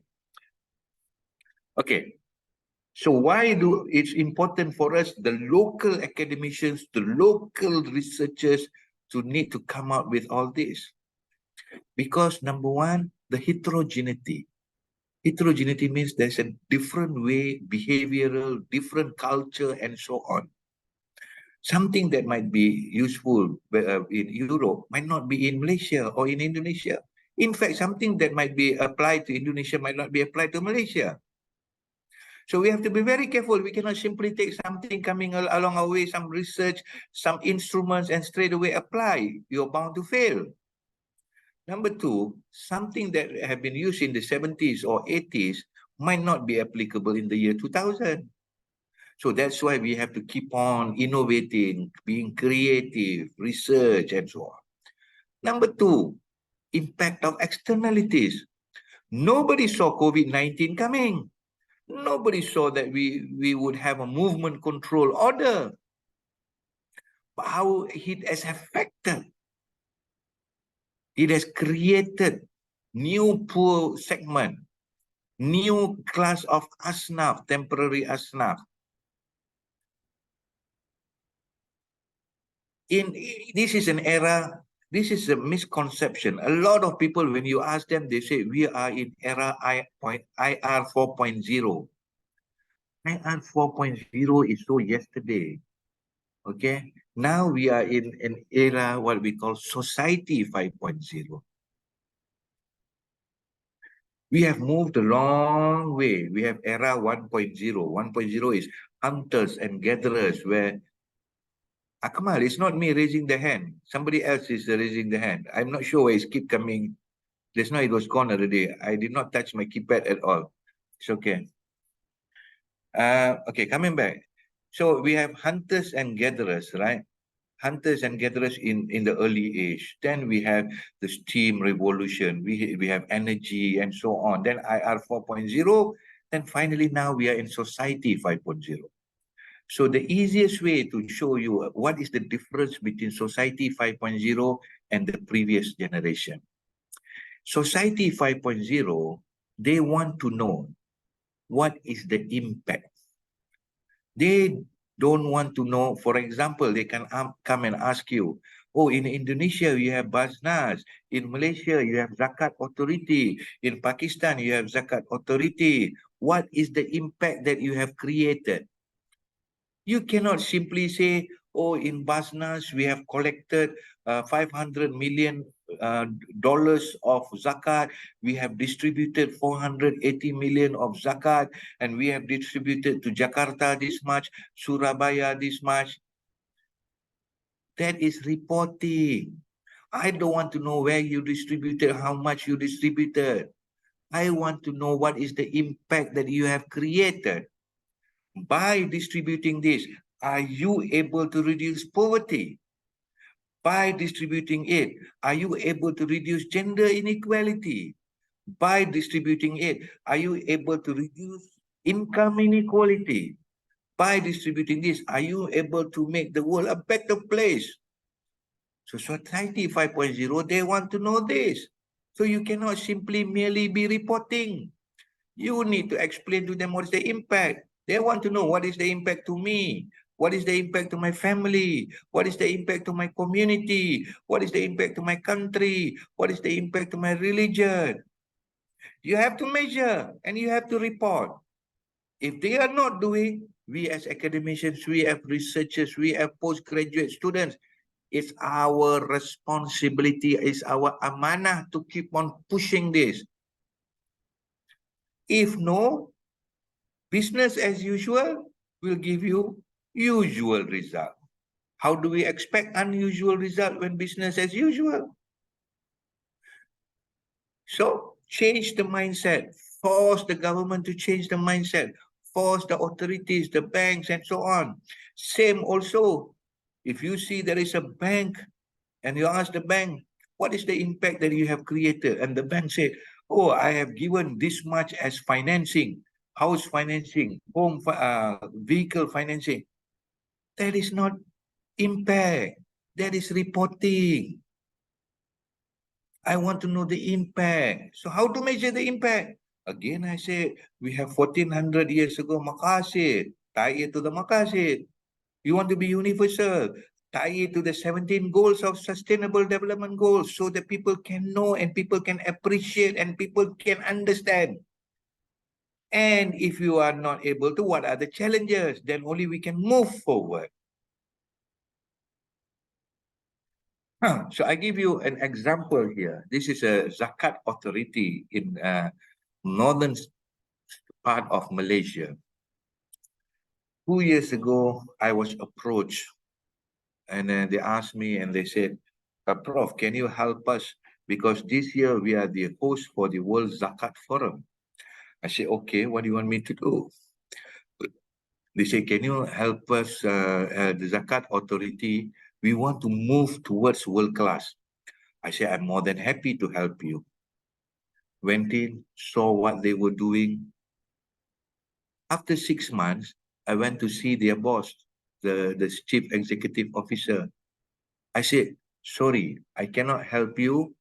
Okay. So why it's important for us, the local academicians, the local researchers, to need to come up with all this? Because number one, the heterogeneity. Heterogeneity means there's a different way, behavioral, different culture, and so on. Something that might be useful in Europe might not be in Malaysia or in Indonesia. In fact, something that might be applied to Indonesia might not be applied to Malaysia. So we have to be very careful. We cannot simply take something coming along our way, some research, some instruments, and straight away apply. You're bound to fail. Number two, something that have been used in the 70s or 80s might not be applicable in the year 2000. So that's why we have to keep on innovating, being creative, research, and so on. Number two, impact of externalities. Nobody saw COVID-19 coming. Nobody saw that we would have a movement control order. But how it has affected. It has created new poor segment, new class of asnaf, temporary asnaf. This is an era, this is a misconception. A lot of people, when you ask them, they say, we are in era IR 4.0. IR 4.0 is so yesterday. Okay, now we are in an era, what we call society 5.0. We have moved a long way. We have era 1.0. 1.0 is hunters and gatherers, where Akmal, it's not me raising the hand. Somebody else is raising the hand. I'm not sure why it's keep coming. Just now it was gone already. I did not touch my keypad at all. It's okay. Okay, coming back. So we have hunters and gatherers, right? Hunters and gatherers in the early age. Then we have the steam revolution. We have energy and so on. Then IR 4.0. Then finally now we are in society 5.0. So the easiest way to show you what is the difference between society 5.0 and the previous generation. Society 5.0, they want to know what is the impact. They don't want to know, for example, they can come and ask you, oh, in Indonesia, you have Basnas. In Malaysia, you have Zakat Authority. In Pakistan, you have Zakat Authority. What is the impact that you have created? You cannot simply say, oh, in Basnas, we have collected $500 million of zakat. We have distributed 480 million of zakat, and we have distributed to Jakarta this much, Surabaya this much. That is reporting. I don't want to know where you distributed, how much you distributed. I want to know what is the impact that you have created. By distributing this, are you able to reduce poverty? By distributing it, are you able to reduce gender inequality? By distributing it, are you able to reduce income inequality? By distributing this, are you able to make the world a better place? So Society 5.0, they want to know this. So you cannot simply merely be reporting. You need to explain to them what is the impact. They want to know what is the impact to me. What is the impact to my family? What is the impact to my community? What is the impact to my country? What is the impact to my religion? You have to measure and you have to report. If they are not doing, we as academicians, we have researchers, we have postgraduate students, it's our responsibility, it's our amanah to keep on pushing this. If no, business as usual will give you usual result. How do we expect unusual result when business as usual? So change the mindset, force the government to change the mindset, force the authorities, the banks and so on. Same also, if you see there is a bank and you ask the bank, what is the impact that you have created? And the bank said, oh, I have given this much as financing, house financing, home, vehicle financing. That is not impact. That is reporting. I want to know the impact. So how to measure the impact? Again, I say, we have 1400 years ago, maqasid. Tie it to the maqasid. You want to be universal. Tie it to the 17 goals of sustainable development goals so that people can know and people can appreciate and people can understand. And if you are not able to, what are the challenges? Then only we can move forward. So I give you an example here. This is a zakat authority in northern part of Malaysia. 2 years ago, I was approached and they asked me and they said, Prof, can you help us? Because this year we are the host for the World Zakat Forum. I said, okay, what do you want me to do? They say, can you help us, the Zakat Authority? We want to move towards world class. I said, I'm more than happy to help you. Went in, saw what they were doing. After 6 months, I went to see their boss, the chief executive officer. I said, sorry, I cannot help you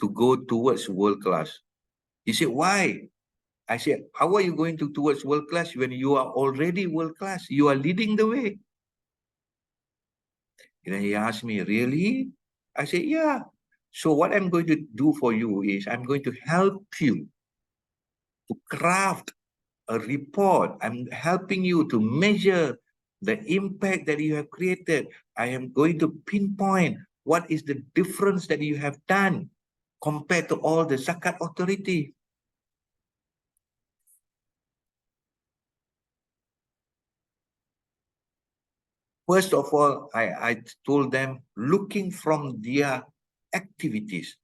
to go towards world class. He said, why? I said, how are you going towards world class when you are already world class? You are leading the way. And then he asked me, really? I said, yeah. So what I'm going to do for you is I'm going to help you to craft a report. I'm helping you to measure the impact that you have created. I am going to pinpoint what is the difference that you have done compared to all the zakat authority. First of all, I told them, looking from their activities.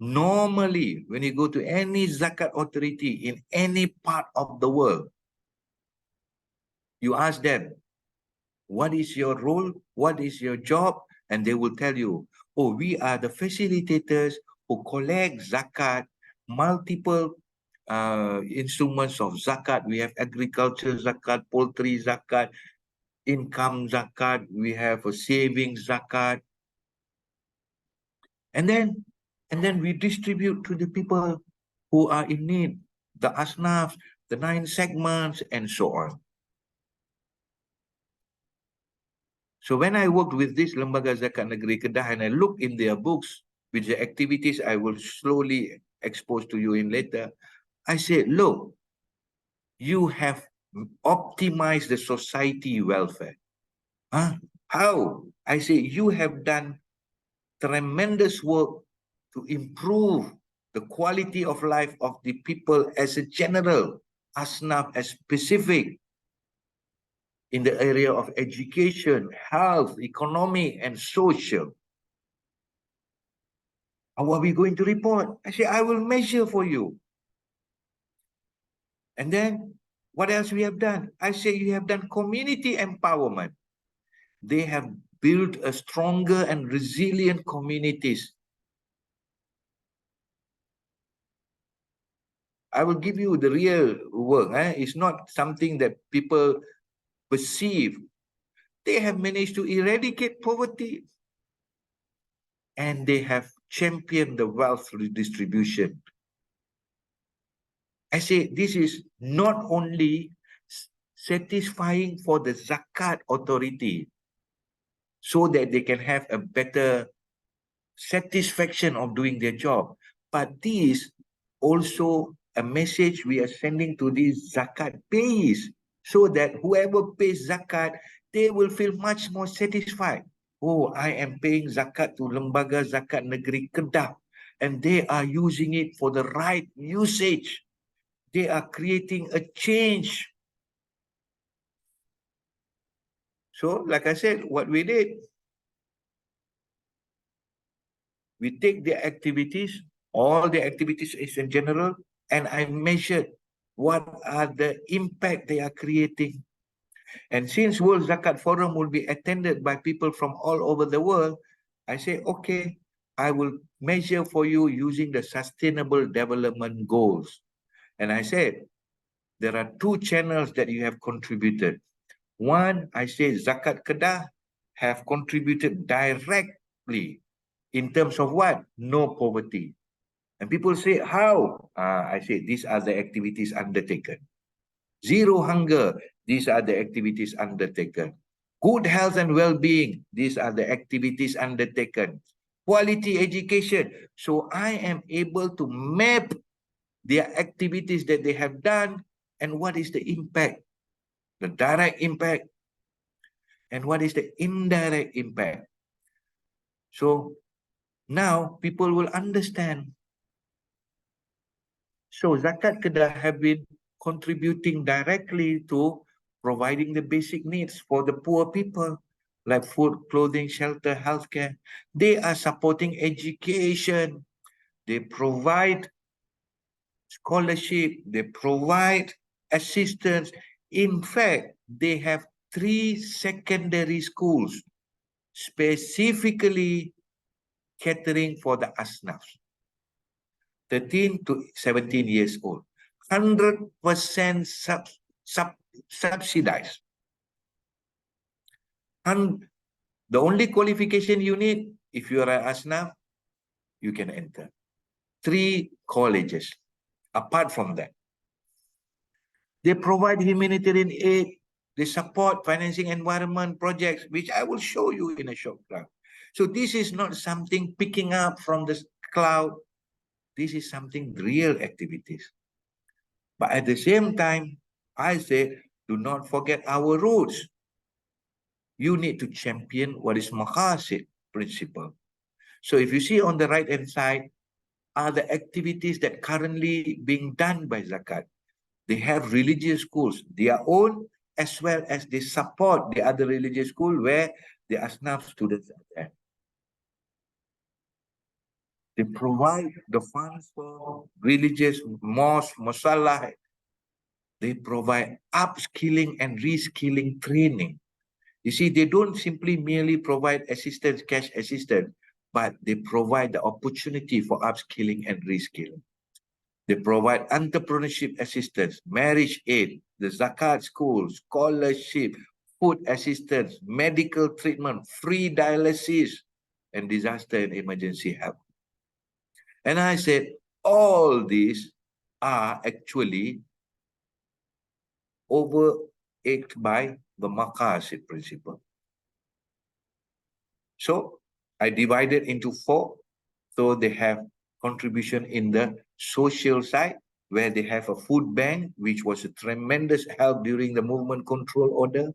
Normally, when you go to any zakat authority in any part of the world, you ask them, what is your role? What is your job? And they will tell you, oh, we are the facilitators who collect zakat, multiple instruments of zakat. We have agriculture zakat, poultry zakat, income zakat, we have a savings zakat. And then we distribute to the people who are in need, the asnaf, the 9 segments, and so on. So when I worked with this Lembaga Zakat Negeri Kedah and I looked in their books with the activities I will slowly expose to you in later, I said, look, you have optimized the society welfare. Huh? How? I say, you have done tremendous work to improve the quality of life of the people as a general, asnaf as specific. in the area of education, health, economy, and social. How are we going to report? I say, I will measure for you. And then what else we have done? I say, you have done community empowerment. They have built a stronger and resilient communities. I will give you the real work. It's not something that people perceive. They have managed to eradicate poverty, and they have championed the wealth redistribution. I say this is not only satisfying for the zakat authority so that they can have a better satisfaction of doing their job, but this also a message we are sending to these zakat payees so that whoever pays zakat, they will feel much more satisfied. Oh, I am paying zakat to Lembaga Zakat Negeri Kedah, and they are using it for the right usage. They are creating a change. So, like I said, what we did, we take the activities, all the activities in general, and I measured what are the impact they are creating. And since World Zakat Forum will be attended by people from all over the world, I say, okay, I will measure for you using the Sustainable Development Goals. And I said, there are two channels that you have contributed. One, I say Zakat Kedah have contributed directly in terms of what? No poverty. And people say, how? I say, these are the activities undertaken. Zero hunger, these are the activities undertaken. Good health and well-being, these are the activities undertaken. Quality education. So I am able to map their activities that they have done and what is the impact, the direct impact, and what is the indirect impact. So now people will understand. So Zakat Kedah have been contributing directly to providing the basic needs for the poor people, like food, clothing, shelter, healthcare. They are supporting education. They provide scholarship. They provide assistance. In fact, they have 3 secondary schools specifically catering for the asnafs, 13 to 17 years old, 100% subsidized. And the only qualification you need, if you are an asnaf, you can enter 3 colleges. Apart from that, they provide humanitarian aid. They support financing environment projects, which I will show you in a short time. So this is not something picking up from the cloud. This is something real activities. But at the same time, I say, do not forget our roots. You need to champion what is maqasid principle. So if you see on the right-hand side are the activities that currently being done by Zakat. They have religious schools, their own, as well as they support the other religious school where the Asnaf students are there. They provide the funds for religious mosque, masalah. They provide upskilling and reskilling training. You see, they don't simply merely provide assistance, cash assistance, but they provide the opportunity for upskilling and reskilling. They provide entrepreneurship assistance, marriage aid, the zakat school, scholarship, food assistance, medical treatment, free dialysis, and disaster and emergency help. And I said, all these are actually overacted by the maqasid principle. So I divided into 4. So they have contribution in the social side, where they have a food bank, which was a tremendous help during the movement control order.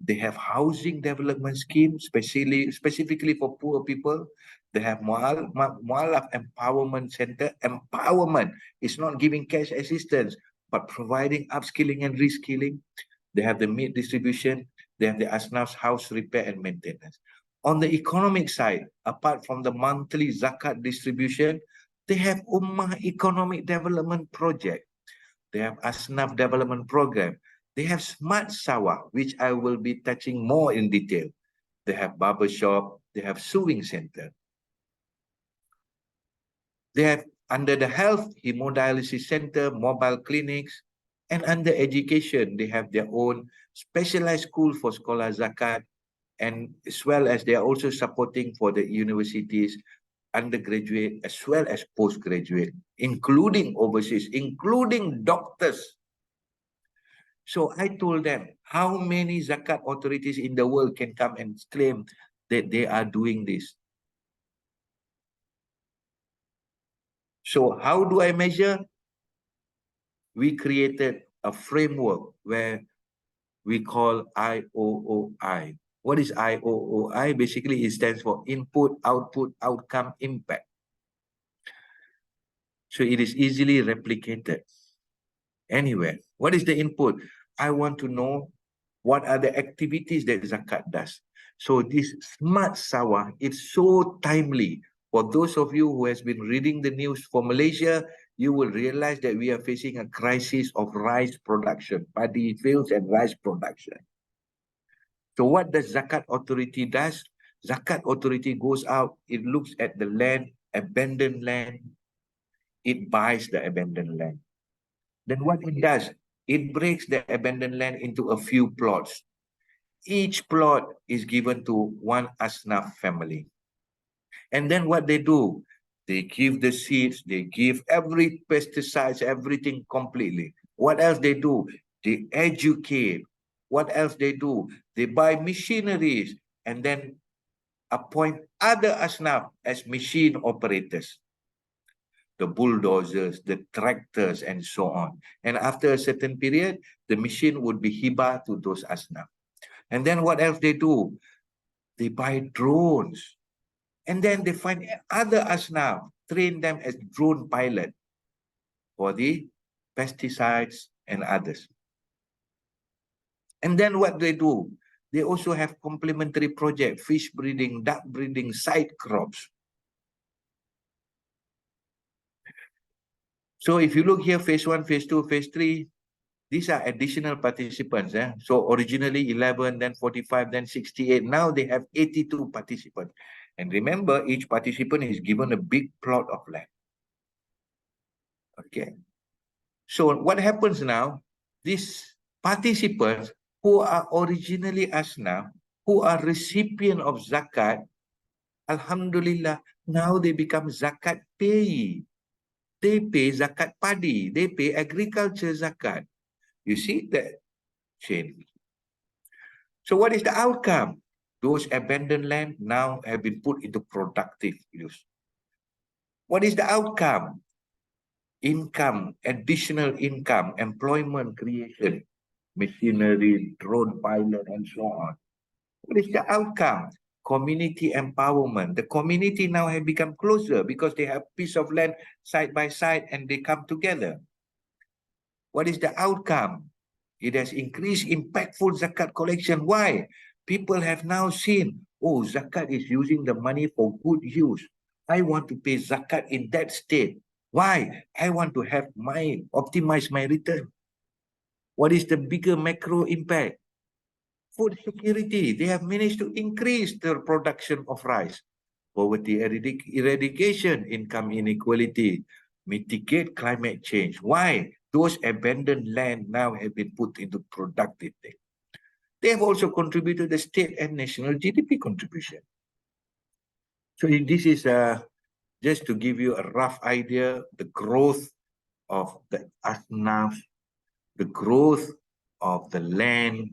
They have housing development scheme, specifically for poor people. They have Mualaf Empowerment Center. Empowerment is not giving cash assistance, but providing upskilling and reskilling. they have the meat distribution, they have the Asnaf's house repair and maintenance. On the economic side, apart from the monthly zakat distribution, they have Ummah Economic Development Project. They have Asnaf Development Program. They have Smart Sawah, which I will be touching more in detail. They have barber shop, they have sewing center. They have, under the health, hemodialysis center, mobile clinics, and under education, they have their own specialized school for Sekolah Zakat, and as well as they are also supporting for the universities, undergraduate as well as postgraduate, including overseas, including doctors. So I told them, how many zakat authorities in the world can come and claim that they are doing this? So how do I measure? We created a framework where we call IOOI. What is IOOI? Basically, it stands for Input, Output, Outcome, Impact. So it is easily replicated anywhere. What is the input? I want to know what are the activities that zakat does. So this Smart Sawah is so timely. For those of you who has been reading the news for Malaysia, you will realize that we are facing a crisis of rice production, paddy fields and rice production. So what does Zakat Authority does? Zakat Authority goes out, it looks at the land, abandoned land, it buys the abandoned land. Then what it does, it breaks the abandoned land into a few plots. Each plot is given to one Asnaf family. And then what they do, they give the seeds, they give every pesticides, everything completely. What else they do? They educate. What else they do? They buy machineries and then appoint other Asnaf as machine operators. The bulldozers, the tractors, and so on. And after a certain period, the machine would be hibah to those Asnaf. And then what else they do? They buy drones. And then they find other Asnaf, train them as drone pilot for the pesticides and others. And then what they do? They also have complementary project, fish breeding, duck breeding, side crops. So if you look here, phase 1, phase 2, phase 3, these are additional participants. So originally 11, then 45, then 68. Now they have 82 participants. And remember, each participant is given a big plot of land. Okay. So what happens now? These participants who are originally Asnaf, who are recipient of zakat, Alhamdulillah, now they become zakat payee. They pay zakat padi. They pay agriculture zakat. You see that change. So what is the outcome? Those abandoned land now have been put into productive use. What is the outcome? Income, additional income, employment creation, machinery, drone pilot, and so on. What is the outcome? Community empowerment. The community now have become closer because they have piece of land side by side and they come together. What is the outcome? It has increased impactful zakat collection. Why? People have now seen, oh, zakat is using the money for good use. I want to pay zakat in that state. Why? I want to have optimize my return. What is the bigger macro impact? Food security. They have managed to increase the production of rice. Poverty eradication, income inequality, mitigate climate change. Why? Those abandoned land now have been put into productive thing. They have also contributed the state and national GDP contribution. So this is just to give you a rough idea, the growth of the Asnaf, the growth of the land.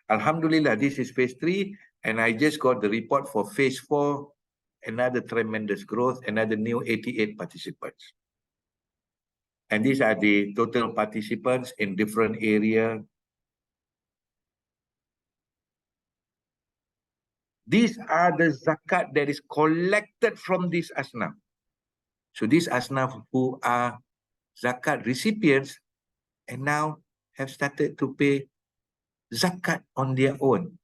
Alhamdulillah, this is phase 3, and I just got the report for phase 4, another tremendous growth, another new 88 participants. And these are the total participants in different areas. These are the zakat that is collected from this Asnaf. So these Asnaf who are zakat recipients and now have started to pay zakat on their own.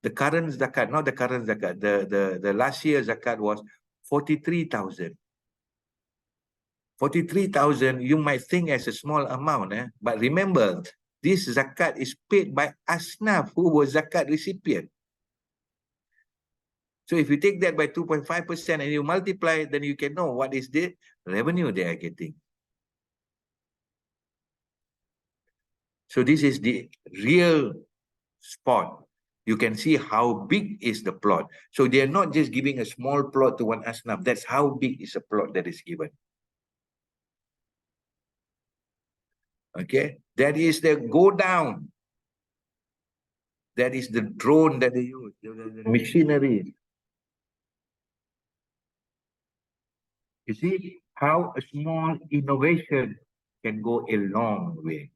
The current zakat, not the current zakat, the last year zakat was 43,000. 43,000, you might think as a small amount, but remember, this zakat is paid by asnaf who was zakat recipient. So if you take that by 2.5% and you multiply, then you can know what is the revenue they are getting. So this is the real spot. You can see how big is the plot. So they are not just giving a small plot to one asnaf. That's how big is a plot that is given. Okay, that is the go down. That is the drone that they use, the machinery. You see how a small innovation can go a long way.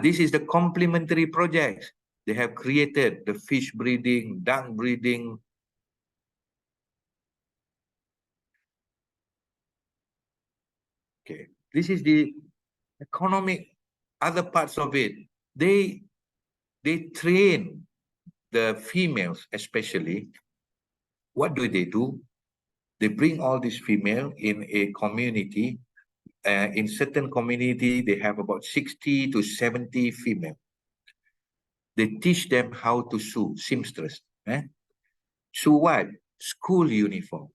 This is the complementary projects they have created, the fish breeding, duck breeding. Okay, this is the economic other parts of it. They train the females especially. What do? They bring all these female in a community. In certain community, they have about 60 to 70 female. They teach them how to sew, seamstress. Sew what? School uniform.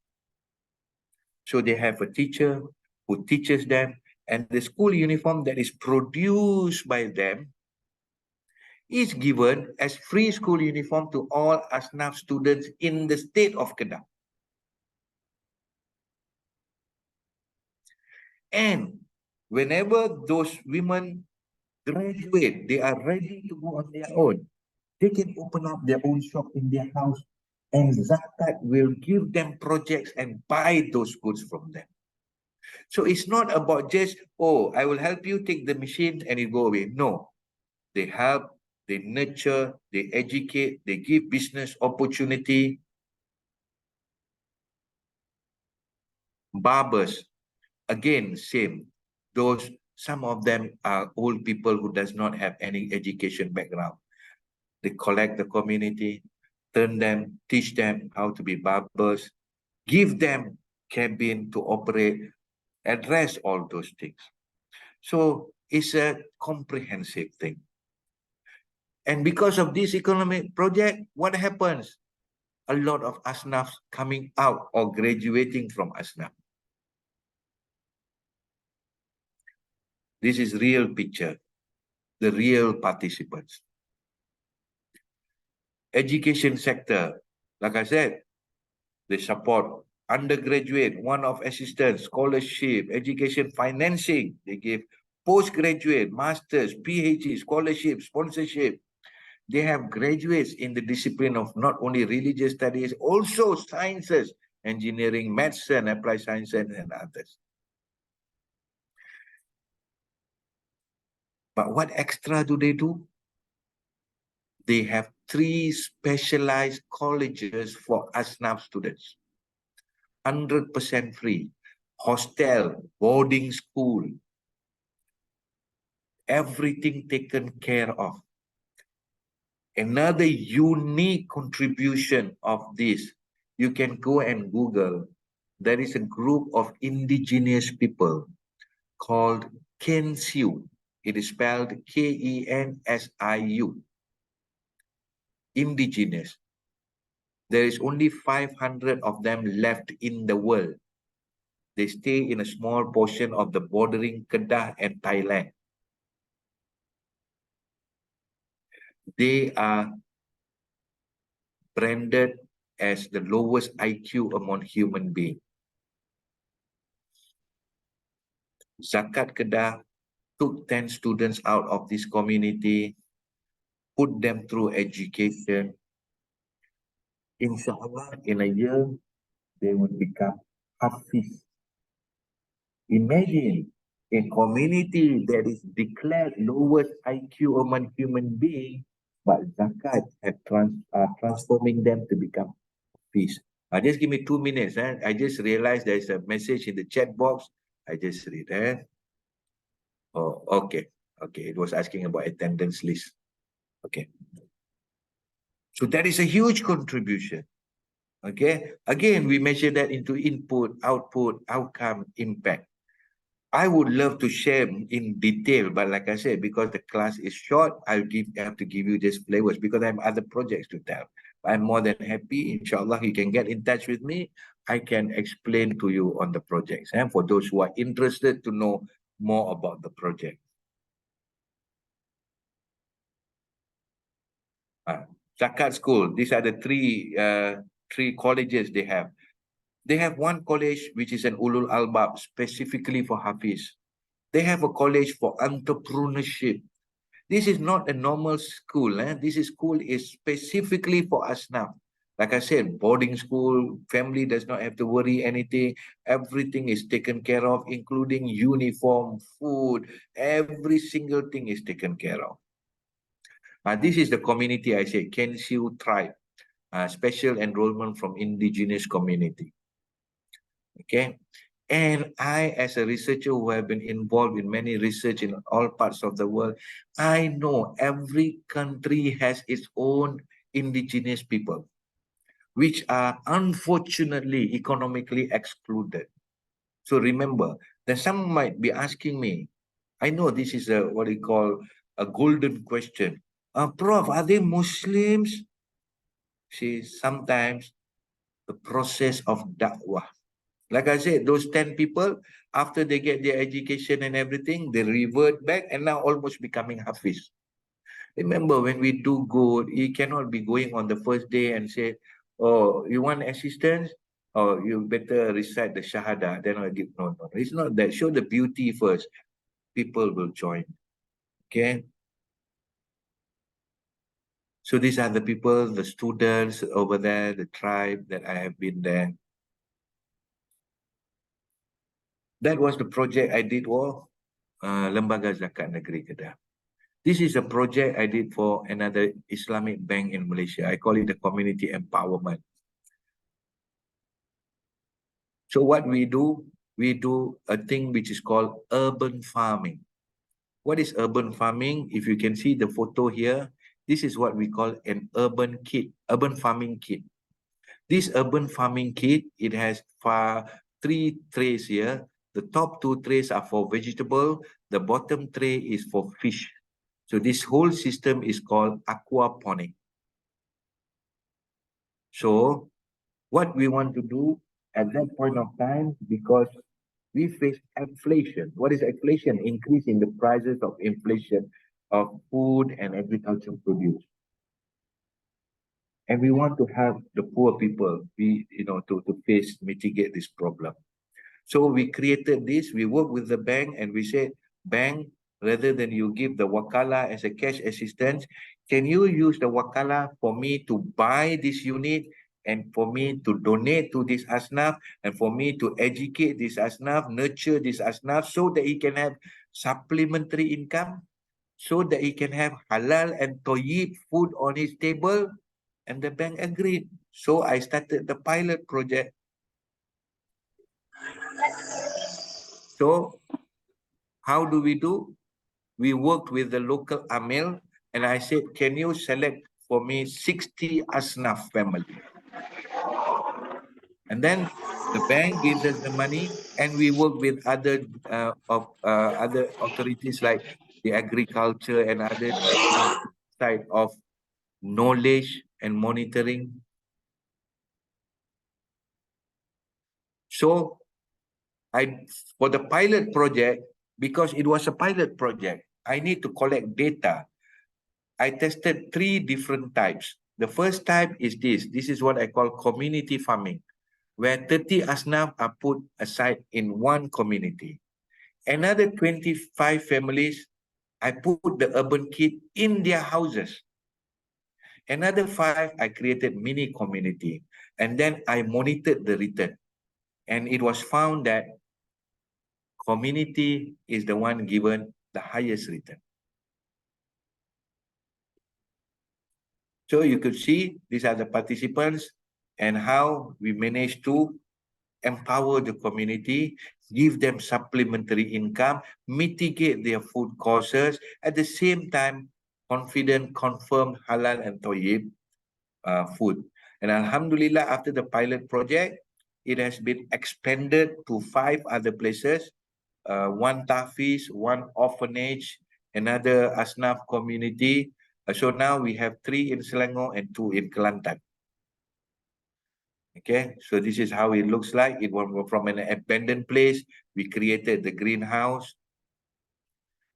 So they have a teacher who teaches them, and the school uniform that is produced by them is given as free school uniform to all Asnaf students in the state of Kedah. And whenever those women graduate, they are ready to go on their own. They can open up their own shop in their house, and Zakat will give them projects and buy those goods from them. So it's not about just, oh, I will help you take the machine and you go away. No, they help, they nurture, they educate, they give business opportunity. Barbers, again, same. Some of them are old people who does not have any education background. They collect the community, turn them, teach them how to be barbers, give them cabin to operate, address all those things. So it's a comprehensive thing. And because of this economic project, what happens? A lot of Asnaf coming out or graduating from Asnaf. This is real picture, the real participants. Education sector, like I said, they support undergraduate, one-off assistance, scholarship, education financing. They give postgraduate, masters, PhD, scholarship, sponsorship. They have graduates in the discipline of not only religious studies, also sciences, engineering, medicine, applied sciences, and others. But what extra do? They have 3 specialized colleges for Asnaf students. 100% free. Hostel, boarding school. Everything taken care of. Another unique contribution of this, you can go and Google. There is a group of indigenous people called Kensiu. It is spelled Kensiu. Indigenous. There is only 500 of them left in the world. They stay in a small portion of the bordering Kedah and Thailand. They are branded as the lowest IQ among human beings. Zakat Kedah took 10 students out of this community, put them through education. Inshallah, in a year, they will become Hafiz. Imagine a community that is declared lowest IQ among human beings, but Zakat had transforming them to become Hafiz. Just give me 2 minutes. I just realized there's a message in the chat box. I just read. Oh, okay. Okay, it was asking about attendance list. Okay. So that is a huge contribution. Okay. Again, we measure that into input, output, outcome, impact. I would love to share in detail, but like I said, because the class is short, I have to give you just flavors because I have other projects to tell. I'm more than happy. Inshallah, you can get in touch with me. I can explain to you on the projects. And for those who are interested to know more about the project. Zakat School, these are the three colleges they have. They have one college which is an Ulul Albab specifically for Hafiz. They have a college for entrepreneurship. This is not a normal school. This school is specifically for Asnaf. Like I said, boarding school, family does not have to worry anything. Everything is taken care of, including uniform, food, every single thing is taken care of. This is the community I say, Kensiu tribe, special enrollment from indigenous community. Okay. And I, as a researcher who have been involved in many research in all parts of the world, I know every country has its own indigenous people, which are unfortunately economically excluded. So remember, that some might be asking me, I know this is a what we call a golden question. Prof, are they Muslims? See, sometimes the process of da'wah. Like I said, those 10 people, after they get their education and everything, they revert back and now almost becoming Hafiz. Remember, when we do good, you cannot be going on the first day and say, oh, you want assistance? Oh, you better recite the Shahada. Then I'll give. No. It's not that. Show the beauty first. People will join. Okay? So these are the people, the students over there, the tribe that I have been there. That was the project I did for Lembaga Zakat Negeri Kedah. This is a project I did for another Islamic bank in Malaysia. I call it the community empowerment. So what we do a thing which is called urban farming. What is urban farming? If you can see the photo here, this is what we call an urban farming kit. This urban farming kit, it has 3 trays here. The top 2 trays are for vegetable. The bottom tray is for fish. So this whole system is called aquaponic. So what we want to do at that point of time, because we face inflation. What is inflation? Increase in the prices of inflation of food and agricultural produce. And we want to help the poor people to mitigate this problem. So we created this, we worked with the bank and we said, bank, rather than you give the wakala as a cash assistance, can you use the wakala for me to buy this unit and for me to donate to this asnaf and for me to educate this asnaf, nurture this asnaf so that he can have supplementary income, so that he can have halal and tayyib food on his table? And the bank agreed. So I started the pilot project. So how do? We worked with the local Amil and I said, can you select for me 60 Asnaf family? And then the bank gives us the money and we work with other authorities like the agriculture and others side of knowledge and monitoring. So for the pilot project, because it was a pilot project, I need to collect data. I tested 3 different types. The first type is this. This is what I call community farming, where 30 asnaf are put aside in one community. Another 25 families, I put the urban kit in their houses. Another 5, I created mini community. And then I monitored the return. And it was found that community is the one given the highest return. So you could see these are the participants and how we managed to empower the community, give them supplementary income, mitigate their food costs, at the same time, confident, confirm halal and toyib food. And Alhamdulillah, after the pilot project, it has been expanded to 5 other places, one Tafiz, one orphanage, another Asnaf community. So now we have 3 in Selangor and 2 in Kelantan. Okay, so this is how it looks like. It was from an abandoned place. We created the greenhouse.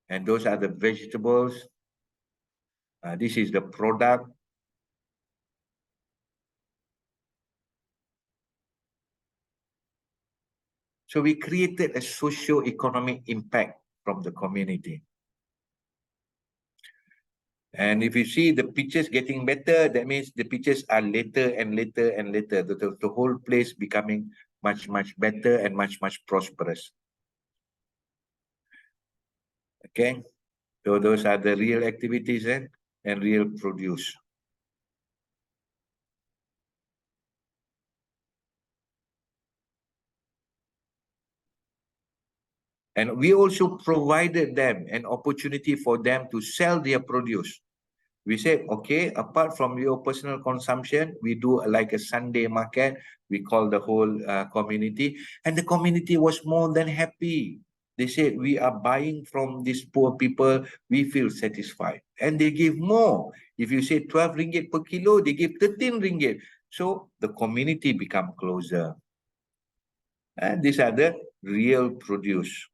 And those are the vegetables. This is the product. So we created a socio-economic impact from the community. And if you see the pictures getting better, that means the pictures are later and later and later. The whole place becoming much, much better and much, much prosperous. Okay, so those are the real activities and real produce. And we also provided them an opportunity for them to sell their produce. We said, okay, apart from your personal consumption, we do like a Sunday market. We call the whole community. And the community was more than happy. They said, we are buying from these poor people. We feel satisfied. And they give more. If you say 12 ringgit per kilo, they give 13 ringgit. So the community become closer. And these are the real produce.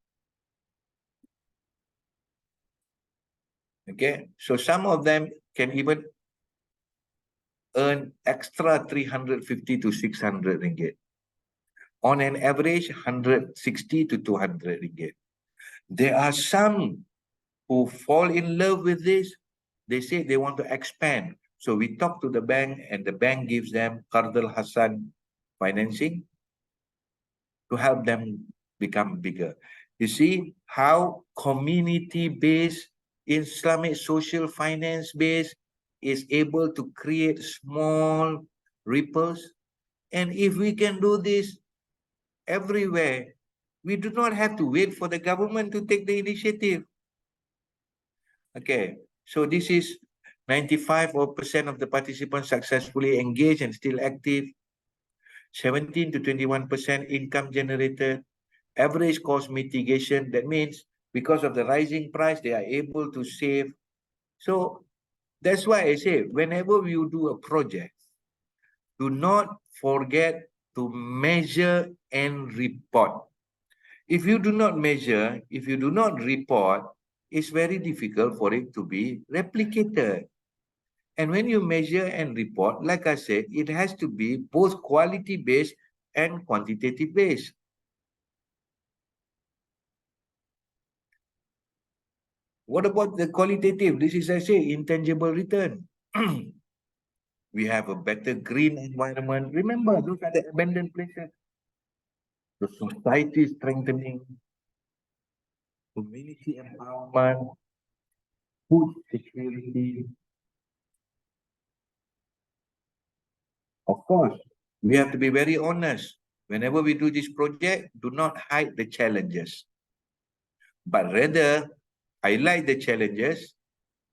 Okay, so some of them can even earn extra 350 to 600 ringgit. On an average, 160 to 200 ringgit. There are some who fall in love with this. They say they want to expand. So we talk to the bank and the bank gives them Qardul Hasan financing to help them become bigger. You see how community-based Islamic social finance base is able to create small ripples. And if we can do this everywhere, we do not have to wait for the government to take the initiative. Okay, so this is 95% of the participants successfully engaged and still active. 17 to 21% income generated. Average cost mitigation, that means because of the rising price, they are able to save. So that's why I say, whenever you do a project, do not forget to measure and report. If you do not measure, if you do not report, it's very difficult for it to be replicated. And when you measure and report, like I said, it has to be both quality-based and quantitative-based. What about the qualitative? This is, I say, intangible return. We have a better green environment. Remember, those are the abandoned places. The society is strengthening, community empowerment, food security. Of course, we have to be very honest. Whenever we do this project, do not hide the challenges, but rather highlight the challenges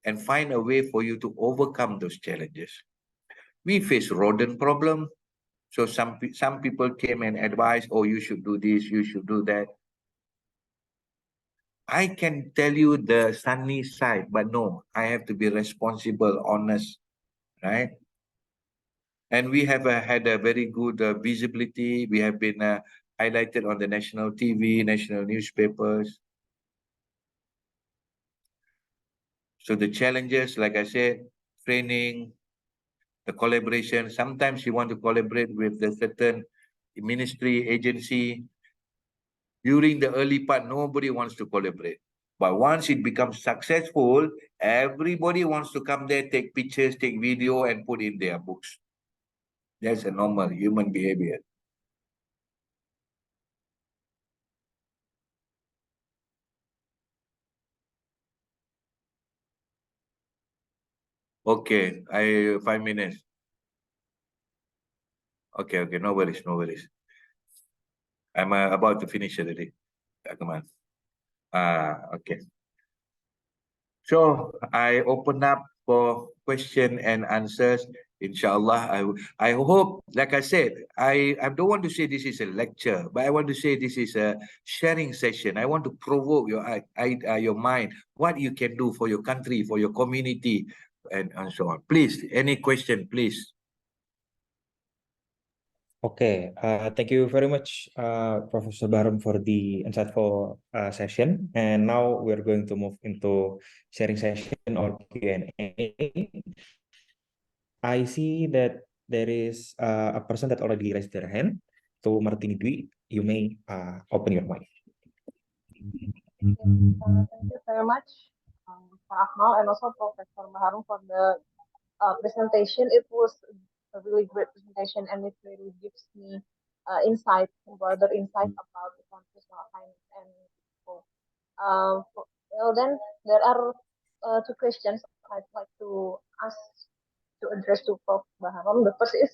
and find a way for you to overcome those challenges. We face rodent problem. So some people came and advised, oh, you should do this, you should do that. I can tell you the sunny side, but no, I have to be responsible, honest, right? And we have had a very good visibility. We have been highlighted on the national TV, national newspapers. So the challenges, like I said, training, the collaboration. Sometimes you want to collaborate with the certain ministry, agency. During the early part, nobody wants to collaborate. But once it becomes successful, everybody wants to come there, take pictures, take video, and put in their books. That's a normal human behavior. Okay, 5 minutes. Okay, no worries, no worries. I'm about to finish already. Come on. Okay. So I open up for question and answers. Inshallah, I hope, like I said, I don't want to say this is a lecture, but I want to say this is a sharing session. I want to provoke your mind, what you can do for your country, for your community, and so on. Please, any question, please. Okay, thank you very much, Professor Baharom, for the insightful session. And now we're going to move into sharing session or Q&A. I see that there is a person that already raised their hand. So, Martini Dwi, you may open your mic. Thank you very much, Pak Akmal, and also Professor Baharom for the presentation. It was a really great presentation, and it really gives me further insight about the constitutional finance and people. Well, then there are two questions I'd like to ask to address to Prof. Baharom. The first is,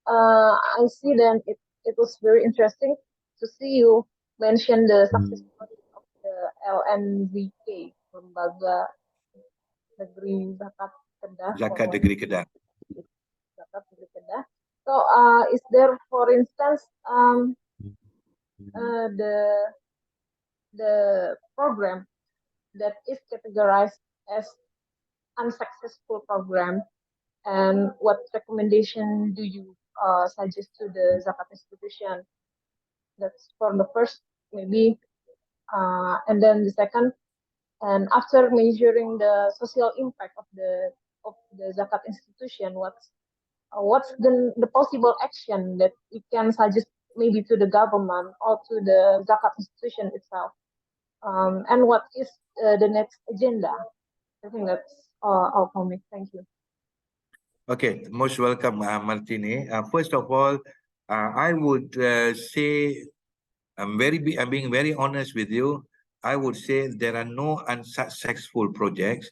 I see then it was very interesting to see you mention the success story of the LNZK, Lembaga Negeri Zakat Kedah. Zakat Negeri Kedah. Zakat Negeri Kedah. So, is there, for instance, the program that is categorized as unsuccessful program, and what recommendation do you suggest to the zakat institution? That's for the first, maybe, and then the second, and after measuring the social impact of the zakat institution, what's the possible action that you can suggest maybe to the government or to the zakat institution itself, and what is the next agenda? I think that's all for me. Thank you. Okay, most welcome, Martini. First of all, I would say I'm being very honest with you. I would say there are no unsuccessful projects.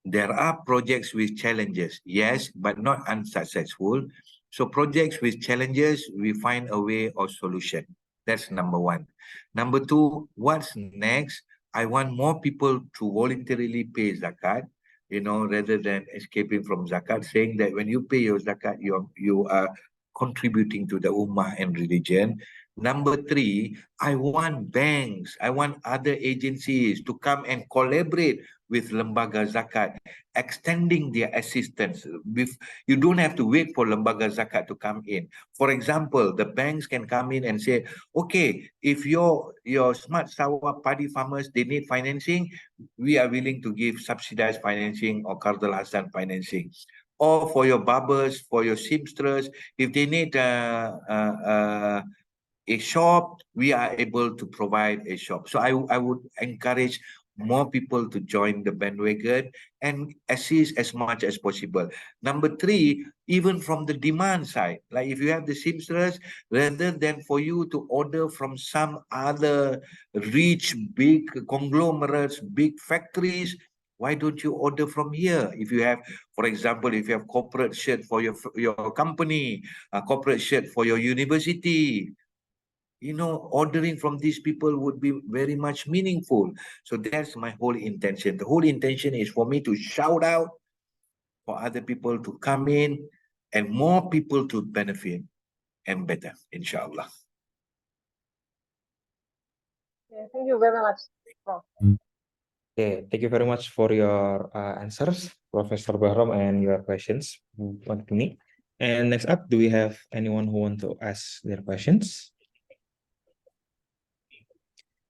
There are projects with challenges, yes, but not unsuccessful. So projects with challenges, we find a way or solution. That's number one. Number two, what's next? I want more people to voluntarily pay zakat, rather than escaping from zakat, saying that when you pay your zakat, you are contributing to the ummah and religion. Number three, I want banks, I want other agencies to come and collaborate with Lembaga Zakat, extending their assistance. You don't have to wait for Lembaga Zakat to come in. For example, the banks can come in and say, okay, if your smart sawah paddy farmers, they need financing, we are willing to give subsidized financing or Qardul Hasan financing. Or for your barbers, for your seamstress, if they need a shop, we are able to provide a shop. So I would encourage more people to join the bandwagon and assist as much as possible. Number three, even from the demand side, like if you have the seamstress, rather than for you to order from some other rich, big conglomerates, big factories, why don't you order from here? If you have, for example, if you have corporate shirt for your company, a corporate shirt for your university, ordering from these people would be very much meaningful. So that's my whole intention. The whole intention is for me to shout out for other people to come in and more people to benefit and better, inshallah. Okay, thank you very much, Prof. Okay, thank you very much for your answers, Professor Baharom, and your questions, Martini. And next up, do we have anyone who want to ask their questions?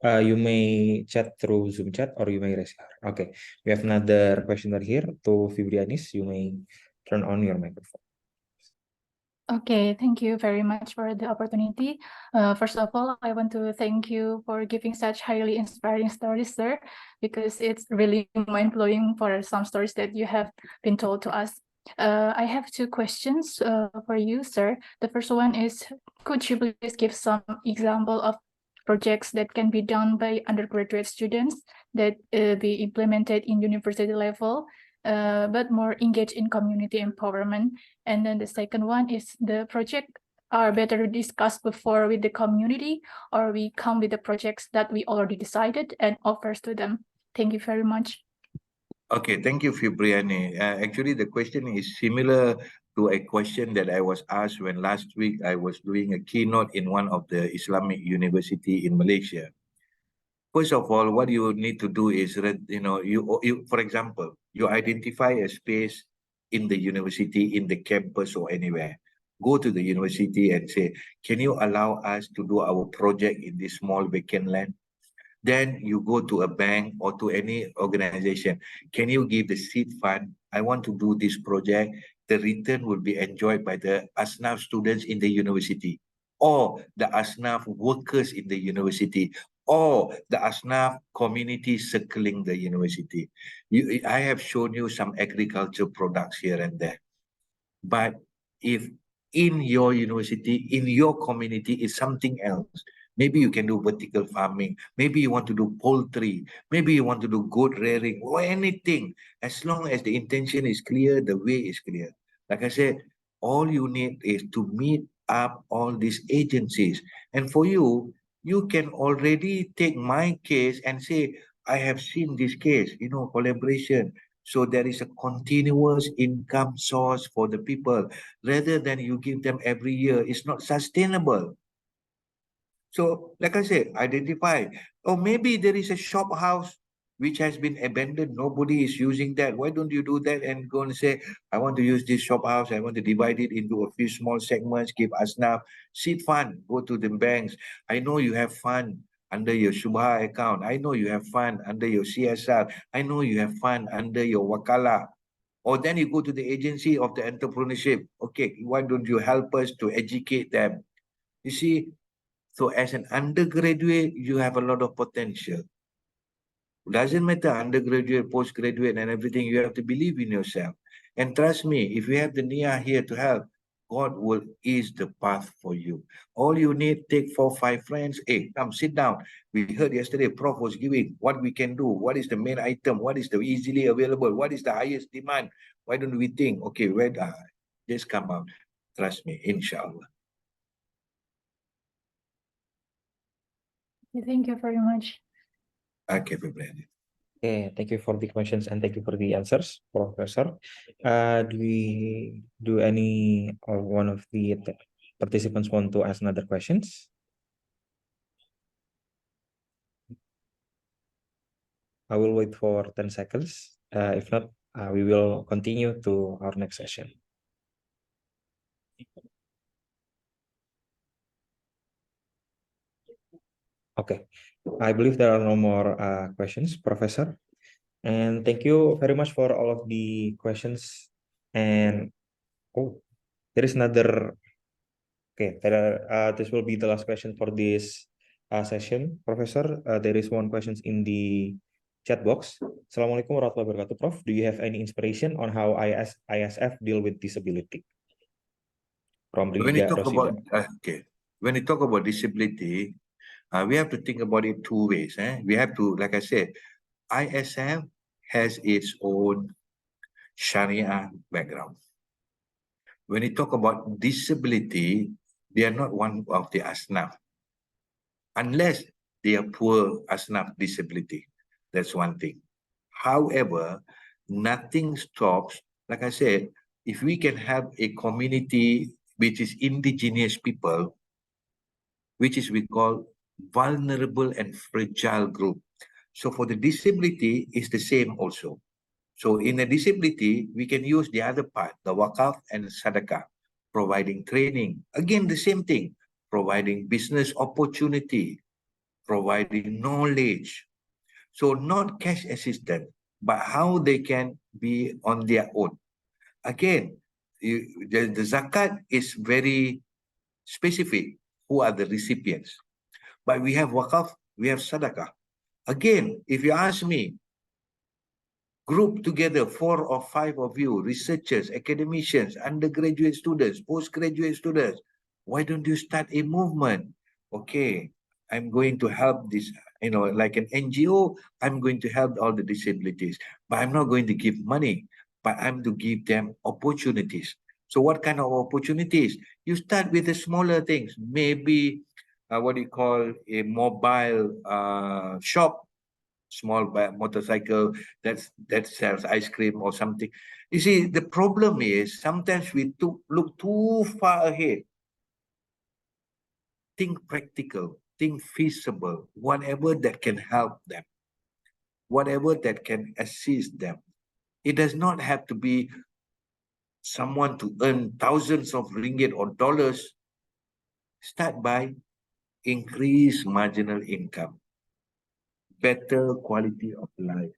You may chat through Zoom chat or you may raise your hand. Okay, we have another questioner here. To Fibrianis, you may turn on your microphone. Okay, thank you very much for the opportunity. First of all, I want to thank you for giving such highly inspiring stories, sir, because it's really mind-blowing for some stories that you have been told to us. I have two questions for you, sir. The first one is, could you please give some example of projects that can be done by undergraduate students that be implemented in university level, but more engaged in community empowerment? And then the second one is the project are better discussed before with the community, or we come with the projects that we already decided and offers to them? Thank you very much. Okay, thank you, Fibriani. Actually, the question is similar to a question that I was asked when last week I was doing a keynote in one of the Islamic university in Malaysia. First of all, what you need to do is, you for example, you identify a space in the university, in the campus or anywhere. Go to the university and say, can you allow us to do our project in this small vacant land? Then you go to a bank or to any organization. Can you give the seed fund? I want to do this project. The return will be enjoyed by the ASNAF students in the university, or the ASNAF workers in the university, or the ASNAF community circling the university. I have shown you some agriculture products here and there. But if in your university, in your community, is something else, maybe you can do vertical farming, maybe you want to do poultry, maybe you want to do goat rearing, or anything. As long as the intention is clear, the way is clear. Like I said, all you need is to meet up all these agencies. And for you, you can already take my case and say, I have seen this case, collaboration. So there is a continuous income source for the people. Rather than you give them every year, it's not sustainable. So, like I said, identify. Or maybe there is a shop house which has been abandoned. Nobody is using that. Why don't you do that and go and say, I want to use this shop house. I want to divide it into a few small segments, give ASNAF seed fund, go to the banks. I know you have fund under your Shubha account. I know you have fund under your CSR. I know you have fund under your Wakala. Or then you go to the agency of the entrepreneurship. Okay, why don't you help us to educate them? You see, so as an undergraduate, you have a lot of potential. Doesn't matter undergraduate, postgraduate and everything, you have to believe in yourself. And trust me, if you have the Nia here to help, God will ease the path for you. All you need, take 4 5 friends. Hey, come sit down. We heard yesterday Prof was giving what we can do. What is the main item? What is the easily available? What is the highest demand? Why don't we think, okay, just come out. Trust me, inshallah. Thank you very much. Okay, Fibriani. Okay, thank you for the questions and thank you for the answers, Professor. Do we do any or one of the participants want to ask another questions? I will wait for 10 seconds. If not, we will continue to our next session. Okay, I believe there are no more questions, Professor. And thank you very much for all of the questions. And there is another. Okay, this will be the last question for this session, Professor. There is one question in the chat box. Assalamualaikum warahmatullahi wabarakatuh, Prof. Do you have any inspiration on how ISF deal with disability? From When you talk Rosida. about when you talk about disability, we have to think about it two ways. We have to, like I said, ISF has its own Sharia background. When you talk about disability, they are not one of the ASNAF, unless they are poor ASNAF disability. That's one thing. However, nothing stops, like I said, if we can have a community which is indigenous people, which is we call vulnerable and fragile group. So for the disability, it's the same also. So in a disability, we can use the other part, the wakaf and sadaqah, providing training. Again, the same thing, providing business opportunity, providing knowledge. So not cash assistance, but how they can be on their own. Again, the zakat is very specific. Who are the recipients? But we have wakaf, we have sadaqah. Again, if you ask me, group together 4 or 5 of you, researchers, academicians, undergraduate students, postgraduate students, why don't you start a movement? Okay, I'm going to help this, like an NGO, I'm going to help all the disabilities, but I'm not going to give money, but I'm to give them opportunities. So what kind of opportunities? You start with the smaller things, maybe what do you call a mobile shop, small motorcycle that sells ice cream or something. You see, the problem is sometimes we look too far ahead. Think practical, think feasible, whatever that can help them, whatever that can assist them. It does not have to be someone to earn thousands of ringgit or dollars. Start by increase marginal income, better quality of life.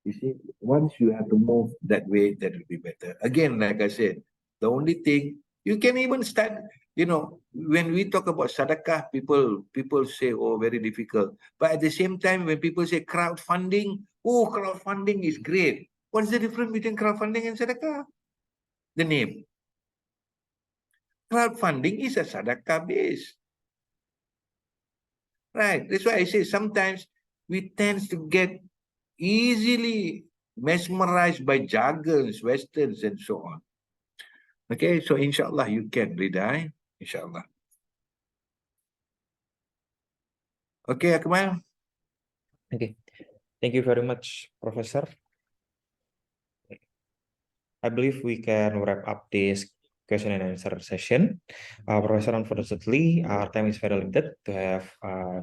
You see, once you have to move that way, that will be better. Again, like I said, the only thing you can even start, when we talk about sadaqah, people say, oh, very difficult. But at the same time, when people say crowdfunding, oh, crowdfunding is great. What's the difference between crowdfunding and sadaqah? The name. Crowdfunding is a sadaqah base. Right. That's why I say sometimes we tend to get easily mesmerized by jargons, westerns, and so on. Okay, so inshallah you can, Ridai. Inshallah. Okay, Akmal. Okay, thank you very much, Professor. I believe we can wrap up this question and answer session. Professor, unfortunately, our time is very limited to have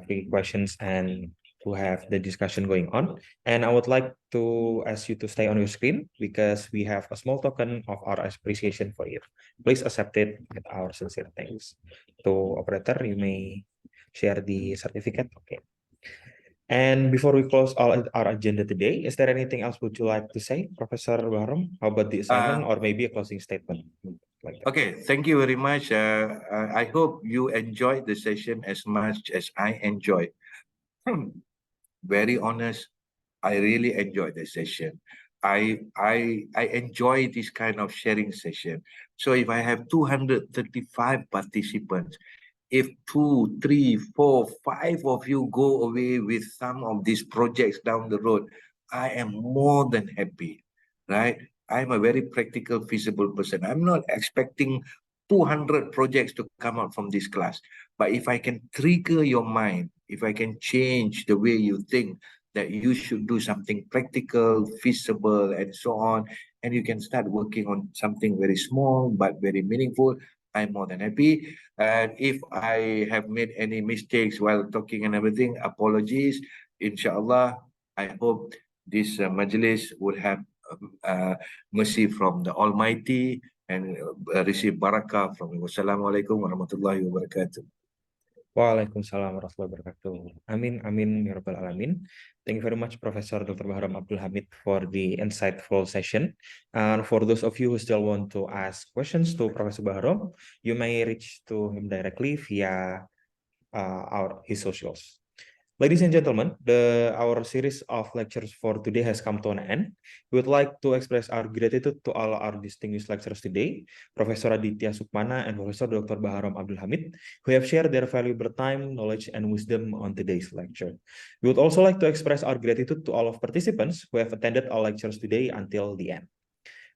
free questions and to have the discussion going on. And I would like to ask you to stay on your screen because we have a small token of our appreciation for you. Please accept it with our sincere thanks. To operator, you may share the certificate. Okay. And before we close our agenda today, is there anything else would you like to say, Professor Baharom? How about the assignment or maybe a closing statement? Okay, thank you very much. I hope you enjoyed the session as much as I enjoyed. Very honest, I really enjoyed the session. I enjoy this kind of sharing session. So if I have 235 participants, if 2, 3, 4, 5 of you go away with some of these projects down the road, I am more than happy, right? I'm a very practical, feasible person. I'm not expecting 200 projects to come out from this class. But if I can trigger your mind, if I can change the way you think that you should do something practical, feasible, and so on, and you can start working on something very small but very meaningful, I'm more than happy. And if I have made any mistakes while talking and everything, apologies. Inshallah, I hope this majlis would have mercy from the Almighty and receive barakah from Him. Wassalamualaikum warahmatullahi wabarakatuh. Waalaikumsalam warahmatullahi wabarakatuh. Amin, amin, ya rabbal alamin. Thank you very much, Professor Dr. Baharom Abdul Hamid, for the insightful session. And for those of you who still want to ask questions to Professor Baharom, you may reach to him directly via his socials. Ladies and gentlemen, our series of lectures for today has come to an end. We would like to express our gratitude to all our distinguished lecturers today, Professor Raditya Sukmana and Professor Dr. Baharom Abdul Hamid, who have shared their valuable time, knowledge, and wisdom on today's lecture. We would also like to express our gratitude to all of participants who have attended our lectures today until the end.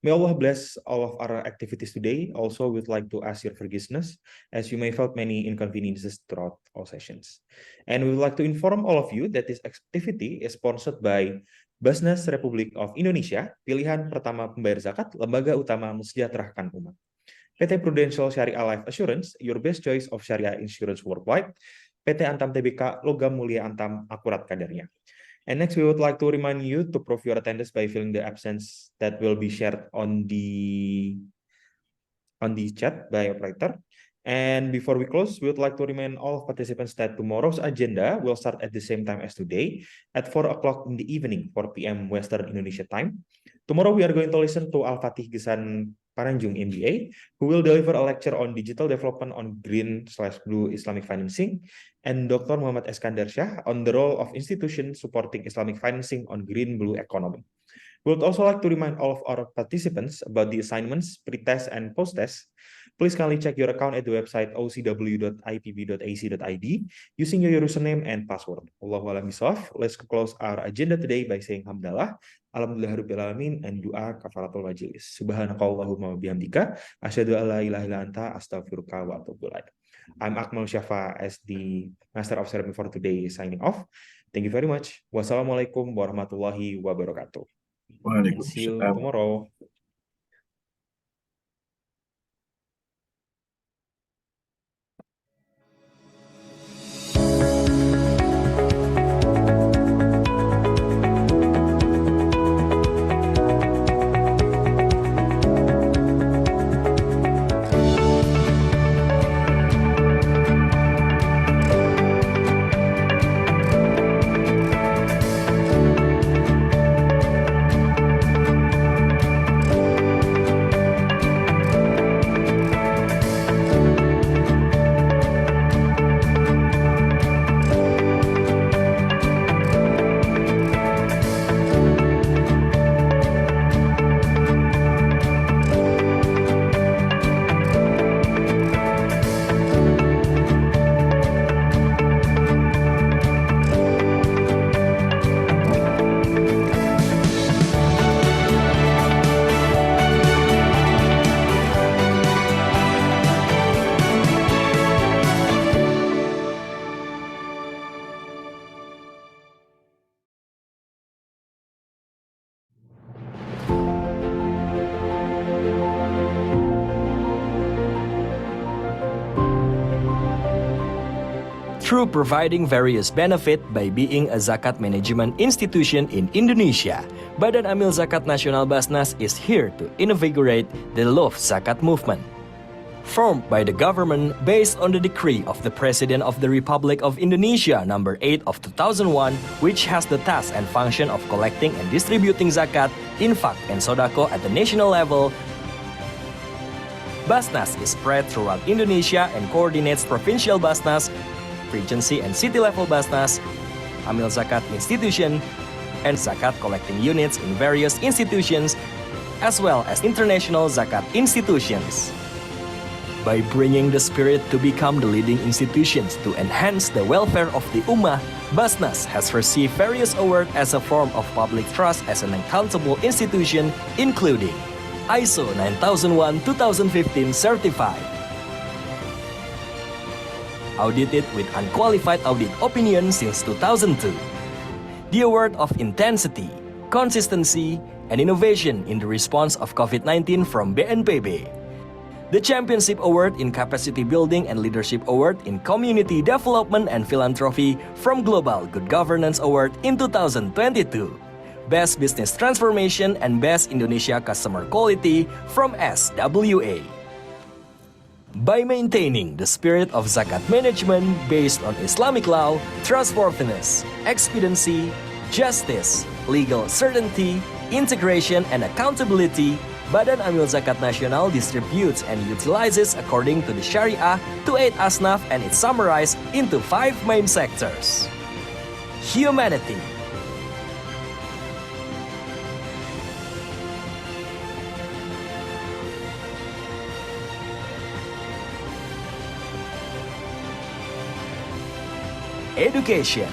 May Allah bless all of our activities today. Also, we'd like to ask your forgiveness as you may felt many inconveniences throughout all sessions. And we would like to inform all of you that this activity is sponsored by Basnas Republik of Indonesia, pilihan pertama pembayar zakat, lembaga utama mensejahterakan umat. PT Prudential Syariah Life Assurance, your best choice of Syariah insurance worldwide. PT Antam TBK, logam mulia Antam, akurat kadarnya. And next, we would like to remind you to prove your attendance by filling the absence that will be shared on the chat by operator. And before we close, we would like to remind all participants that tomorrow's agenda will start at the same time as today, at 4 o'clock in the evening, 4 p.m. Western Indonesia time. Tomorrow, we are going to listen to Al-Fatih Gisan Paranjung MBA, who will deliver a lecture on digital development on green/blue Islamic financing, and Dr. Muhammad Eskandar Shah on the role of institutions supporting Islamic financing on green-blue economy. We would also like to remind all of our participants about the assignments, pre-test, and post-test. Please kindly check your account at the website ocw.ipb.ac.id using your username and password. Allahu a'lam bishawab. Let's close our agenda today by saying hamdalah, alhamdulillahirabbil alamin, and doa kafaratul majelis. Subhanakallahumma wa bihamdika, asyhadu an la ilaha illa anta, astaghfiruka wa atubu ilaik. I'm Akmal Syafa as the Master of Ceremony for today, signing off. Thank you very much. Wassalamualaikum warahmatullahi wabarakatuh. See you tomorrow. Through providing various benefit by being a zakat management institution in Indonesia, Badan Amil Zakat Nasional Basnas is here to invigorate the Love Zakat movement. Formed by the government based on the decree of the President of the Republic of Indonesia number 8 of 2001, which has the task and function of collecting and distributing zakat, infak, and sodako at the national level, Basnas is spread throughout Indonesia and coordinates provincial Basnas, Regency and City level Basnas, Amil Zakat institution, and zakat collecting units in various institutions, as well as international zakat institutions. By bringing the spirit to become the leading institutions to enhance the welfare of the Ummah, Basnas has received various awards as a form of public trust as an accountable institution, including ISO 9001-2015 certified, audited with unqualified audit opinion since 2002, the Award of Intensity, Consistency, and Innovation in the Response of COVID-19 from BNPB, the Championship Award in Capacity Building and Leadership Award in Community Development and Philanthropy from Global Good Governance Award in 2022, Best Business Transformation and Best Indonesia Customer Quality from SWA. By maintaining the spirit of zakat management based on Islamic law, trustworthiness, expediency, justice, legal certainty, integration, and accountability, Badan Amil Zakat Nasional distributes and utilizes according to the Sharia to aid Asnaf, and it's summarized into 5 main sectors. Humanity, education,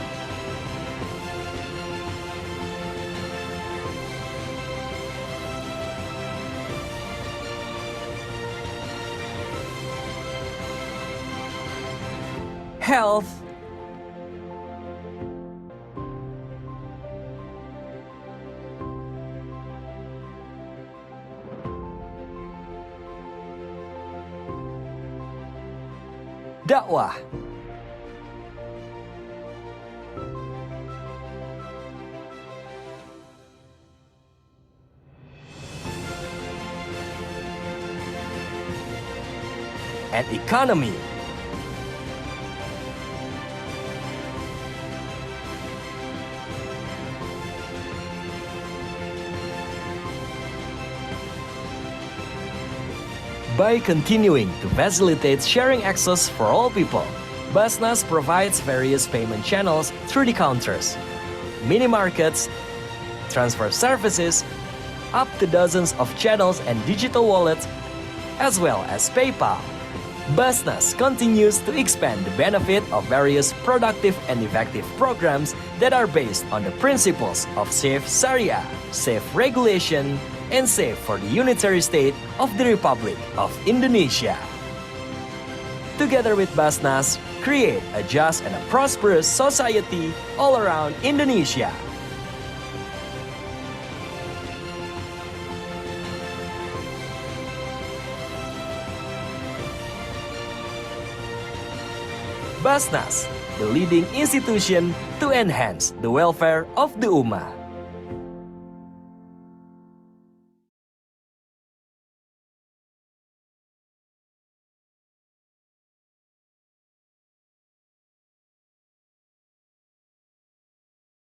health, dakwah, and economy. By continuing to facilitate sharing access for all people, Basnas provides various payment channels through the counters, mini markets, transfer services, up to dozens of channels and digital wallets, as well as PayPal. Basnas continues to expand the benefit of various productive and effective programs that are based on the principles of safe Sharia, safe regulation, and safe for the unitary state of the Republic of Indonesia. Together with Basnas, create a just and a prosperous society all around Indonesia. Basnas, the leading institution to enhance the welfare of the Ummah.